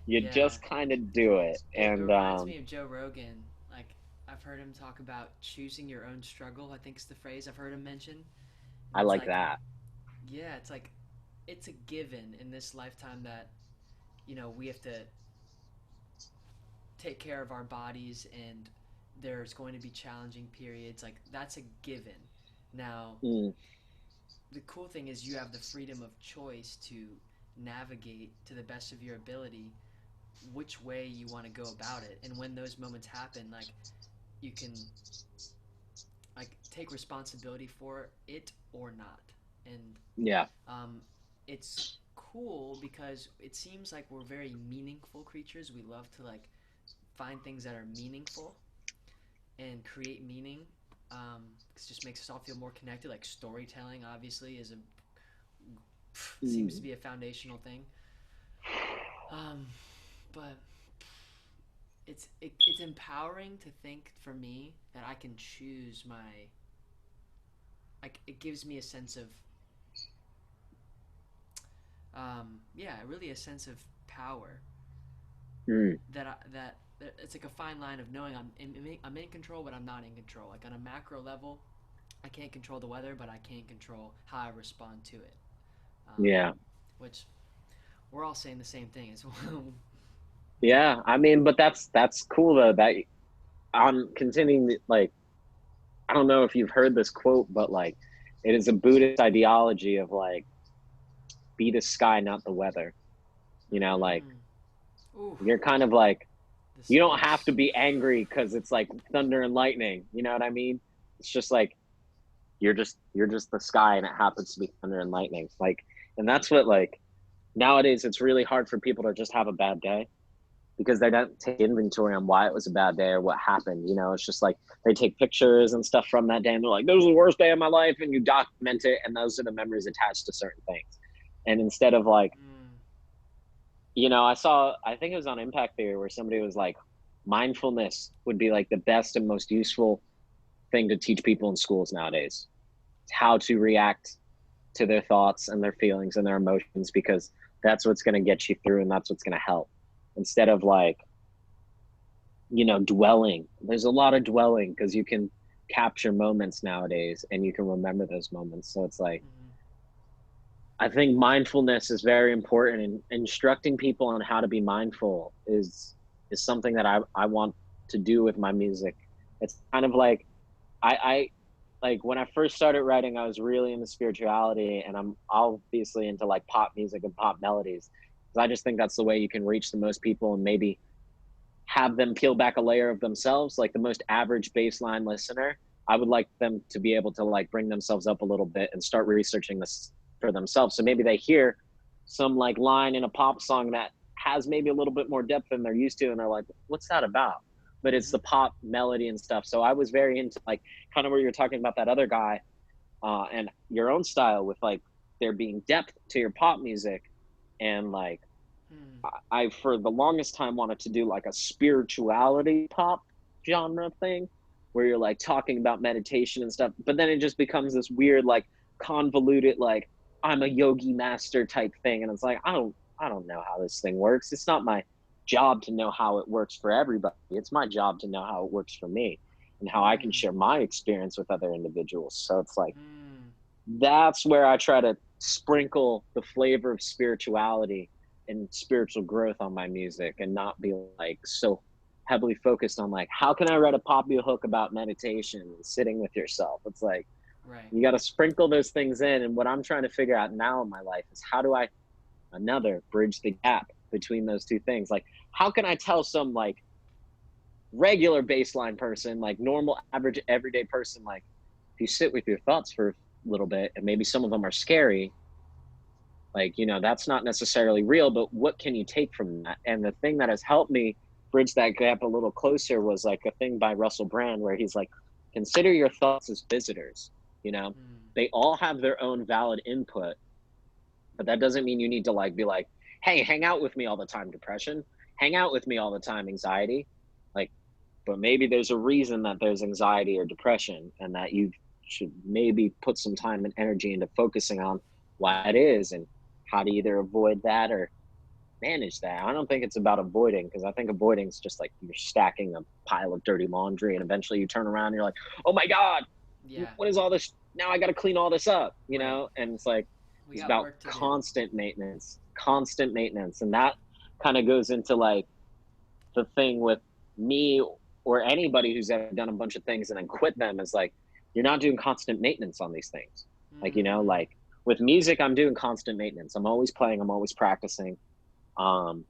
You just kind of do it.
It reminds me of Joe Rogan. Like, I've heard him talk about choosing your own struggle, I think is the phrase I've heard him mention.
I like that.
Yeah, it's like, it's a given in this lifetime that, you know, we have to take care of our bodies and there's going to be challenging periods. Like, that's a given. Now, the cool thing is you have the freedom of choice to navigate to the best of your ability which way you want to go about it. And when those moments happen, like, you can like take responsibility for it or not. And it's cool because it seems like we're very meaningful creatures. We love to like find things that are meaningful and create meaning. It just makes us all feel more connected. Like storytelling obviously is seems to be a foundational thing. But it's empowering to think for me that I can choose my, like, it gives me a sense of really a sense of power. That it's like a fine line of knowing I'm in control, but I'm not in control. Like on a macro level, I can't control the weather, but I can control how I respond to it. Which we're all saying the same thing as well.
Yeah, I mean, but that's cool though. That I'm continuing. Like, I don't know if you've heard this quote, but like, it is a Buddhist ideology of like, be the sky, not the weather. You know, like you're kind of like, you don't have to be angry because it's like thunder and lightning. You know what I mean? It's just like you're just the sky, and it happens to be thunder and lightning. Like, and that's what like nowadays it's really hard for people to just have a bad day because they don't take inventory on why it was a bad day or what happened. You know, it's just like they take pictures and stuff from that day and they're like, "This was the worst day of my life," and you document it, and those are the memories attached to certain things. And instead of like, you know, I think it was on Impact Theory where somebody was like, mindfulness would be like the best and most useful thing to teach people in schools nowadays. It's how to react to their thoughts and their feelings and their emotions, because that's what's going to get you through and that's what's going to help. Instead of like, you know, dwelling. There's a lot of dwelling because you can capture moments nowadays and you can remember those moments. So it's like, I think mindfulness is very important, and instructing people on how to be mindful is something that I want to do with my music. It's kind of like, I like when I first started writing, I was really into spirituality, and I'm obviously into like pop music and pop melodies. I just think that's the way you can reach the most people and maybe have them peel back a layer of themselves. Like the most average baseline listener, I would like them to be able to like bring themselves up a little bit and start researching this for themselves. So maybe they hear some like line in a pop song that has maybe a little bit more depth than they're used to, and they're like, what's that about? But it's
Mm-hmm.
the pop melody and stuff. So I was very into like kind of where you're talking about that other guy, and your own style with like there being depth to your pop music. And like
Hmm.
I for the longest time wanted to do like a spirituality pop genre thing where you're like talking about meditation and stuff, but then it just becomes this weird like convoluted like I'm a yogi master type thing, and it's like I don't know how this thing works. It's not my job to know how it works for everybody. It's my job to know how it works for me and how I can
Hmm.
share my experience with other individuals. So it's like
Hmm.
that's where I try to sprinkle the flavor of spirituality and spiritual growth on my music and not be like so heavily focused on like how can I write a poppy hook about meditation and sitting with yourself. It's like
Right.
you got to sprinkle those things in, and what I'm trying to figure out now in my life is how do I another bridge the gap between those two things. Like how can I tell some like regular baseline person, like normal average everyday person, like if you sit with your thoughts for a little bit and maybe some of them are scary, like that's not necessarily real, but what can you take from that? And the thing that has helped me bridge that gap a little closer was like a thing by Russell Brand where he's like, consider your thoughts as visitors. you know
Hmm.
they all have their own valid input, but that doesn't mean you need to like be like, hey, hang out with me all the time, depression, hang out with me all the time, anxiety. Like, but maybe there's a reason that there's anxiety or depression, and that you should maybe put some time and energy into focusing on why it is and how to either avoid that or manage that. I don't think it's about avoiding, because I think avoiding is just like you're stacking a pile of dirty laundry and eventually you turn around and you're like, oh my God,
Yeah.
what is all this? Now I got to clean all this up,
Right.
and it's like,
We
it's
got
about
work to do.
constant maintenance. And that kind of goes into like the thing with me or anybody who's ever done a bunch of things and then quit them is like you're not doing constant maintenance on these things. Like
Hmm.
like with music I'm doing constant maintenance. I'm always playing, I'm always practicing. um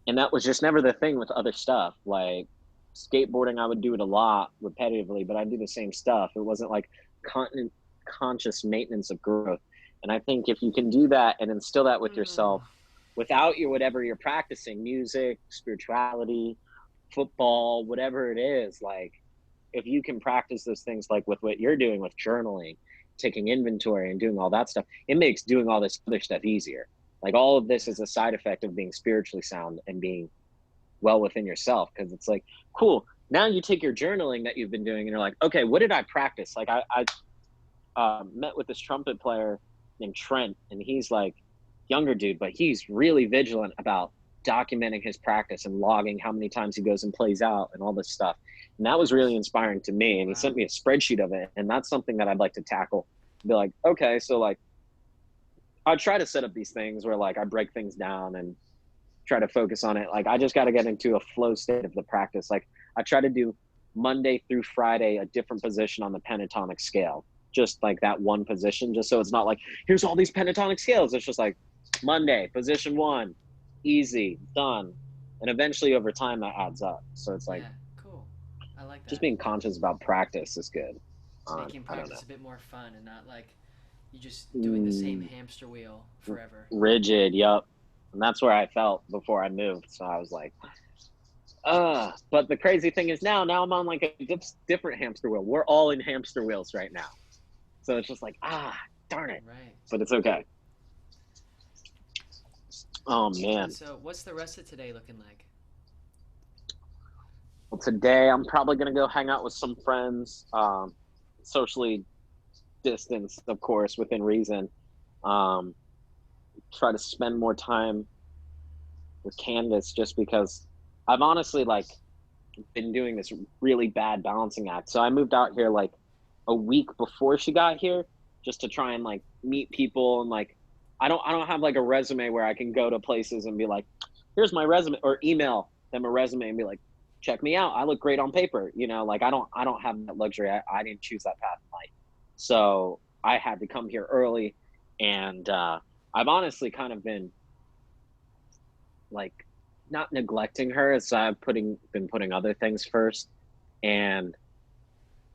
and that was just never the thing with other stuff. Like skateboarding, I would do it a lot repetitively, but I do the same stuff. It wasn't like con- conscious maintenance of growth. And I think if you can do that and instill that with
Hmm.
yourself without your whatever you're practicing, music, spirituality, football, whatever it is, like if you can practice those things like with what you're doing with journaling, taking inventory and doing all that stuff, it makes doing all this other stuff easier. Like all of this
Yeah.
is a side effect of being spiritually sound and being well within yourself, because it's like, cool, now you take your journaling that you've been doing and you're like, okay, what did I practice? Like I met with this trumpet player named Trent, and he's like younger dude, but he's really vigilant about documenting his practice and logging how many times he goes and plays out and all this stuff. And that was really
Nice.
inspiring to me. And he
Wow.
sent me a spreadsheet of it. And that's something that I'd like to tackle. Be like, okay, so like I try to set up these things where like I break things down and try to focus on it. Like I just got to get into a flow state of the practice. Like I try to do Monday through Friday a different position on the pentatonic scale, just like that one position, just so it's not like here's all these pentatonic scales. It's just like Monday position one, easy, done, and eventually over time that adds up. So it's like
Yeah. Cool. I like
just
that.
being conscious about practice is good.
Making
I don't
practice
know.
a bit more fun and not like you just doing the same hamster wheel forever.
Rigid, yup. And that's where I felt before I moved. So I was like, but the crazy thing is now I'm on like a different hamster wheel. We're all in hamster wheels right now. So it's just like, darn it.
Right.
But it's okay. Oh
And
man.
so, what's the rest of today looking like?
Well, today I'm probably gonna go hang out with some friends, socially distanced, of course, within reason. Um, Try to spend more time with Candace, just because I've honestly like been doing this really bad balancing act. So I moved out here like a week before she got here, just to try and like meet people, and like I don't have like a resume where I can go to places and be like, here's my resume, or email them a resume and be like, check me out, I look great on paper. Like I don't have that luxury. I didn't choose that path in life. So I had to come here early, and I've honestly kind of been like not neglecting her, as I've been putting other things first. And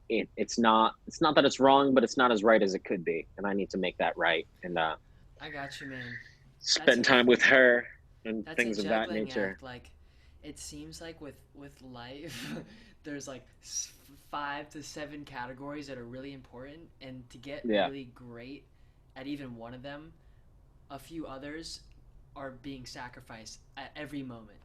it's not that it's wrong, but it's not as right as it could be, and I need to make that right. And
I got you, man. that's
spend
a
time with her and
that's a
things of that
juggling
nature.
act. Like, it seems like with life, there's like 5 to 7 categories that are really important, and to get
Yeah,
really great at even one of them, a few others are being sacrificed at every moment,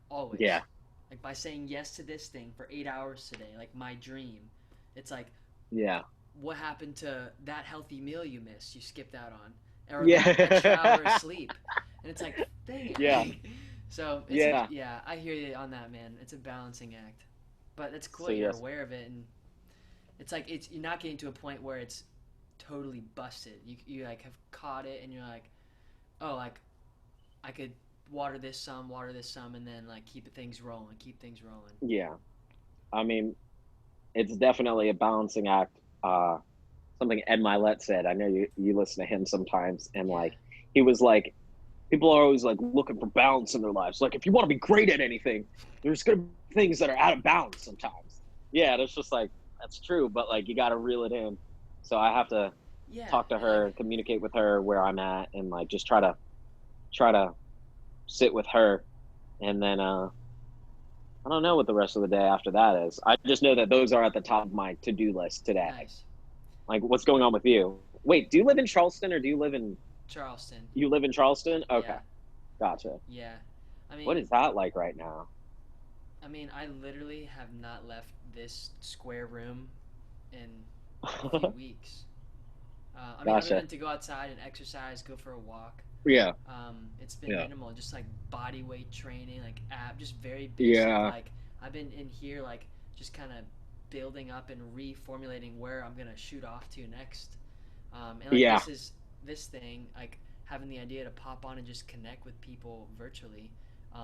yeah,
always. Like by saying yes to this thing for 8 hours today, like my dream. It's like,
yeah,
what happened to that healthy meal you missed? You skipped out on, or that extra hour of
yeah,
sleep, and it's like, dang
yeah,
it. So it's a
yeah.
yeah. I hear you on that, man. It's a balancing act, but it's cool
So
that you're
yes,
aware of it, and it's like it's you're not getting to a point where it's totally busted. You like have caught it, and you're like, oh, like I could water this some, and then like keep things rolling, keep things rolling.
yeah. I mean, it's definitely a balancing act. Something Ed Milet said. I know you listen to him sometimes, and
Yeah,
like he was like, people are always like looking for balance in their lives. Like if you want to be great at anything, there's gonna be things that are out of balance sometimes. Yeah, and it's just like that's true, but like you got to reel it in. So I have to
yeah,
talk to
and like
her, communicate with her where I'm at, and like just try to sit with her, and then I don't know what the rest of the day after that is. I just know that those are at the top of my to-do list today.
nice.
Like, what's going on with you? Wait, do you live in Charleston or do
Charleston.
you live in Charleston? Okay,
Yeah,
gotcha.
yeah. I
What
mean,
is that like right now?
I literally have not left this square room in a few weeks. Other
Gotcha.
than to go outside and exercise, go for a walk,
Yeah,
it's been
yeah,
minimal. Just like body weight training, like just very basic.
yeah,
Like I've been in here, like just kind of building up and reformulating where I'm gonna shoot off to next. And like
yeah,
this thing, like having the idea to pop on and just connect with people virtually,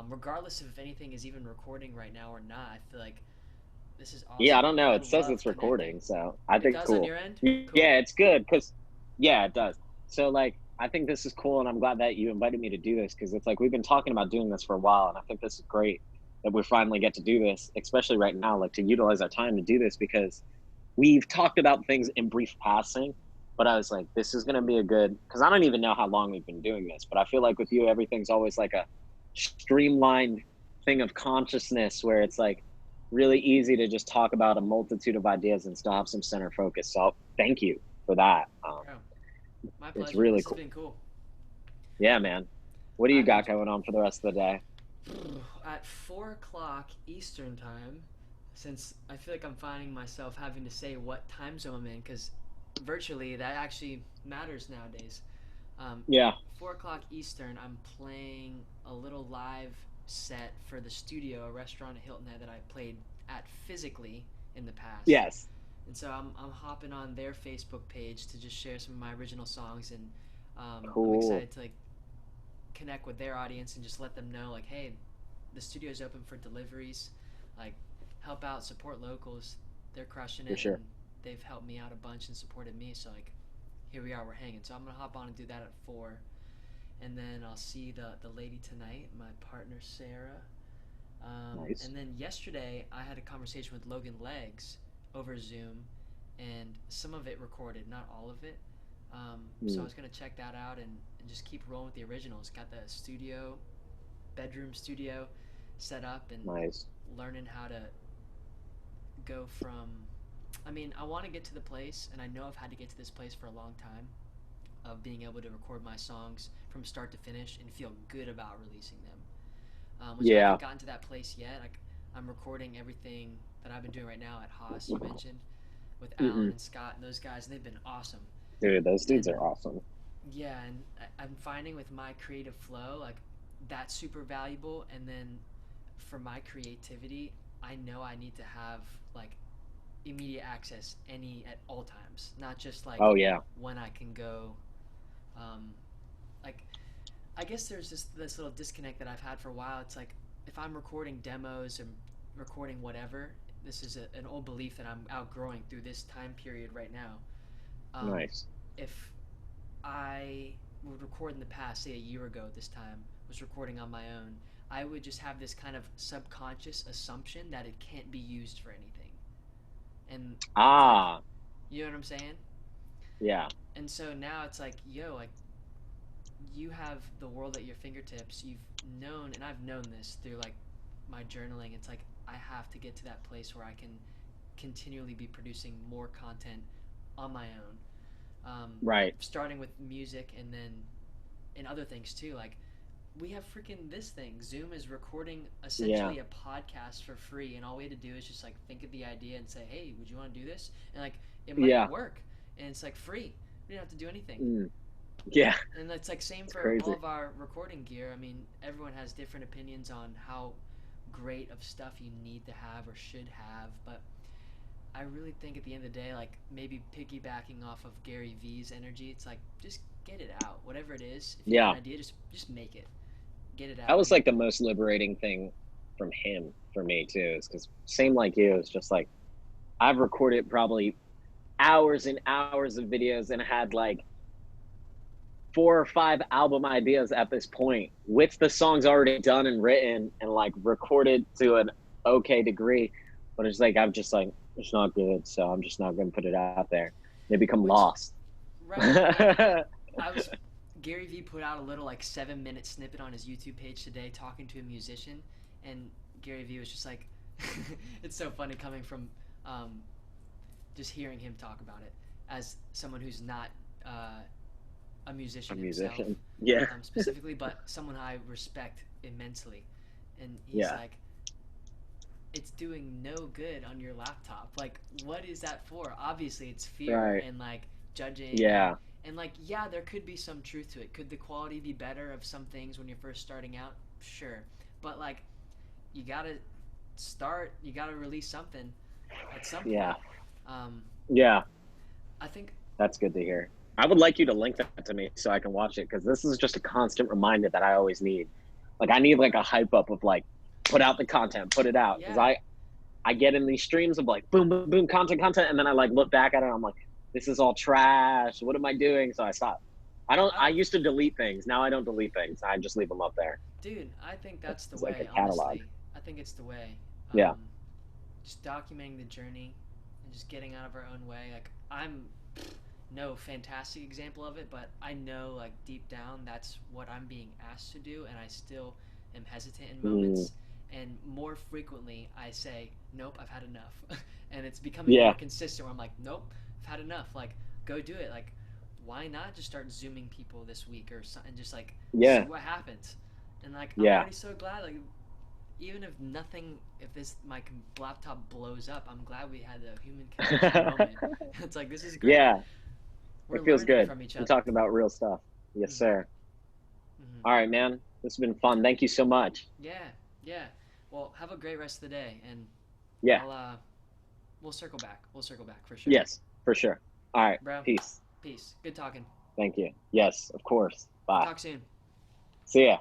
regardless of if anything is even recording right now or not. I feel like this is
yeah. I
awesome.
don't
Like
know.
I
It says
love
it's
connecting.
recording, so I
It
think
does on
cool.
your end? Cool.
Yeah, it's good because yeah, it does. So like, I think this is cool, and I'm glad that you invited me to do this because it's like we've been talking about doing this for a while, and I think this is great that we finally get to do this, especially right now, like to utilize our time to do this because we've talked about things in brief passing, but I was like, this is going to be a good, because I don't even know how long we've been doing this, but I feel like with you, everything's always like a streamlined thing of consciousness where it's like really easy to just talk about a multitude of ideas and still have some center focus. So thank you for that.
Bro, my
It's
pleasure.
really
This has
cool.
been cool.
Yeah, man. What do you
I've
got
enjoyed
going on for the rest of the day?
at 4 o'clock Eastern time, since I feel like I'm finding myself having to say what time zone I'm in, because virtually that actually matters nowadays. Um,
Yeah.
4 o'clock Eastern, I'm playing a little live set for the studio, a restaurant at Hilton Head that I played at physically in the past.
Yes.
And so I'm hopping on their Facebook page to just share some of my original songs, and I'm
Cool.
excited to like connect with their audience and just let them know like, hey, the studio's open for deliveries, like help out, support locals. They're crushing
For
it,
sure.
and they've helped me out a bunch and supported me. So like, here we are, we're hanging. So I'm gonna hop on and do that at 4, and then I'll see the lady tonight, my partner Sarah.
Nice.
And then yesterday I had a conversation with Logan Legs over Zoom, and some of it recorded, not all of it. So I
Mm,
was gonna check that out, and just keep rolling with the originals. Got the studio, bedroom studio, set up, and
nice.
learning how to go from. I want to get to the place, and I know I've had to get to this place for a long time, of being able to record my songs from start to finish and feel good about releasing them. Which I
Yeah.
haven't gotten to that place yet. Like I'm recording everything that I've been doing right now at Haas. You mentioned with Alan
Hmm.
and Scott and those guys, and they've been awesome.
Dude, those dudes
And
are awesome.
yeah, and I'm finding with my creative flow, like that's super valuable. And then for my creativity, I know I need to have like immediate access any at all times, not just like
Oh yeah.
when I can go. Um, like I guess there's this little disconnect that I've had for a while. It's like if I'm recording demos or recording whatever, this is an old belief that I'm outgrowing through this time period right now. Um,
Nice.
if I would record in the past, say a year ago this time, was recording on my own, I would just have this kind of subconscious assumption that it can't be used for anything. And it's like,
Ah,
you know what I'm saying?
yeah.
And so now it's like, yo, like you have the world at your fingertips. You've known, and I've known this through like my journaling. It's like I have to get to that place where I can continually be producing more content on my own.
Right.
Starting with music and then in other things too. Like we have freaking this thing. Zoom is recording essentially a podcast for free, and all we had to do is just like think of the idea and say, "Hey, would you want to do this?" And like it might work, and it's like free. We don't have to do anything.
Yeah.
And it's like same
It's
for
crazy.
all of our recording gear. I mean, everyone has different opinions on how great of stuff you need to have or should have, but I really think at the end of the day, like maybe piggybacking off of Gary V's energy, it's like just get it out, whatever it is. If you have an idea, just make it, get it out.
That was like the most liberating thing from him for me too, is because same like you, it's just like I've recorded probably hours and hours of videos and had like 4 or 5 album ideas at this point with the songs already done and written and like recorded to an okay degree, but it's like I'm just like it's not good, so I'm just not going to put it out there. They become lost.
Right. Gary Vee put out a little like 7-minute snippet on his YouTube page today talking to a musician, and Gary Vee was just like it's so funny coming from just hearing him talk about it as someone who's not a musician himself, specifically, but someone I respect immensely. And he's like, it's doing no good on your laptop. Like, what is that for? Obviously, it's fear and like judging. And like, yeah, there could be some truth to it. Could the quality be better of some things when you're first starting out? Sure. But like, you gotta start, you gotta release something at some point. I think
that's good to hear. I would like you to link that to me so I can watch it, because this is just a constant reminder that I always need. Like I need like a hype up of like, put out the content, put it out. Because I get in these streams of like boom, boom, boom, content, and then I like look back at it and I'm like, this is all trash. What am I doing? So I stop. I used to delete things. Now I don't delete things. I just leave them up there.
Dude, I think that's the
way,
like honestly. I think it's the way. Just documenting the journey and just getting out of our own way. Like I'm no fantastic example of it, but I know like deep down that's what I'm being asked to do, and I still am hesitant in moments. And more frequently I say, nope, I've had enough. And it's becoming more consistent where I'm like, nope, I've had enough. Like, go do it. Like, why not just start Zooming people this week or something, just like see what happens. And like I'm already so glad, like even if nothing, if this my laptop blows up, I'm glad we had a human connection moment. It's like, this is great.
It feels good. From each other. We're talking about real stuff. Yes, sir. All right, man. This has been fun. Thank you so much.
Yeah. Well, have a great rest of the day, and we'll circle back. We'll circle back for sure.
Yes, for sure. All right,
bro.
Peace.
Good talking.
Thank you. Yes, of course. Bye.
Talk soon.
See ya.